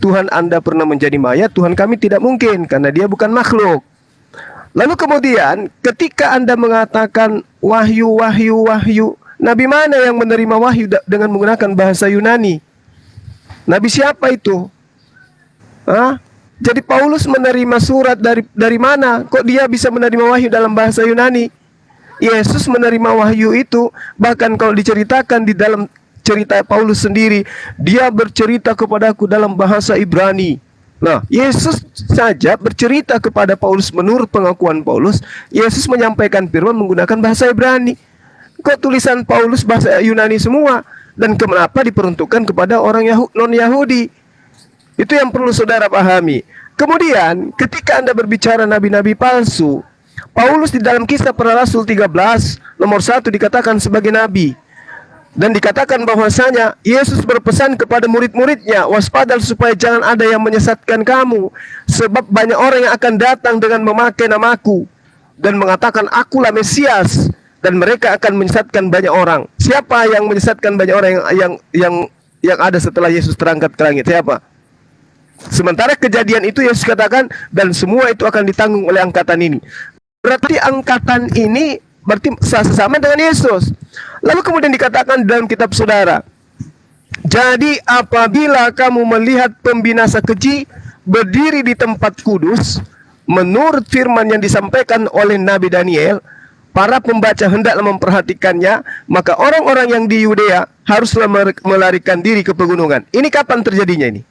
A: Tuhan Anda pernah menjadi mayat, Tuhan kami tidak mungkin, karena dia bukan makhluk. Lalu kemudian ketika Anda mengatakan wahyu, Nabi mana yang menerima wahyu dengan menggunakan bahasa Yunani? Nabi siapa itu? Hah? Jadi Paulus menerima surat dari mana? Kok dia bisa menerima wahyu dalam bahasa Yunani? Yesus menerima wahyu itu. Bahkan kalau diceritakan di dalam cerita Paulus sendiri, dia bercerita kepadaku dalam bahasa Ibrani. Nah, Yesus saja bercerita kepada Paulus menurut pengakuan Paulus, Yesus menyampaikan firman menggunakan bahasa Ibrani. Kok tulisan Paulus bahasa Yunani semua? Dan kenapa diperuntukkan kepada orang non-Yahudi? Itu yang perlu saudara pahami. Kemudian, ketika Anda berbicara nabi-nabi palsu, Paulus di dalam Kisah Para Rasul 13, nomor 1 dikatakan sebagai nabi. Dan dikatakan bahwasanya Yesus berpesan kepada murid-muridnya, waspadalah supaya jangan ada yang menyesatkan kamu, sebab banyak orang yang akan datang dengan memakai namaku dan mengatakan akulah Mesias, dan mereka akan menyesatkan banyak orang. Siapa yang menyesatkan banyak orang yang ada setelah Yesus terangkat ke langit? Siapa? Sementara kejadian itu Yesus katakan, dan semua itu akan ditanggung oleh angkatan ini. Berarti angkatan ini berarti sesama dengan Yesus. Lalu kemudian dikatakan dalam kitab saudara, jadi apabila kamu melihat pembinasa keji berdiri di tempat kudus, menurut firman yang disampaikan oleh Nabi Daniel, para pembaca hendaklah memperhatikannya, maka orang-orang yang di Yudea haruslah melarikan diri ke pegunungan. Ini kapan terjadinya ini?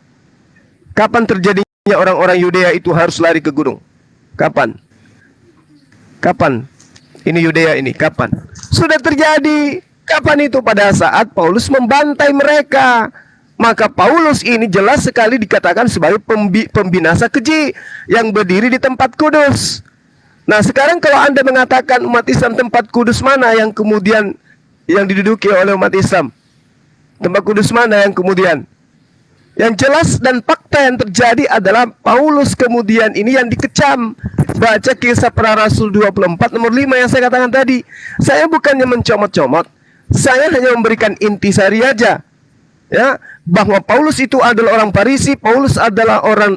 A: Kapan terjadinya orang-orang Yudea itu harus lari ke gunung? Kapan? Kapan? Ini Yudea ini, kapan? Sudah terjadi. Kapan itu? Pada saat Paulus membantai mereka. Maka Paulus ini jelas sekali dikatakan sebagai pembinasa keji yang berdiri di tempat kudus. Nah sekarang kalau Anda mengatakan umat Islam tempat kudus mana yang kemudian yang diduduki oleh umat Islam? Tempat kudus mana yang kemudian? Yang jelas dan fakta yang terjadi adalah Paulus kemudian ini yang dikecam. Baca Kisah Para Rasul 24 nomor 5 yang saya katakan tadi. Saya bukannya mencomot-comot, saya hanya memberikan intisari aja, ya, bahwa Paulus itu adalah orang Farisi, Paulus adalah orang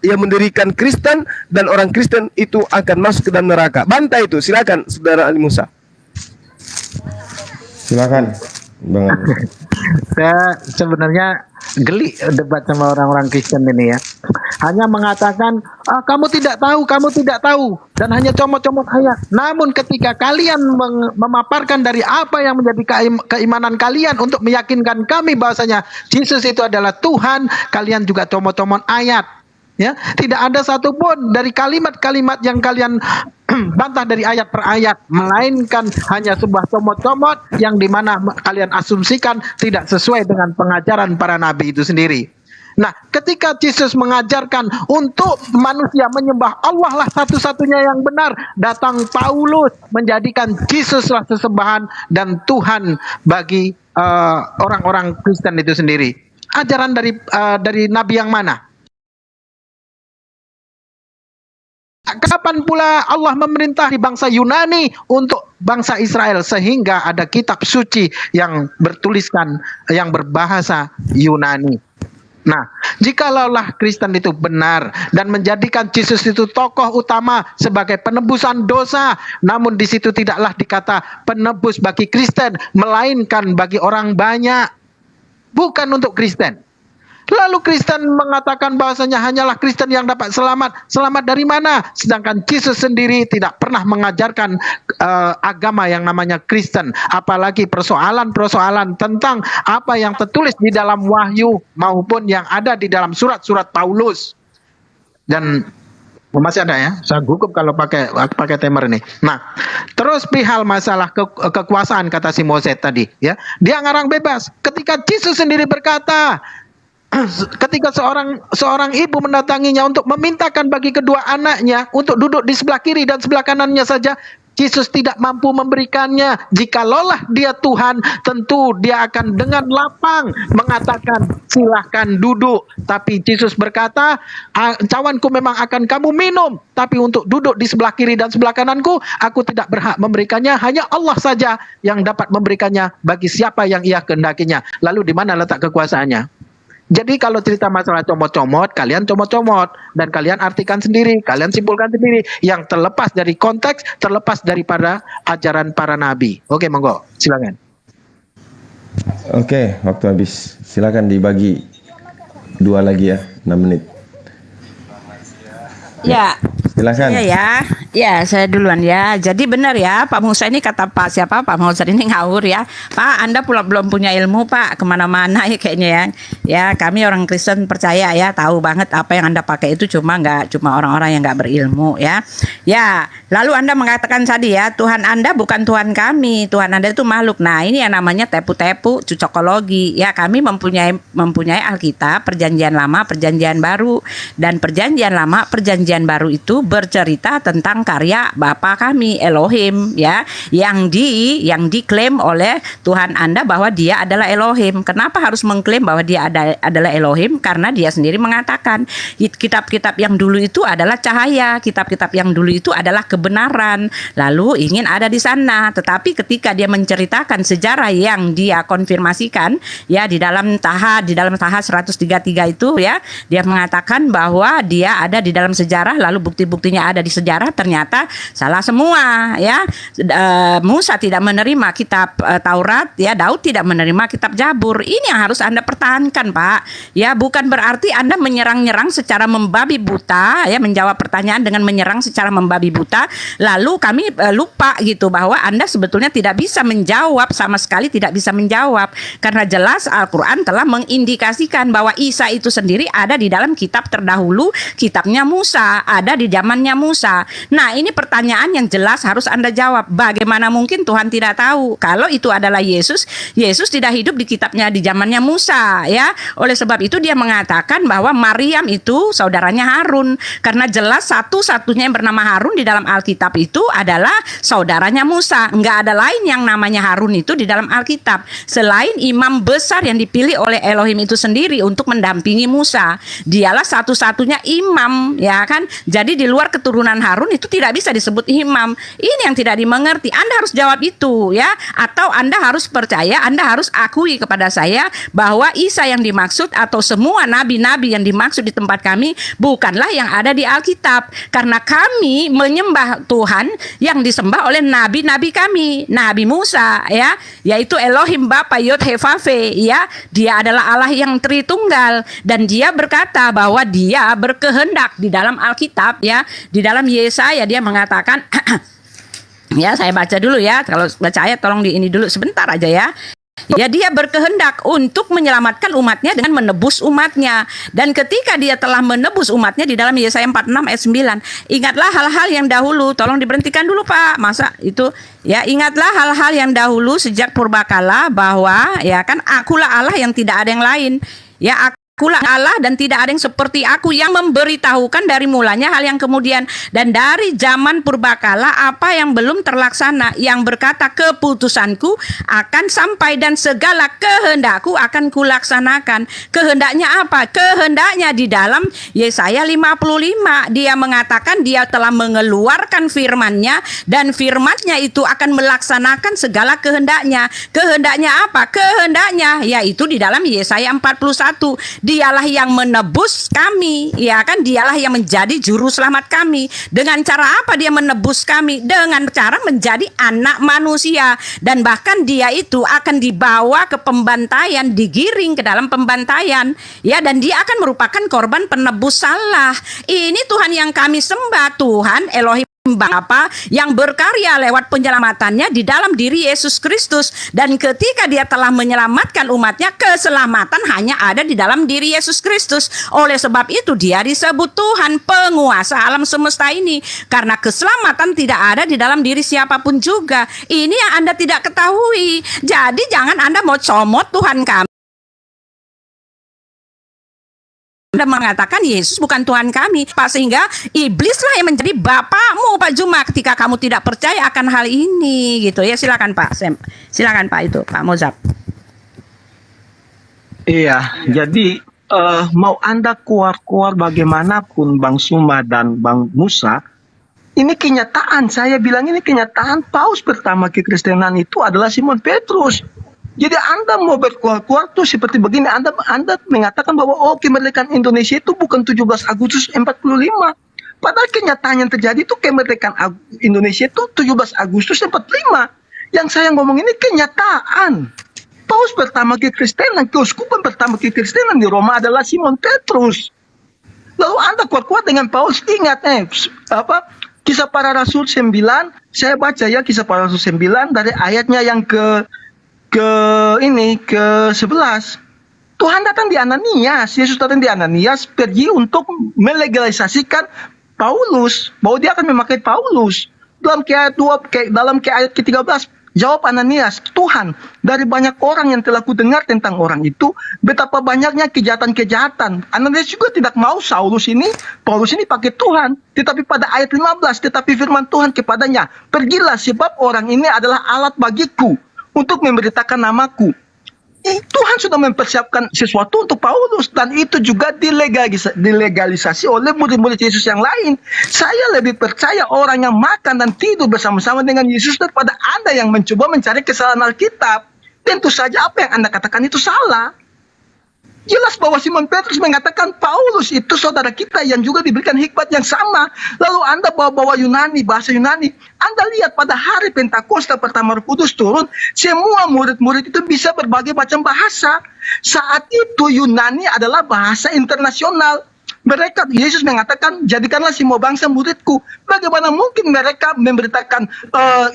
A: yang mendirikan Kristen, dan orang Kristen itu akan masuk ke dalam neraka. Bantai itu, silakan saudara Ali Musa.
I: Silakan, Bang.
D: Saya sebenarnya geli debat sama orang-orang Kristen ini ya. Hanya mengatakan, kamu tidak tahu, dan hanya comot-comot ayat. Namun ketika kalian memaparkan dari apa yang menjadi keimanan kalian untuk meyakinkan kami bahwasanya Yesus itu adalah Tuhan, kalian juga comot-comot ayat. Ya, tidak ada satupun dari kalimat-kalimat yang kalian bantah dari ayat per ayat, melainkan hanya sebuah comot-comot yang dimana kalian asumsikan tidak sesuai dengan pengajaran para nabi itu sendiri. Nah, ketika Yesus mengajarkan untuk manusia menyembah Allah lah satu-satunya yang benar, datang Paulus menjadikan Yesuslah sesembahan dan Tuhan bagi orang-orang Kristen itu sendiri. Ajaran dari nabi yang mana? Kapan pula Allah memerintah di bangsa Yunani untuk bangsa Israel sehingga ada kitab suci yang bertuliskan yang berbahasa Yunani. Nah, jikalaulah Kristen itu benar dan menjadikan Yesus itu tokoh utama sebagai penebusan dosa, namun di situ tidaklah dikata penebus bagi Kristen, melainkan bagi orang banyak, bukan untuk Kristen. Lalu Kristen mengatakan bahwasanya hanyalah Kristen yang dapat selamat. Selamat dari mana? Sedangkan Yesus sendiri tidak pernah mengajarkan agama yang namanya Kristen. Apalagi persoalan-persoalan tentang apa yang tertulis di dalam Wahyu maupun yang ada di dalam surat-surat Paulus. Dan masih ada ya, saya gugup kalau pakai timer ini. Nah, terus perihal masalah kekuasaan kata si Moses tadi, ya, dia ngarang bebas. Ketika Yesus sendiri berkata, ketika seorang ibu mendatanginya untuk memintakan bagi kedua anaknya untuk duduk di sebelah kiri dan sebelah kanannya saja, Yesus tidak mampu memberikannya. Jikalau dia Tuhan, tentu dia akan dengan lapang mengatakan silahkan duduk. Tapi Yesus berkata, cawanku memang akan kamu minum, tapi untuk duduk di sebelah kiri dan sebelah kananku, aku tidak berhak memberikannya. Hanya Allah saja yang dapat memberikannya bagi siapa yang ia kehendakinya. Lalu di mana letak kekuasaannya? Jadi kalau cerita masalah comot-comot, kalian comot-comot dan kalian artikan sendiri, kalian simpulkan sendiri yang terlepas dari konteks, terlepas daripada ajaran para nabi. Oke, monggo, silakan.
I: Oke, waktu habis. Silakan dibagi 2 lagi ya, 6 menit.
H: Ya,
I: Silakan.
H: Iya ya, ya saya duluan ya. Jadi benar ya, Pak Musa ini kata Pak Musa ini ngawur ya. Pak, Anda pula belum punya ilmu Pak, kemana-mana ya kayaknya ya. Ya kami orang Kristen percaya ya, tahu banget apa yang Anda pakai itu nggak cuma orang-orang yang nggak berilmu ya. Ya, lalu Anda mengatakan tadi ya, Tuhan Anda bukan Tuhan kami, Tuhan Anda itu makhluk. Nah ini yang namanya tepu-tepu, cocokologi. Ya kami mempunyai Alkitab, Perjanjian Lama, Perjanjian Baru, dan Perjanjian Lama, Perjanjian Baru itu bercerita tentang karya Bapa kami Elohim ya, yang diklaim oleh Tuhan Anda bahwa dia adalah Elohim. Kenapa harus mengklaim bahwa dia adalah Elohim? Karena dia sendiri mengatakan kitab-kitab yang dulu itu adalah cahaya, kitab-kitab yang dulu itu adalah kebenaran, lalu ingin ada di sana. Tetapi ketika dia menceritakan sejarah yang dia konfirmasikan ya di dalam Taha 133 itu ya, dia mengatakan bahwa dia ada di dalam sejarah, lalu buktinya ada di sejarah, ternyata salah semua ya. Musa tidak menerima kitab Taurat ya, Daud tidak menerima kitab Jabur. Ini yang harus Anda pertahankan Pak ya, bukan berarti Anda menyerang-nyerang secara membabi buta ya, menjawab pertanyaan dengan menyerang secara membabi buta, lalu kami lupa gitu bahwa Anda sebetulnya tidak bisa menjawab, sama sekali tidak bisa menjawab, karena jelas Al-Quran telah mengindikasikan bahwa Isa itu sendiri ada di dalam kitab terdahulu, kitabnya Musa, ada di zamannya Musa. Nah ini pertanyaan yang jelas harus Anda jawab. Bagaimana mungkin Tuhan tidak tahu kalau itu adalah Yesus? Yesus tidak hidup di kitabnya di zamannya Musa ya. Oleh sebab itu dia mengatakan bahwa Maryam itu saudaranya Harun, karena jelas satu-satunya yang bernama Harun di dalam Alkitab itu adalah saudaranya Musa. Enggak ada lain yang namanya Harun itu di dalam Alkitab selain imam besar yang dipilih oleh Elohim itu sendiri untuk mendampingi Musa. Dialah satu-satunya imam ya kan. Jadi di luar keturunan Harun itu tidak bisa disebut imam. Ini yang tidak dimengerti. Anda harus jawab itu ya, atau Anda harus percaya, Anda harus akui kepada saya bahwa Isa yang dimaksud atau semua nabi-nabi yang dimaksud di tempat kami bukanlah yang ada di Alkitab, karena kami menyembah Tuhan yang disembah oleh nabi-nabi kami, Nabi Musa ya, yaitu Elohim Bapa Yod He Vav He ya. Dia adalah Allah yang Tritunggal, dan dia berkata bahwa dia berkehendak di dalam Alkitab ya, di dalam Yesaya dia mengatakan ya, saya baca dulu ya, kalau baca ayat tolong di ini dulu sebentar aja ya. Ya, dia berkehendak untuk menyelamatkan umatnya dengan menebus umatnya. Dan ketika dia telah menebus umatnya di dalam Yesaya 46 ayat 9, ingatlah hal-hal yang dahulu. Tolong diberhentikan dulu Pak, masa itu ya, ingatlah hal-hal yang dahulu sejak purbakala, bahwa ya kan akulah Allah yang tidak ada yang lain ya, Akulah Allah dan tidak ada yang seperti aku yang memberitahukan dari mulanya hal yang kemudian dan dari zaman purbakala apa yang belum terlaksana, yang berkata keputusanku akan sampai dan segala kehendakku akan kulaksanakan. Kehendaknya apa? Kehendaknya di dalam Yesaya 55 dia mengatakan dia telah mengeluarkan firman-Nya dan firman-Nya itu akan melaksanakan segala kehendaknya. Kehendaknya apa? Kehendaknya yaitu di dalam Yesaya 41. Dialah yang menebus kami, ya kan? Dialah yang menjadi juru selamat kami. Dengan cara apa dia menebus kami? Dengan cara menjadi anak manusia. Dan bahkan dia itu akan dibawa ke pembantaian, digiring ke dalam pembantaian. Ya, dan dia akan merupakan korban penebus salah. Ini Tuhan yang kami sembah, Tuhan Elohim Bapa yang berkarya lewat penyelamatannya di dalam diri Yesus Kristus. Dan ketika dia telah menyelamatkan umatnya, keselamatan hanya ada di dalam diri Yesus Kristus. Oleh sebab itu dia disebut Tuhan penguasa alam semesta ini, karena keselamatan tidak ada di dalam diri siapapun juga. Ini yang Anda tidak ketahui. Jadi jangan Anda mau comot Tuhan kami, Anda mengatakan Yesus bukan Tuhan kami, Pak, sehingga iblislah yang menjadi bapakmu, Pak Juma, ketika kamu tidak percaya akan hal ini, gitu ya. Silakan Pak Sem, silakan Pak itu Pak Mozab.
J: Iya, jadi mau Anda keluar bagaimanapun Bang Suma dan Bang Musa, ini kenyataan. Saya bilang ini kenyataan. Paus pertama kekristenan itu adalah Simon Petrus. Jadi Anda mau berkuar-kuar tuh seperti begini. Anda mengatakan bahwa kemerdekaan Indonesia itu bukan 17 Agustus 45. Padahal kenyataan yang terjadi itu kemerdekaan Indonesia itu 17 Agustus 45. Yang saya ngomong ini kenyataan. Paus pertama kekristenan, keuskupan pertama kekristenan di Roma adalah Simon Petrus.
K: Lalu Anda kuat-kuat dengan Paulus. Ingat Kisah Para Rasul 9, saya baca ya Kisah Para Rasul 9 dari ayatnya yang ke 11. Tuhan datang di Ananias, Yesus datang di Ananias, pergi untuk melegalisasikan Paulus, bahwa dia akan memakai Paulus. Dalam ayat ke-13, jawab Ananias, Tuhan, dari banyak orang yang telah kudengar tentang orang itu, betapa banyaknya kejahatan-kejahatan. Ananias juga tidak mau Paulus ini pakai Tuhan. Tetapi pada ayat 15, tetapi firman Tuhan kepadanya, pergilah sebab orang ini adalah alat bagiku untuk memberitakan namaku. Tuhan sudah mempersiapkan sesuatu untuk Paulus, dan itu juga dilegalisasi oleh murid-murid Yesus yang lain. Saya lebih percaya orang yang makan dan tidur bersama-sama dengan Yesus daripada Anda yang mencoba mencari kesalahan Alkitab. Tentu saja apa yang Anda katakan itu salah. Jelas bahwa Simon Petrus mengatakan Paulus itu saudara kita yang juga diberikan hikmat yang sama. Lalu Anda bawa-bawa Yunani, bahasa Yunani. Anda lihat pada hari Pentakosta pertama Roh Kudus turun, semua murid-murid itu bisa berbagai macam bahasa. Saat itu Yunani adalah bahasa internasional. Yesus mengatakan, jadikanlah semua bangsa muridku. Bagaimana mungkin mereka memberitakan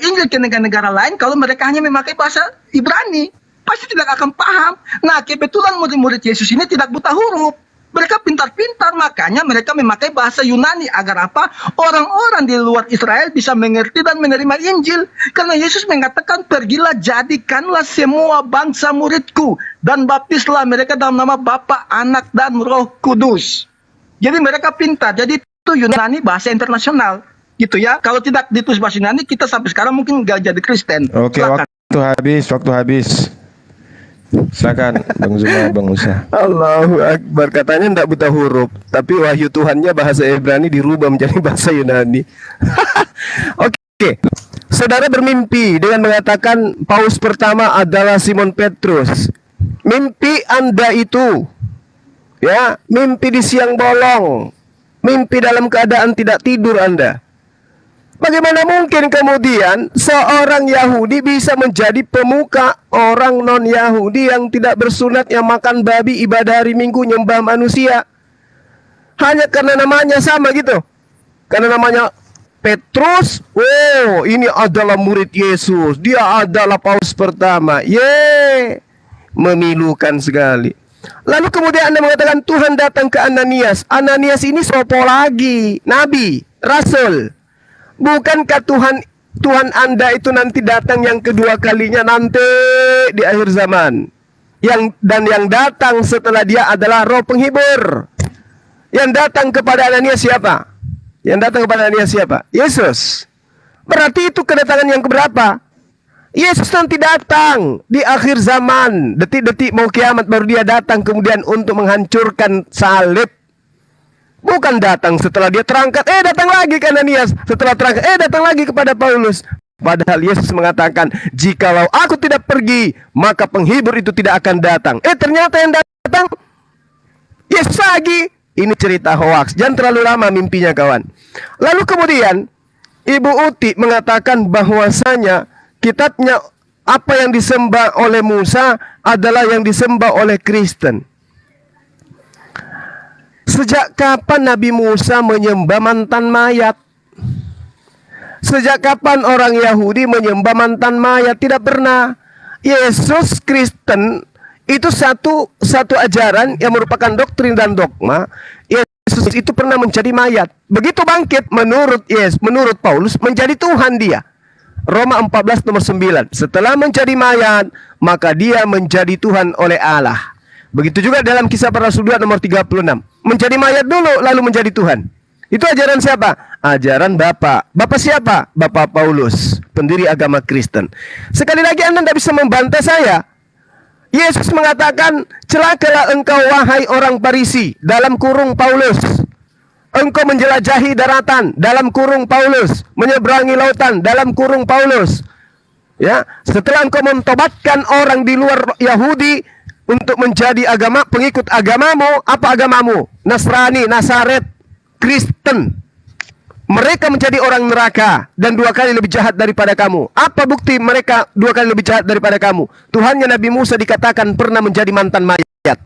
K: Injil ke negara-negara lain kalau mereka hanya memakai bahasa Ibrani? Pasti tidak akan paham. Nah, kebetulan murid-murid Yesus ini tidak buta huruf. Mereka pintar-pintar, makanya mereka memakai bahasa Yunani. Agar apa? Orang-orang di luar Israel bisa mengerti dan menerima Injil. Karena Yesus mengatakan, pergilah jadikanlah semua bangsa muridku. Dan baptislah mereka dalam nama Bapa, Anak, dan Roh Kudus. Jadi mereka pintar. Jadi itu Yunani bahasa internasional. Gitu ya. Kalau tidak ditulis bahasa Yunani, kita sampai sekarang mungkin nggak jadi Kristen.
I: Oke, waktu habis. Silakan Bang Zuma, Bang Musa.
A: Allahu Akbar, katanya tidak buta huruf, tapi wahyu Tuhannya bahasa Ibrani dirubah menjadi bahasa Yunani. Oke. Saudara bermimpi dengan mengatakan paus pertama adalah Simon Petrus. Mimpi Anda itu, ya, mimpi di siang bolong, mimpi dalam keadaan tidak tidur Anda. Bagaimana mungkin kemudian seorang Yahudi bisa menjadi pemuka orang non-Yahudi yang tidak bersunat, yang makan babi, ibadah hari Minggu, nyembah manusia? Hanya karena namanya sama gitu. Karena namanya Petrus, oh ini adalah murid Yesus, dia adalah paus pertama. Memilukan sekali. Lalu kemudian Anda mengatakan Tuhan datang ke Ananias. Ananias ini sopo lagi? Nabi, Rasul. Bukankah Tuhan Anda itu nanti datang yang kedua kalinya nanti di akhir zaman? Yang datang setelah dia adalah Roh Penghibur. Yang datang kepada Ananias siapa? Yesus. Berarti itu kedatangan yang keberapa? Yesus nanti datang di akhir zaman. Detik-detik mau kiamat baru dia datang kemudian untuk menghancurkan salib. Bukan datang setelah dia terangkat, datang lagi ke Ananias. Setelah terangkat, datang lagi kepada Paulus. Padahal Yesus mengatakan, jikalau aku tidak pergi, maka penghibur itu tidak akan datang. Ternyata yang datang Yesus lagi. Ini cerita hoaks. Jangan terlalu lama mimpinya kawan. Lalu kemudian Ibu Uti mengatakan bahwasanya kitabnya apa yang disembah oleh Musa adalah yang disembah oleh Kristen. Sejak kapan Nabi Musa menyembah mantan mayat? Sejak kapan orang Yahudi menyembah mantan mayat? Tidak pernah. Yesus Kristen itu satu ajaran yang merupakan doktrin dan dogma. Yesus itu pernah menjadi mayat. Begitu bangkit menurut Paulus menjadi Tuhan dia. Roma 14 nomor 9. Setelah menjadi mayat, maka dia menjadi Tuhan oleh Allah. Begitu juga dalam Kisah Para Rasul 2 nomor 36. Menjadi mayat dulu lalu menjadi Tuhan. Itu ajaran siapa? Ajaran Bapak. Bapak siapa? Bapak Paulus, pendiri agama Kristen. Sekali lagi Anda tidak bisa membantah saya. Yesus mengatakan, celakalah engkau wahai orang Farisi, dalam kurung Paulus. Engkau menjelajahi daratan, dalam kurung Paulus. Menyeberangi lautan, dalam kurung Paulus. Ya, setelah engkau mentobatkan orang di luar Yahudi untuk menjadi pengikut agamamu, apa agamamu? Nasrani, Nasaret, Kristen. Mereka menjadi orang neraka dan 2 kali lebih jahat daripada kamu. Apa bukti mereka 2 kali lebih jahat daripada kamu? Tuhannya Nabi Musa dikatakan pernah menjadi mantan mayat.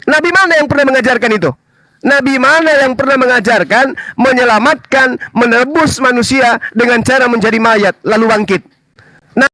A: Nabi mana yang pernah mengajarkan itu? Nabi mana yang pernah mengajarkan menyelamatkan, menebus manusia dengan cara menjadi mayat lalu bangkit? Nah,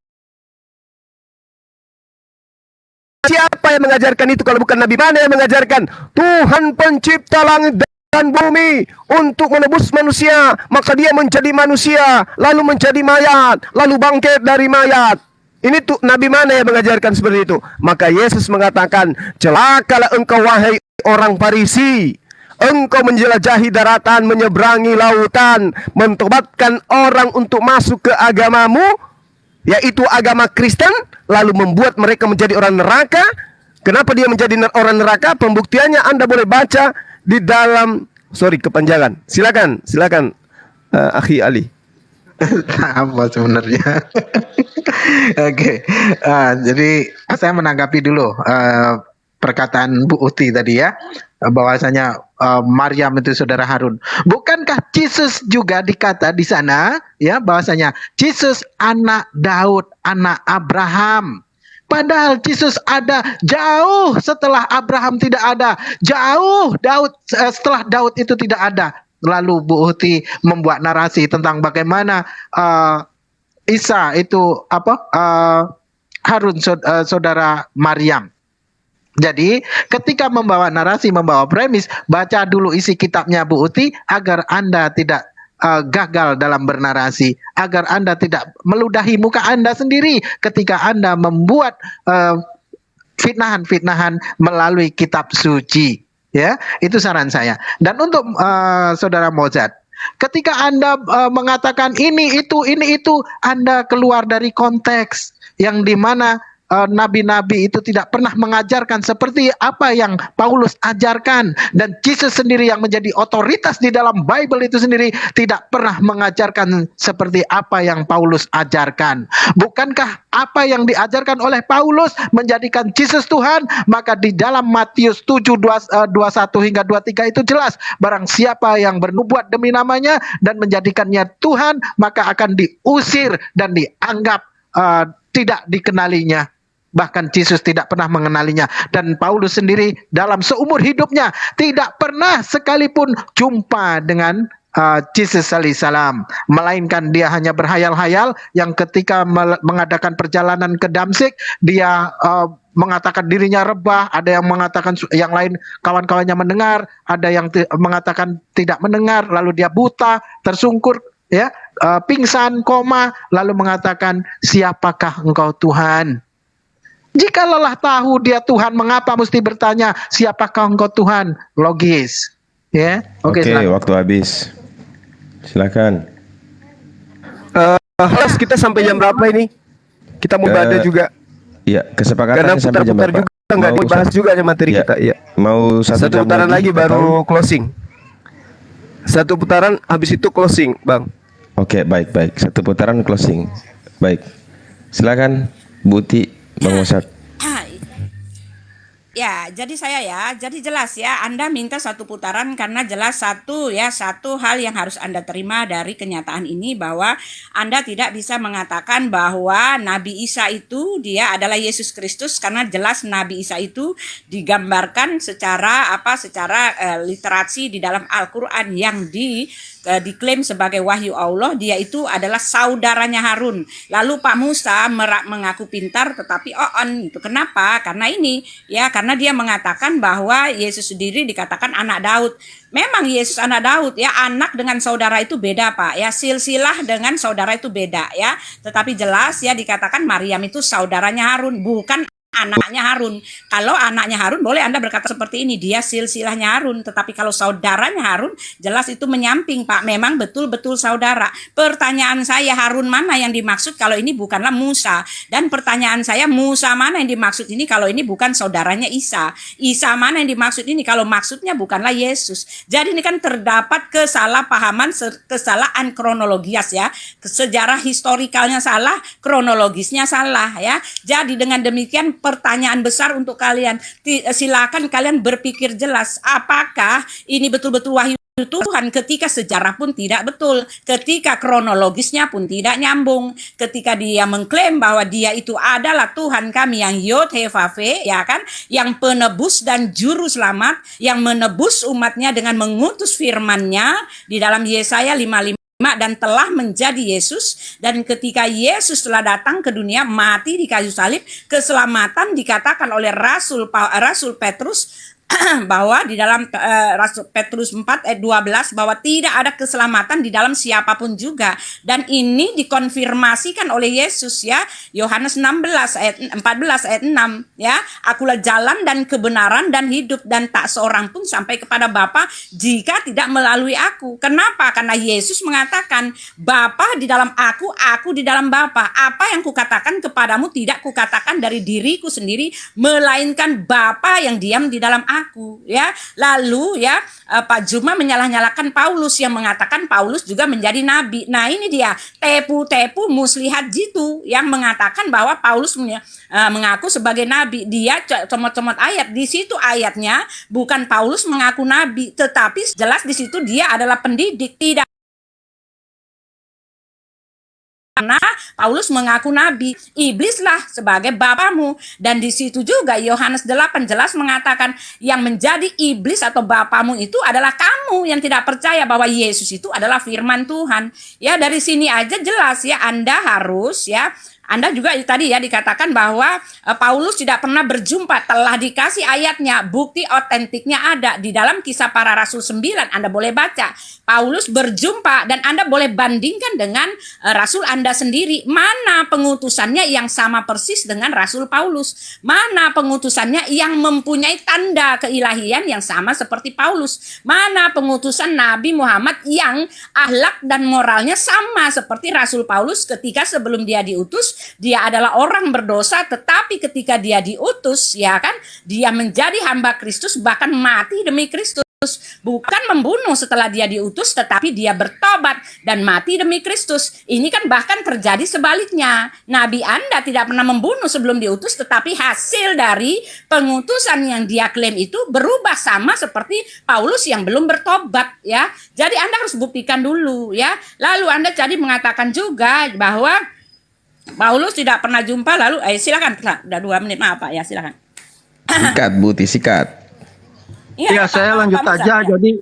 A: siapa yang mengajarkan itu kalau bukan Nabi? Mana yang mengajarkan Tuhan pencipta langit dan bumi untuk menebus manusia, maka dia menjadi manusia lalu menjadi mayat lalu bangkit dari mayat? Ini tuh Nabi mana yang mengajarkan seperti itu? Maka Yesus mengatakan, celakalah engkau wahai orang Farisi, engkau menjelajahi daratan, menyeberangi lautan, mentobatkan orang untuk masuk ke agamamu, yaitu agama Kristen, lalu membuat mereka menjadi orang neraka. Kenapa dia menjadi orang neraka? Pembuktiannya Anda boleh baca di dalam, kepanjangan. Silakan Akhi Ali.
D: Apa sebenarnya? Oke, jadi saya menanggapi dulu perkataan Bu Uti tadi ya, bahwasanya Maryam itu saudara Harun. Bukankah Yesus juga dikata di sana ya, bahwasanya Yesus anak Daud, anak Abraham. Padahal Yesus ada jauh setelah Abraham tidak ada, jauh setelah Daud itu tidak ada. Lalu Bu Uti membuat narasi tentang bagaimana Isa itu Harun saudara Maryam. Jadi ketika membawa narasi, membawa premis, baca dulu isi kitabnya Bu Uti agar Anda tidak gagal dalam bernarasi, agar Anda tidak meludahi muka Anda sendiri ketika Anda membuat fitnahan-fitnahan melalui kitab suci. Ya, itu saran saya. Dan untuk saudara Mozart, ketika Anda mengatakan ini itu, Anda keluar dari konteks yang dimana nabi-nabi itu tidak pernah mengajarkan seperti apa yang Paulus ajarkan, dan Yesus sendiri yang menjadi otoritas di dalam Bible itu sendiri tidak pernah mengajarkan seperti apa yang Paulus ajarkan. Bukankah apa yang diajarkan oleh Paulus menjadikan Yesus Tuhan? Maka di dalam Matius 7:21 hingga 23 itu jelas, barang siapa yang bernubuat demi namanya dan menjadikannya Tuhan, maka akan diusir dan dianggap tidak dikenalinya. Bahkan Yesus tidak pernah mengenalinya. Dan Paulus sendiri dalam seumur hidupnya tidak pernah sekalipun jumpa dengan Yesus alaihissalam. Melainkan dia hanya berhayal-hayal, yang ketika mengadakan perjalanan ke Damsyik, dia mengatakan dirinya rebah, ada yang mengatakan yang lain kawan-kawannya mendengar, ada yang mengatakan tidak mendengar, lalu dia buta, tersungkur, ya, pingsan, koma, lalu mengatakan, siapakah engkau Tuhan? Jika lelah tahu dia Tuhan, mengapa mesti bertanya siapakah engkau Tuhan? Logis, ya.
I: Oke, waktu habis. Silakan.
A: Host, kita sampai jam berapa ini? Kita mau ibadah juga.
I: Iya, kesepakatannya sampai jam berapa?
A: Juga nggak mau bahas juga materi kita. Iya.
I: Mau satu
A: putaran lagi baru closing. Satu putaran, habis itu closing, Bang.
I: Oke, baik. Satu putaran closing. Baik. Silakan, Buti, Bang Mosat.
H: Ya, jadi jadi jelas ya, Anda minta satu putaran karena jelas satu hal yang harus Anda terima dari kenyataan ini, bahwa Anda tidak bisa mengatakan bahwa Nabi Isa itu dia adalah Yesus Kristus, karena jelas Nabi Isa itu digambarkan secara literasi di dalam Al-Qur'an yang diklaim sebagai wahyu Allah, dia itu adalah saudaranya Harun. Lalu Pak Musa mengaku pintar tetapi on itu. Kenapa? Karena dia mengatakan bahwa Yesus sendiri dikatakan anak Daud. Memang Yesus anak Daud ya, anak dengan saudara itu beda Pak ya, silsilah dengan saudara itu beda ya. Tetapi jelas ya dikatakan Maryam itu saudaranya Harun, bukan anaknya Harun. Kalau anaknya Harun boleh Anda berkata seperti ini, dia silsilahnya Harun. Tetapi kalau saudaranya Harun, jelas itu menyamping Pak, memang betul-betul saudara. Pertanyaan saya, Harun mana yang dimaksud kalau ini bukanlah Musa? Dan pertanyaan saya, Musa mana yang dimaksud ini kalau ini bukan saudaranya Isa? Isa mana yang dimaksud ini kalau maksudnya bukanlah Yesus? Jadi ini kan terdapat kesalahpahaman, kesalahan kronologis ya. Sejarah historikalnya salah, kronologisnya salah ya. Jadi dengan demikian pertanyaan besar untuk kalian, silakan kalian berpikir jelas, apakah ini betul-betul wahyu Tuhan, ketika sejarah pun tidak betul, ketika kronologisnya pun tidak nyambung, ketika dia mengklaim bahwa dia itu adalah Tuhan kami yang Yod He Vav He, ya kan, yang penebus dan juru selamat, yang menebus umatnya dengan mengutus firman-Nya di dalam Yesaya 55 dan telah menjadi Yesus, dan ketika Yesus telah datang ke dunia mati di kayu salib, keselamatan dikatakan oleh Rasul Petrus bahwa di dalam Rasul Petrus 4 ayat 12 bahwa tidak ada keselamatan di dalam siapapun juga, dan ini dikonfirmasikan oleh Yesus, ya. Yohanes 16 ayat 14 ayat 6, ya. Akulah jalan dan kebenaran dan hidup, dan tak seorang pun sampai kepada Bapa jika tidak melalui aku. Kenapa? Karena Yesus mengatakan, Bapa di dalam aku di dalam Bapa. Apa yang kukatakan kepadamu tidak kukatakan dari diriku sendiri, melainkan Bapa yang diam di dalam aku, ya. Lalu, ya, Pak Juma menyalah-nyalakan Paulus yang mengatakan Paulus juga menjadi nabi. Nah, ini dia tepu-tepu muslihat jitu yang mengatakan bahwa Paulus mengaku sebagai nabi. Dia comot-comot ayat. Di situ ayatnya bukan Paulus mengaku nabi, tetapi jelas di situ dia adalah pendidik. Tidak, karena Paulus mengaku nabi, iblislah sebagai bapamu. Dan di situ juga Yohanes 8 jelas mengatakan yang menjadi iblis atau bapamu itu adalah kamu yang tidak percaya bahwa Yesus itu adalah firman Tuhan. Ya, dari sini aja jelas, ya, Anda harus, ya, Anda juga tadi, ya, dikatakan bahwa Paulus tidak pernah berjumpa, telah dikasih ayatnya, bukti otentiknya ada di dalam Kisah Para Rasul 9. Anda boleh baca, Paulus berjumpa, dan Anda boleh bandingkan dengan Rasul Anda sendiri. Mana pengutusannya yang sama persis dengan Rasul Paulus? Mana pengutusannya yang mempunyai tanda keilahian yang sama seperti Paulus? Mana pengutusan Nabi Muhammad yang akhlak dan moralnya sama seperti Rasul Paulus ketika sebelum dia diutus? Dia adalah orang berdosa, tetapi ketika dia diutus, ya kan, dia menjadi hamba Kristus, bahkan mati demi Kristus. Bukan membunuh setelah dia diutus, tetapi dia bertobat dan mati demi Kristus. Ini kan bahkan terjadi sebaliknya. Nabi Anda tidak pernah membunuh sebelum diutus, tetapi hasil dari pengutusan yang dia klaim itu berubah sama seperti Paulus yang belum bertobat, ya. Jadi Anda harus buktikan dulu, ya. Lalu Anda jadi mengatakan juga bahwa Paulus tidak pernah jumpa, lalu silakan, udah 2 menit, maaf Pak, ya, silakan.
I: Sikat, Buti, sikat.
K: Ya, saya lanjut aja. Jadi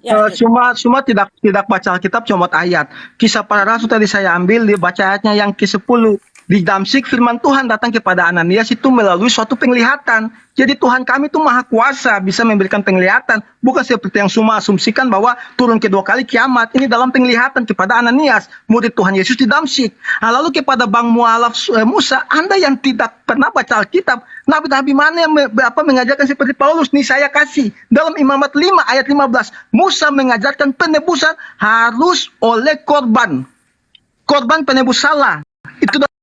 K: cuma tidak baca Alkitab, comot ayat. Kisah Para Rasul tadi saya ambil, dibaca ayatnya yang ke-10. Di Damsyik firman Tuhan datang kepada Ananias itu melalui suatu penglihatan. Jadi Tuhan kami itu maha kuasa, bisa memberikan penglihatan. Bukan seperti yang semua asumsikan bahwa turun kedua kali kiamat. Ini dalam penglihatan kepada Ananias, murid Tuhan Yesus di Damsyik. Nah, lalu kepada Bang Mualaf Musa, Anda yang tidak pernah baca Alkitab, nabi-nabi mana yang mengajarkan seperti Paulus? Nih saya kasih. Dalam Imamat 5 ayat 15, Musa mengajarkan penebusan harus oleh korban. Korban penebus salah. Itu dalam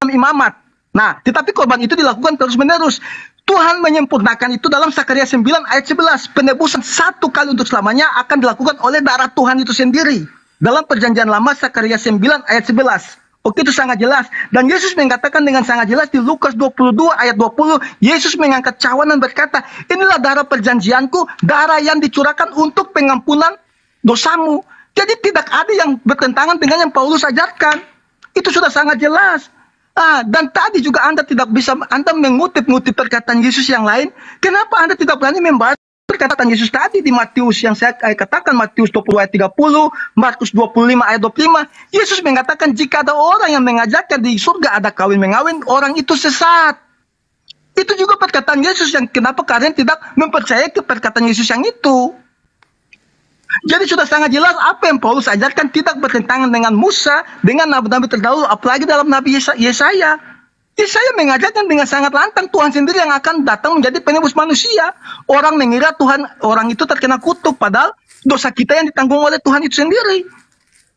K: Imamat. Nah, tetapi korban itu dilakukan terus-menerus. Tuhan menyempurnakan itu dalam Sakaria 9 ayat 11. Penebusan satu kali untuk selamanya akan dilakukan oleh darah Tuhan itu sendiri. Dalam Perjanjian Lama Sakaria 9 ayat 11. Oke, itu sangat jelas. Dan Yesus mengatakan dengan sangat jelas di Lukas 22 ayat 20. Yesus mengangkat cawan dan berkata, inilah darah perjanjianku, darah yang dicurahkan untuk pengampunan dosamu. Jadi tidak ada yang bertentangan dengan yang Paulus ajarkan. Itu sudah sangat jelas. Dan tadi juga Anda tidak bisa, Anda mengutip-ngutip perkataan Yesus yang lain. Kenapa Anda tidak berani membaca perkataan Yesus tadi di Matius yang saya katakan, Matius 20 ayat 30, Markus 25 ayat 25. Yesus mengatakan jika ada orang yang mengajarkan di surga ada kawin-mengawin, orang itu sesat. Itu juga perkataan Yesus yang kenapa kalian tidak mempercayai perkataan Yesus yang itu. Jadi sudah sangat jelas apa yang Paulus ajarkan tidak bertentangan dengan Musa, dengan nabi-nabi terdahulu, apalagi dalam Nabi Yesaya. Yesaya mengajarkan dengan sangat lantang Tuhan sendiri yang akan datang menjadi penebus manusia. Orang mengira Tuhan, orang itu terkena kutuk, padahal dosa kita yang ditanggung oleh Tuhan itu sendiri.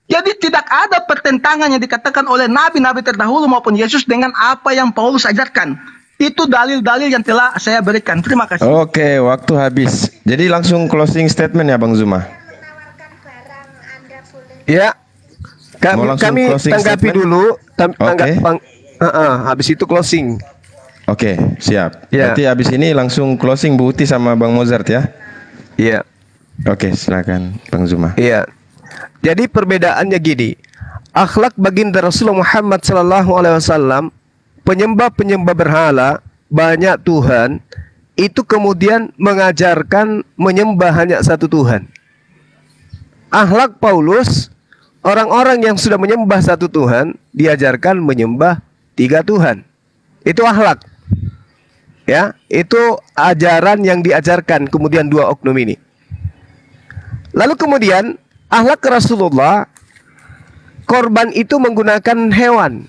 K: Jadi tidak ada pertentangan yang dikatakan oleh nabi-nabi terdahulu maupun Yesus dengan apa yang Paulus ajarkan. Itu dalil-dalil yang telah saya berikan. Terima kasih.
I: Oke, waktu habis. Jadi langsung closing statement ya Bang Zuma.
A: Ya, kami tanggapi dulu. Habis itu closing.
I: Oke, siap.
A: Ya.
I: Nanti habis ini langsung closing Bu Uti sama Bang Mozart ya.
A: Iya.
I: Oke, silakan Bang Zuma.
A: Iya. Jadi perbedaannya gini. Akhlak baginda Rasulullah Muhammad SAW, penyembah-penyembah berhala, banyak Tuhan, itu kemudian mengajarkan menyembah hanya satu Tuhan. Akhlak Paulus, orang-orang yang sudah menyembah satu Tuhan, diajarkan menyembah 3 Tuhan. Itu akhlak. Ya, itu ajaran yang diajarkan kemudian 2 oknum ini. Lalu kemudian akhlak Rasulullah, korban itu menggunakan hewan.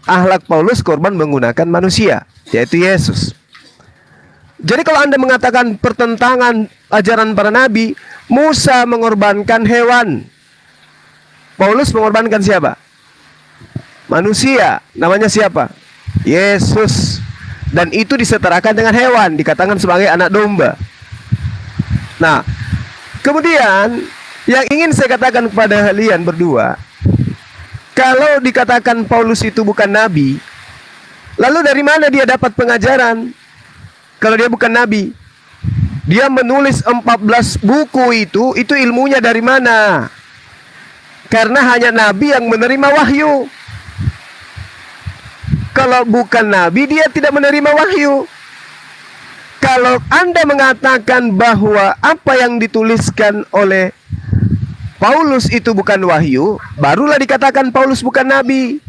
A: Akhlak Paulus, korban menggunakan manusia, yaitu Yesus. Jadi kalau Anda mengatakan pertentangan ajaran para nabi, Musa mengorbankan hewan, Paulus mengorbankan siapa? Manusia. Namanya siapa? Yesus. Dan itu disetarakan dengan hewan, dikatakan sebagai anak domba. Nah, kemudian yang ingin saya katakan kepada kalian berdua, kalau dikatakan Paulus itu bukan nabi, lalu dari mana dia dapat pengajaran? Kalau dia bukan nabi, dia menulis 14 buku itu ilmunya dari mana? Karena hanya nabi yang menerima wahyu. Kalau bukan nabi, dia tidak menerima wahyu. Kalau Anda mengatakan bahwa apa yang dituliskan oleh Paulus itu bukan wahyu, barulah dikatakan Paulus bukan nabi.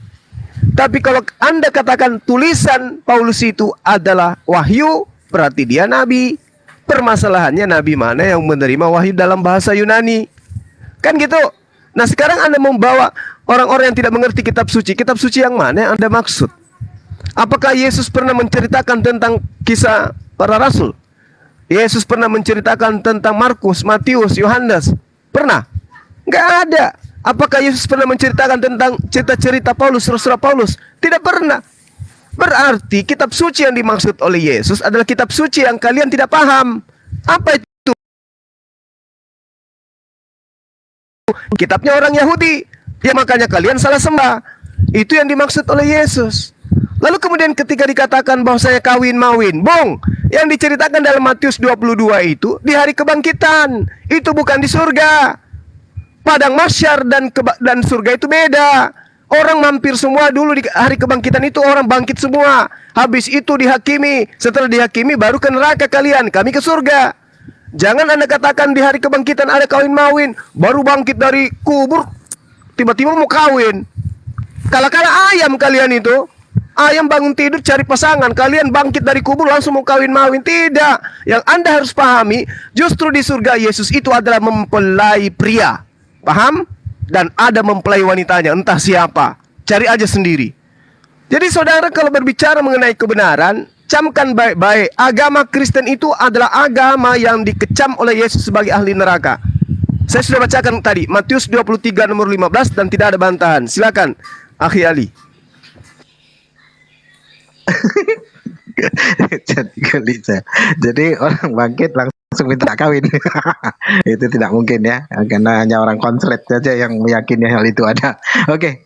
A: Tapi kalau Anda katakan tulisan Paulus itu adalah wahyu, berarti dia nabi. Permasalahannya nabi mana yang menerima wahyu dalam bahasa Yunani? Kan gitu. Nah, sekarang Anda membawa orang-orang yang tidak mengerti kitab suci. Kitab suci yang mana yang Anda maksud? Apakah Yesus pernah menceritakan tentang kisah para rasul? Yesus pernah menceritakan tentang Markus, Matius, Yohanes? Pernah? Enggak ada. Apakah Yesus pernah menceritakan tentang cerita-cerita Paulus, Rasul Paulus? Tidak pernah. Berarti kitab suci yang dimaksud oleh Yesus adalah kitab suci yang kalian tidak paham. Apa itu? Kitabnya orang Yahudi. Ya, makanya kalian salah sembah. Itu yang dimaksud oleh Yesus. Lalu kemudian ketika dikatakan bahwa saya kawin-mawin, bong, yang diceritakan dalam Matius 22 itu di hari kebangkitan. Itu bukan di surga. Padang mahsyar dan surga itu beda. Orang mampir semua dulu di hari kebangkitan itu, orang bangkit semua. Habis itu dihakimi. Setelah dihakimi baru ke neraka kalian, kami ke surga. Jangan Anda katakan di hari kebangkitan ada kawin-mawin, baru bangkit dari kubur tiba-tiba mau kawin. Kala-kala ayam kalian itu. Ayam bangun tidur cari pasangan, kalian bangkit dari kubur langsung mau kawin-mawin. Tidak. Yang Anda harus pahami, justru di surga Yesus itu adalah mempelai pria. Paham? Dan ada mempelai wanitanya, entah siapa. Cari aja sendiri. Jadi saudara, kalau berbicara mengenai kebenaran, camkan baik-baik. Agama Kristen itu adalah agama yang dikecam oleh Yesus sebagai ahli neraka. Saya sudah bacakan tadi, Matius 23 nomor 15 dan tidak ada bantahan. Silakan, Akhi Ali.
D: Jadi orang bangkit langsung minta kawin. Itu tidak mungkin ya, karena hanya orang konslet saja yang meyakini hal itu ada. Oke.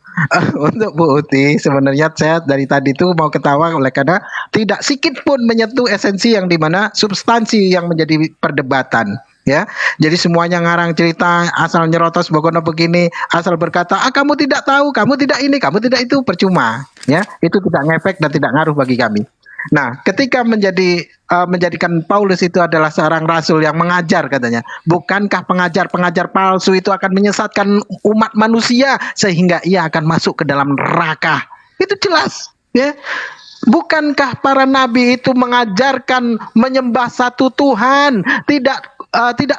D: Untuk Bu Uti, sebenarnya saya dari tadi itu mau ketawa oleh karena tidak sedikit pun menyentuh esensi yang dimana substansi yang menjadi perdebatan. Ya, jadi semuanya ngarang cerita, asal nyerotos pokoknya begini, asal berkata, kamu tidak tahu, kamu tidak ini, kamu tidak itu, percuma. Ya, itu tidak ngefek dan tidak ngaruh bagi kami. Nah, ketika menjadikan Paulus itu adalah seorang rasul yang mengajar katanya, bukankah pengajar-pengajar palsu itu akan menyesatkan umat manusia sehingga ia akan masuk ke dalam neraka? Itu jelas, ya. Bukankah para nabi itu mengajarkan menyembah satu Tuhan, tidak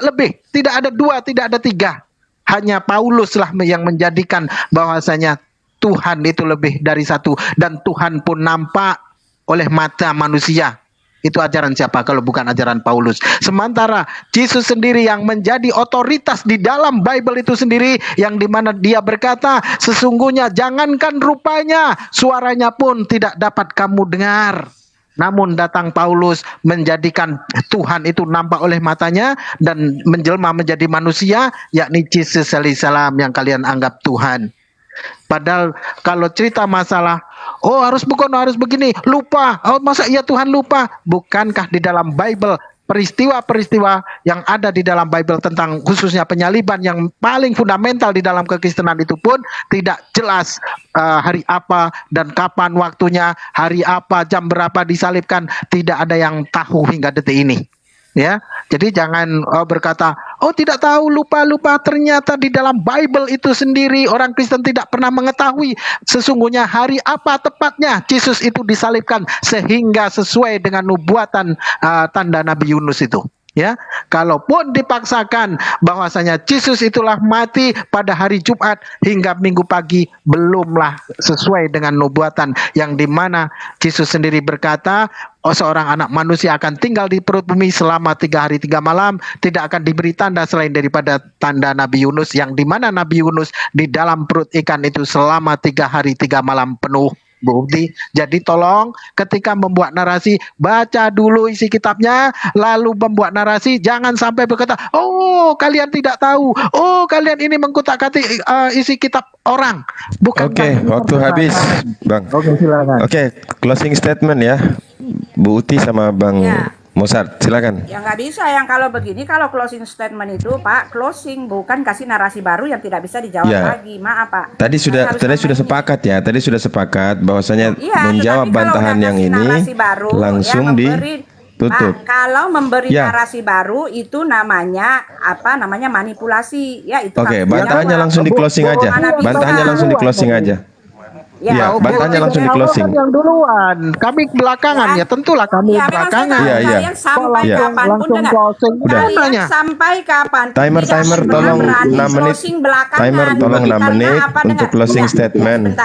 D: lebih, tidak ada 2, tidak ada 3. Hanya Paulus lah yang menjadikan bahwasanya Tuhan itu lebih dari satu, dan Tuhan pun nampak oleh mata manusia. Itu ajaran siapa kalau bukan ajaran Paulus? Sementara Yesus sendiri yang menjadi otoritas di dalam Bible itu sendiri, yang dimana dia berkata, sesungguhnya jangankan rupanya, suaranya pun tidak dapat kamu dengar. Namun datang Paulus menjadikan Tuhan itu nampak oleh matanya dan menjelma menjadi manusia, yakni Yesus alaihissalam yang kalian anggap Tuhan. Padahal kalau cerita masalah, harus bukan, harus begini, lupa, masa iya Tuhan lupa? Bukankah di dalam Bible peristiwa-peristiwa yang ada di dalam Bible tentang khususnya penyaliban yang paling fundamental di dalam kekristenan itu pun tidak jelas hari apa dan kapan waktunya, hari apa, jam berapa disalibkan, tidak ada yang tahu hingga detik ini. Ya, jadi jangan berkata, oh tidak tahu, lupa. Ternyata di dalam Bible itu sendiri orang Kristen tidak pernah mengetahui sesungguhnya hari apa tepatnya Yesus itu disalibkan sehingga sesuai dengan nubuatan tanda Nabi Yunus itu. Ya, kalaupun dipaksakan bahwasanya Yesus itulah mati pada hari Jumat hingga Minggu pagi, belumlah sesuai dengan nubuatan yang dimana Yesus sendiri berkata, seorang anak manusia akan tinggal di perut bumi selama 3 hari 3 malam, tidak akan diberi tanda selain daripada tanda Nabi Yunus, yang dimana Nabi Yunus di dalam perut ikan itu selama 3 hari 3 malam penuh. Bukti. Jadi tolong ketika membuat narasi, baca dulu isi kitabnya, lalu membuat narasi. Jangan sampai berkata, oh kalian tidak tahu, oh kalian ini mengkutak-katik isi kitab orang. Bukan.
I: Oke, waktu habis, Bang.
D: Oke, silakan.
I: Oke, closing statement ya, Bu Uti sama Bang Mozart, silakan.
H: Ya nggak bisa yang kalau begini, kalau closing statement itu Pak, closing, bukan kasih narasi baru yang tidak bisa dijawab lagi. Maaf Pak.
I: Tadi sudah sepakat ya, tadi sudah sepakat bahwasanya menjawab bantahan yang ini
H: baru,
I: langsung ditutup.
H: Pak, kalau memberi narasi baru itu namanya apa? Namanya manipulasi. Ya itu.
I: Oke, bantahannya langsung di closing aja. Bantahannya langsung di closing aja. Ya, bantahannya langsung di closing.
D: Yang duluan, kami belakangan ya, tentulah kami belakangan.
H: Kalian sampai kapanpun kalian sampai kapan?
I: Timer tolong 6 menit. Timer tolong 6 menit untuk closing statement.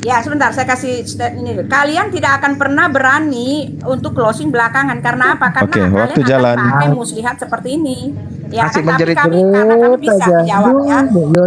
H: Ya sebentar, saya kasih ini. Kalian tidak akan pernah berani untuk closing belakangan karena apa? Karena
I: waktu
H: kalian
I: jalan.
H: akan pakai muslihat seperti ini. Ya
D: Masih
H: kan, tapi kami bisa menjawab ya.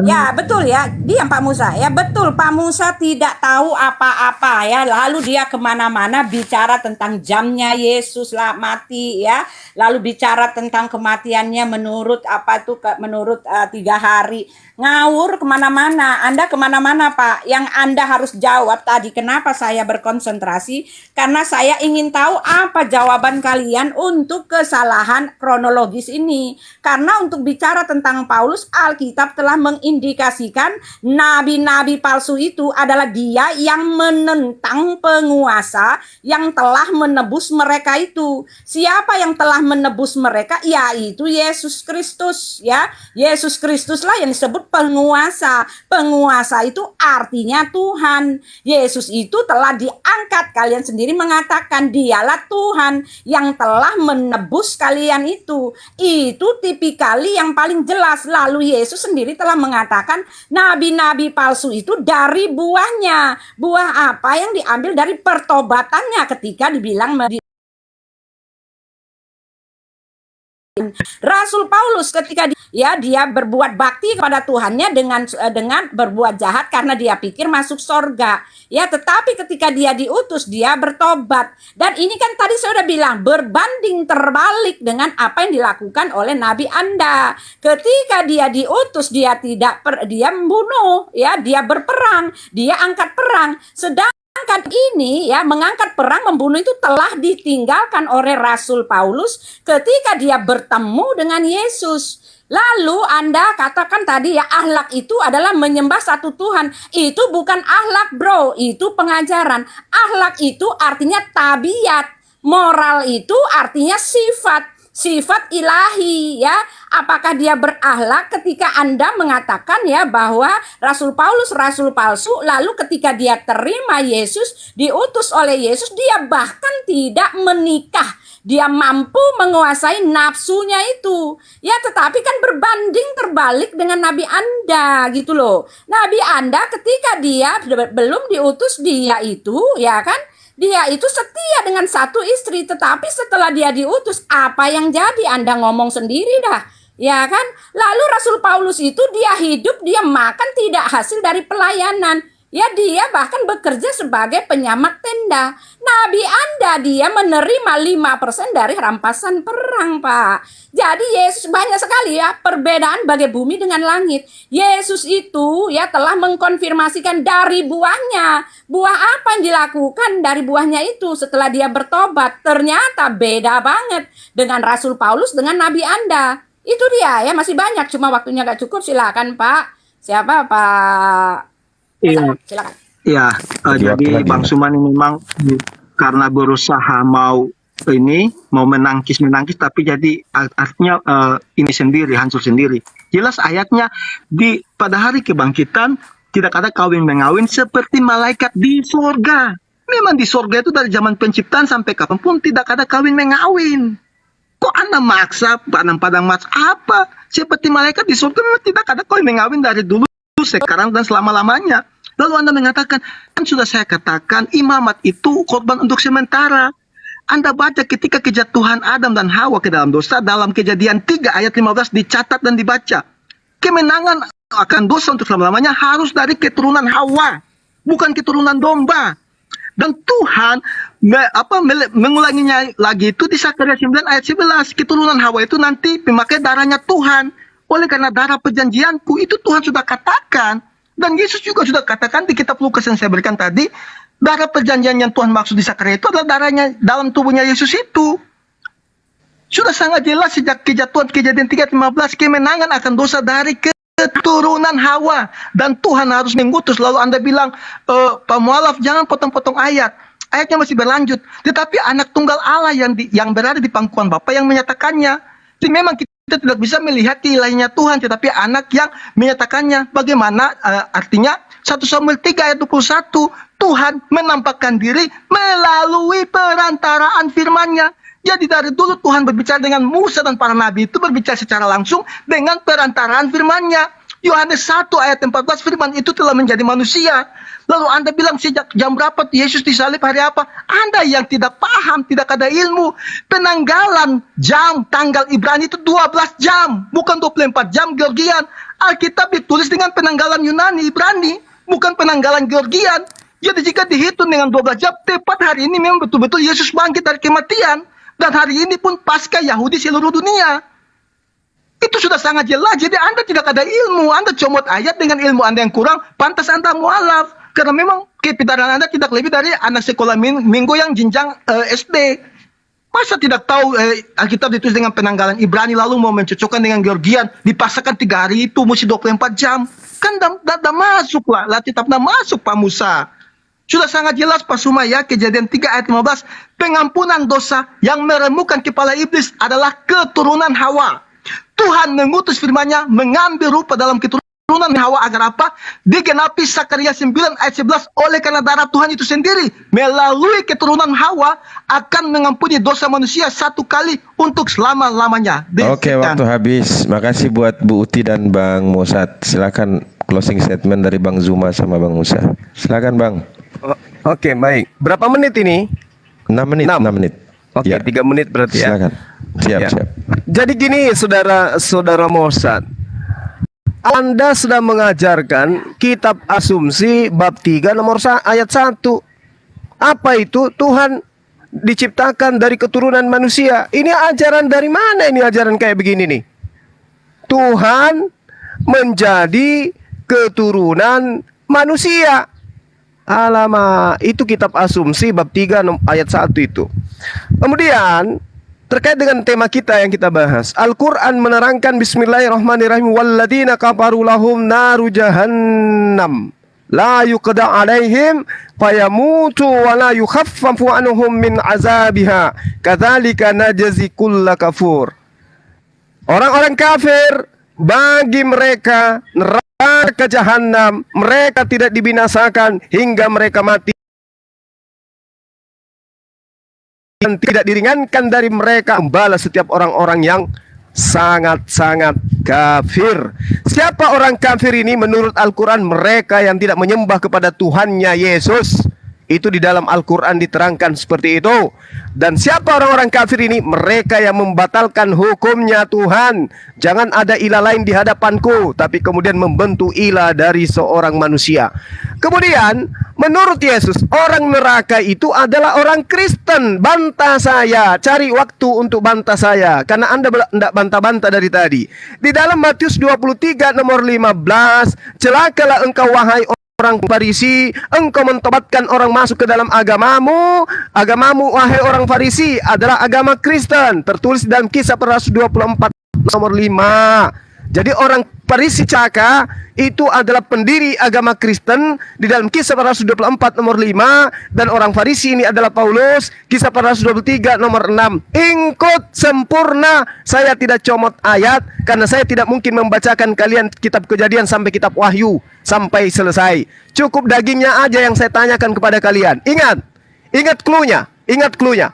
H: Ya betul ya, diam Pak Musa. Ya betul, Pak Musa tidak tahu apa-apa ya. Lalu dia kemana-mana bicara tentang jamnya Yesus lah mati ya. Lalu bicara tentang kematiannya menurut apa tuh? Menurut 3 hari. Ngawur kemana-mana. Anda kemana-mana Pak. Yang Anda harus jawab tadi. Kenapa saya berkonsentrasi? Karena saya ingin tahu apa jawaban kalian untuk kesalahan kronologis ini. Karena untuk bicara tentang Paulus, Alkitab telah mengindikasikan nabi-nabi palsu itu adalah dia yang menentang penguasa yang telah menebus mereka itu. Siapa yang telah menebus mereka? Yaitu Yesus Kristus ya. Yesus Kristuslah yang disebut penguasa. Penguasa itu artinya Tuhan. Yesus itu telah diangkat. Kalian sendiri mengatakan dialah Tuhan yang telah menebus kalian itu. Itu tipikali yang paling jelas. Lalu Yesus sendiri telah mengatakan nabi-nabi palsu itu dari buahnya. Buah apa yang diambil dari pertobatannya ketika dibilang Rasul Paulus ketika dia berbuat bakti kepada Tuhannya dengan berbuat jahat karena dia pikir masuk sorga ya, tetapi ketika dia diutus dia bertobat. Dan ini kan tadi saya sudah bilang berbanding terbalik dengan apa yang dilakukan oleh nabi Anda. Ketika dia diutus dia dia membunuh ya, dia berperang, dia angkat perang. Sedangkan ini ya, mengangkat perang, membunuh itu telah ditinggalkan oleh Rasul Paulus ketika dia bertemu dengan Yesus. Lalu Anda katakan tadi ya, akhlak itu adalah menyembah satu Tuhan. Itu bukan akhlak bro, itu pengajaran. Akhlak itu artinya tabiat. Moral itu artinya sifat ilahi ya. Apakah dia berakhlak ketika Anda mengatakan ya bahwa Rasul Paulus rasul palsu, lalu ketika dia terima Yesus, diutus oleh Yesus, dia bahkan tidak menikah. Dia mampu menguasai nafsunya itu. Ya, tetapi kan berbanding terbalik dengan nabi Anda gitu loh. Nabi Anda ketika dia belum diutus, dia itu ya kan, dia itu setia dengan satu istri, tetapi setelah dia diutus, apa yang jadi? Anda ngomong sendiri dah. Ya kan? Lalu Rasul Paulus itu dia hidup, dia makan tidak hasil dari pelayanan. Ya dia bahkan bekerja sebagai penyamak tenda. Nabi Anda dia menerima 5% dari rampasan perang, Pak. Jadi Yesus banyak sekali ya perbedaan bagai bumi dengan langit. Yesus itu ya telah mengkonfirmasikan dari buahnya. Buah apa yang dilakukan dari buahnya itu setelah dia bertobat. Ternyata beda banget dengan Rasul Paulus dengan Nabi Anda. Itu dia ya, masih banyak cuma waktunya gak cukup. Silakan Pak. Siapa Pak?
K: Iya,
H: Silakan.
K: iya. Jadi Bang Suman ini memang karena berusaha mau menangkis, tapi jadi artinya ini sendiri, hancur sendiri. Jelas ayatnya pada hari kebangkitan tidak ada kawin mengawin seperti malaikat di surga. Memang di surga itu dari zaman penciptaan sampai kapanpun tidak ada kawin mengawin. Kok Anda maksa, padang maksa apa? Seperti malaikat di surga memang tidak ada kawin mengawin dari dulu, sekarang dan selama-lamanya. Lalu Anda mengatakan, kan sudah saya katakan imamat itu korban untuk sementara. Anda baca ketika kejatuhan Adam dan Hawa ke dalam dosa, dalam Kejadian 3 ayat 15 dicatat dan dibaca. Kemenangan akan dosa untuk selama-lamanya harus dari keturunan Hawa, bukan keturunan domba. Dan Tuhan mengulanginya lagi itu di Sakaria 9 ayat 11. Keturunan Hawa itu nanti memakai darahnya Tuhan. Oleh karena darah perjanjianku itu Tuhan sudah katakan. Dan Yesus juga sudah katakan di kitab Lukas yang saya berikan tadi, darah perjanjian yang Tuhan maksud di Sakaria itu adalah darahnya dalam tubuhnya Yesus itu. Sudah sangat jelas sejak kejatuhan Kejadian 3:15, kemenangan akan dosa dari keturunan Hawa. Dan Tuhan harus mengutus. Lalu Anda bilang, Pak Mualaf jangan potong-potong ayat. Ayatnya masih berlanjut. Tetapi anak tunggal Allah yang berada di pangkuan Bapa yang menyatakannya. Jadi memang kita tidak bisa melihat ilahinya Tuhan, tetapi anak yang menyatakannya. Bagaimana artinya 1 Samuel 3 ayat 21, Tuhan menampakkan diri melalui perantaraan firman-Nya. Jadi dari dulu Tuhan berbicara dengan Musa dan para nabi itu berbicara secara langsung dengan perantaraan firman-Nya. Yohanes 1 ayat 14, firman itu telah menjadi manusia. Lalu Anda bilang sejak jam berapa Yesus disalib, hari apa? Anda yang tidak paham, tidak ada ilmu. Penanggalan jam, tanggal Ibrani itu 12 jam, bukan 24 jam Georgian. Alkitab ditulis dengan penanggalan Yunani, Ibrani, bukan penanggalan Georgian. Jadi jika dihitung dengan 12 jam, tepat hari ini memang betul-betul Yesus bangkit dari kematian. Dan hari ini pun pasca Yahudi seluruh dunia. Itu sudah sangat jelas. Jadi Anda tidak ada ilmu. Anda comot ayat dengan ilmu Anda yang kurang. Pantas Anda mualaf. Karena memang kepintaran Anda tidak lebih dari anak sekolah minggu yang jenjang SD. Masa tidak tahu Alkitab ditulis dengan penanggalan Ibrani lalu mau mencocokkan dengan Georgian. Dipasangkan 3 hari itu mesti 24 jam. Kan dah masuk lah. Alkitab dah masuk Pak Musa. Sudah sangat jelas Pak Sumaya, Kejadian 3 ayat 15. Pengampunan dosa yang meremukkan kepala iblis adalah keturunan Hawa. Tuhan mengutus firman-Nya mengambil rupa dalam keturunan Hawa agar apa? Digenapi Sakaria 9 ayat 11. Oleh karena darah Tuhan itu sendiri melalui keturunan Hawa akan mengampuni dosa manusia satu kali untuk selama-lamanya.
I: Oke, waktu habis. Makasih buat Bu Uti dan Bang Mosat. Silakan closing statement dari Bang Zuma sama Bang Musa. Silakan Bang.
A: Oke, baik. Berapa menit ini?
I: 6 menit. 6 menit.
A: Oke,
I: ya.
A: 3 menit berarti ya.
I: Silakan. Siap,
A: Ya.
I: siap.
A: Jadi gini, saudara Mosat, Anda sudah mengajarkan kitab Asumsi bab 3 ayat 1. Apa itu? Tuhan diciptakan dari keturunan manusia. Ini ajaran dari mana ini ajaran kayak begini nih? Tuhan menjadi keturunan manusia. Alamak, itu kitab Asumsi bab 3 ayat 1 itu. Kemudian terkait dengan tema kita yang kita bahas, Al-Quran menerangkan Bismillahirrahmanirrahim, walladzina kafaru lahum naru jahannam la yuqda alaihim fayamutu wa la yukhaffafu anhum min azabiha kadzalika najzi kulla kafur. Orang-orang kafir, bagi mereka neraka jahanam, mereka tidak dibinasakan hingga mereka mati, dan tidak diringankan dari mereka membalas setiap orang-orang yang sangat-sangat kafir. Siapa orang kafir ini? Menurut Al-Quran, mereka yang tidak menyembah kepada Tuhannya Yesus. Itu di dalam Al-Quran diterangkan seperti itu. Dan siapa orang-orang kafir ini? Mereka yang membatalkan hukumnya Tuhan. Jangan ada ilah lain di hadapanku, tapi kemudian membentuk ilah dari seorang manusia. Kemudian menurut Yesus orang neraka itu adalah orang Kristen. Bantah saya, cari waktu untuk bantah saya, karena Anda tidak bantah-bantah dari tadi. Di dalam Matius 23 nomor 15, celakalah engkau wahai orang Farisi, engkau mentobatkan orang masuk ke dalam agamamu. Agamamu wahai orang Farisi adalah agama Kristen. Tertulis dalam Kisah Para Rasul 24 nomor 5. Jadi orang Farisi caka itu adalah pendiri agama Kristen di dalam Kisah Para Rasul 24 nomor 5, dan orang Farisi ini adalah Paulus. Kisah Para Rasul 23 nomor 6. Ingkut sempurna, saya tidak comot ayat karena saya tidak mungkin membacakan kalian kitab Kejadian sampai kitab Wahyu sampai selesai. Cukup dagingnya aja yang saya tanyakan kepada kalian. Ingat cluenya, ingat cluenya.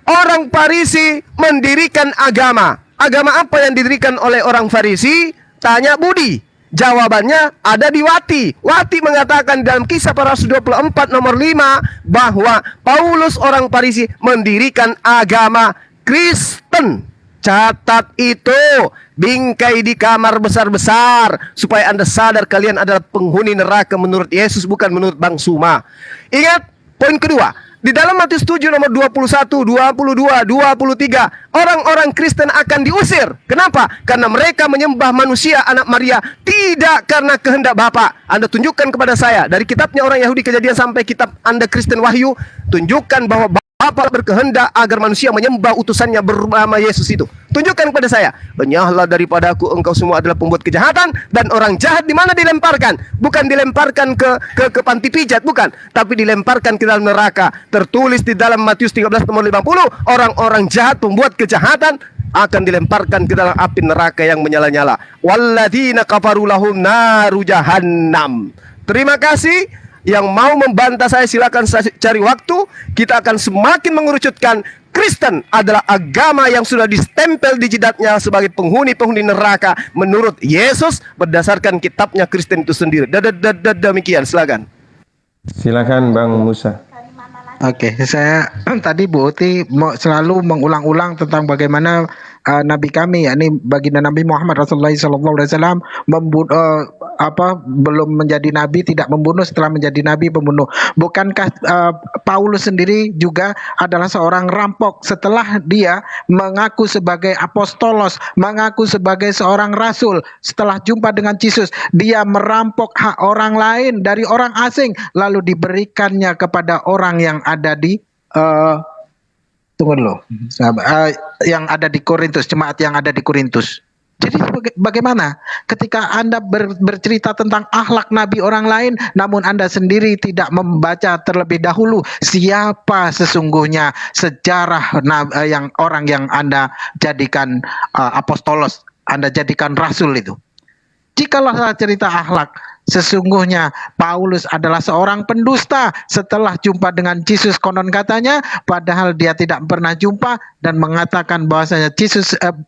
A: Orang Farisi mendirikan agama. Agama apa yang didirikan oleh orang Farisi? Tanya Budi. Jawabannya ada di Wati. Wati mengatakan dalam Kisah Para Rasul 24 nomor 5 bahwa Paulus orang Farisi mendirikan agama Kristen. Catat itu, bingkai di kamar besar-besar, supaya Anda sadar kalian adalah penghuni neraka menurut Yesus, bukan menurut Bang Suma. Ingat, poin kedua. Di dalam Matius 7 nomor 21, 22, 23, orang-orang Kristen akan diusir. Kenapa? Karena mereka menyembah manusia anak Maria, tidak karena kehendak Bapa. Anda tunjukkan kepada saya dari kitabnya orang Yahudi Kejadian sampai kitab Anda Kristen Wahyu, tunjukkan bahwa Bapa berkehendak agar manusia menyembah utusannya bernama Yesus itu. Tunjukkan kepada saya. Benyahlah daripada aku, engkau semua adalah pembuat kejahatan. Dan orang jahat di mana dilemparkan? Bukan dilemparkan ke panti pijat, bukan, tapi dilemparkan ke dalam neraka. Tertulis di dalam Matius 13 nomor 50, orang-orang jahat pembuat kejahatan akan dilemparkan ke dalam api neraka yang menyala-nyala. Walladzina kafaru lahum naru jahannam. Terima kasih. Yang mau membantah saya silakan cari waktu. Kita akan semakin mengerucutkan Kristen adalah agama yang sudah distempel di jidatnya sebagai penghuni-penghuni neraka menurut Yesus berdasarkan kitabnya Kristen itu sendiri. Demikian, silakan.
I: Silakan Bang Musa.
D: Oke, saya tadi Bu Uti selalu mengulang-ulang tentang bagaimana Nabi kami, yakni baginda Nabi Muhammad Rasulullah SAW belum menjadi nabi tidak membunuh, setelah menjadi nabi membunuh. Bukankah Paulus sendiri juga adalah seorang rampok setelah dia mengaku sebagai apostolos, mengaku sebagai seorang rasul, setelah jumpa dengan Yesus, dia merampok hak orang lain dari orang asing lalu diberikannya kepada orang yang ada di yang ada di Korintus, jemaat yang ada di Korintus. Jadi bagaimana ketika Anda bercerita tentang akhlak Nabi orang lain, namun Anda sendiri tidak membaca terlebih dahulu siapa sesungguhnya sejarah yang orang yang Anda jadikan apostolos, Anda jadikan rasul itu. Jikalau saya cerita akhlak, sesungguhnya Paulus adalah seorang pendusta setelah jumpa dengan Yesus konon katanya, padahal dia tidak pernah jumpa, dan mengatakan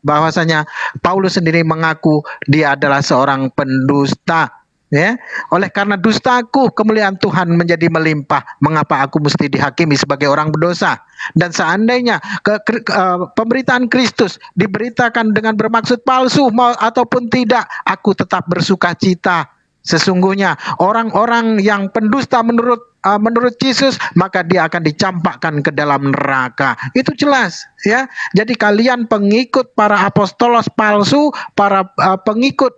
D: bahwasanya Paulus sendiri mengaku dia adalah seorang pendusta. Ya, oleh karena dustaku kemuliaan Tuhan menjadi melimpah. Mengapa aku mesti dihakimi sebagai orang berdosa? Dan seandainya pemberitaan Kristus diberitakan dengan bermaksud palsu ataupun tidak, aku tetap bersuka cita. Sesungguhnya orang-orang yang pendusta menurut Yesus, maka dia akan dicampakkan ke dalam neraka. Itu jelas, ya. Jadi kalian pengikut para apostolos palsu, para pengikut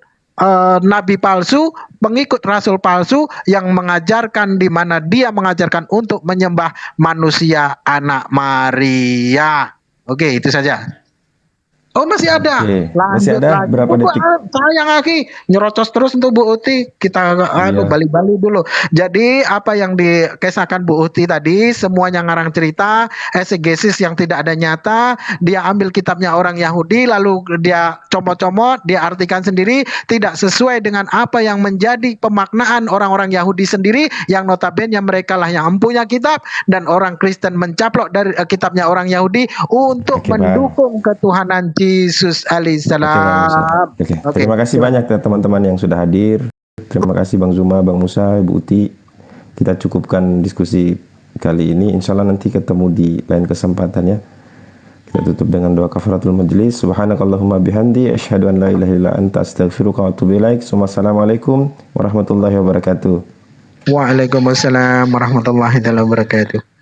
D: nabi palsu, pengikut rasul palsu yang mengajarkan, di mana dia mengajarkan untuk menyembah manusia anak Maria. Oke, itu saja. Oh, masih ada.
I: Oke.
D: Lanjut
I: Masih ada
D: lagi.
I: berapa detik?
D: Sayang lagi nyerocos terus untuk Bu Uti. Kita balik-balik dulu. Jadi apa yang dikisahkan Bu Uti tadi semuanya ngarang cerita, exegesis yang tidak ada nyata. Dia ambil kitabnya orang Yahudi lalu dia comot-comot, dia artikan sendiri, tidak sesuai dengan apa yang menjadi pemaknaan orang-orang Yahudi sendiri, yang notabene mereka lah yang empunya kitab, dan orang Kristen mencaplok dari kitabnya orang Yahudi untuk mendukung ketuhanan Yesus alaihissalam.
I: Oke. Terima kasih banyak ya teman-teman yang sudah hadir. Terima kasih Bang Zuma, Bang Musa, Ibu Uti. Kita cukupkan diskusi kali ini. Insya Allah nanti ketemu di lain kesempatan ya. Kita tutup dengan doa kafaratul majlis. Subhanakallahumma bihamdi asyhadu an la ilaha illa anta astaghfiruka wa atubu ilaik. Wassalamualaikum warahmatullahi wabarakatuh.
D: Waalaikumsalam warahmatullahi wabarakatuh.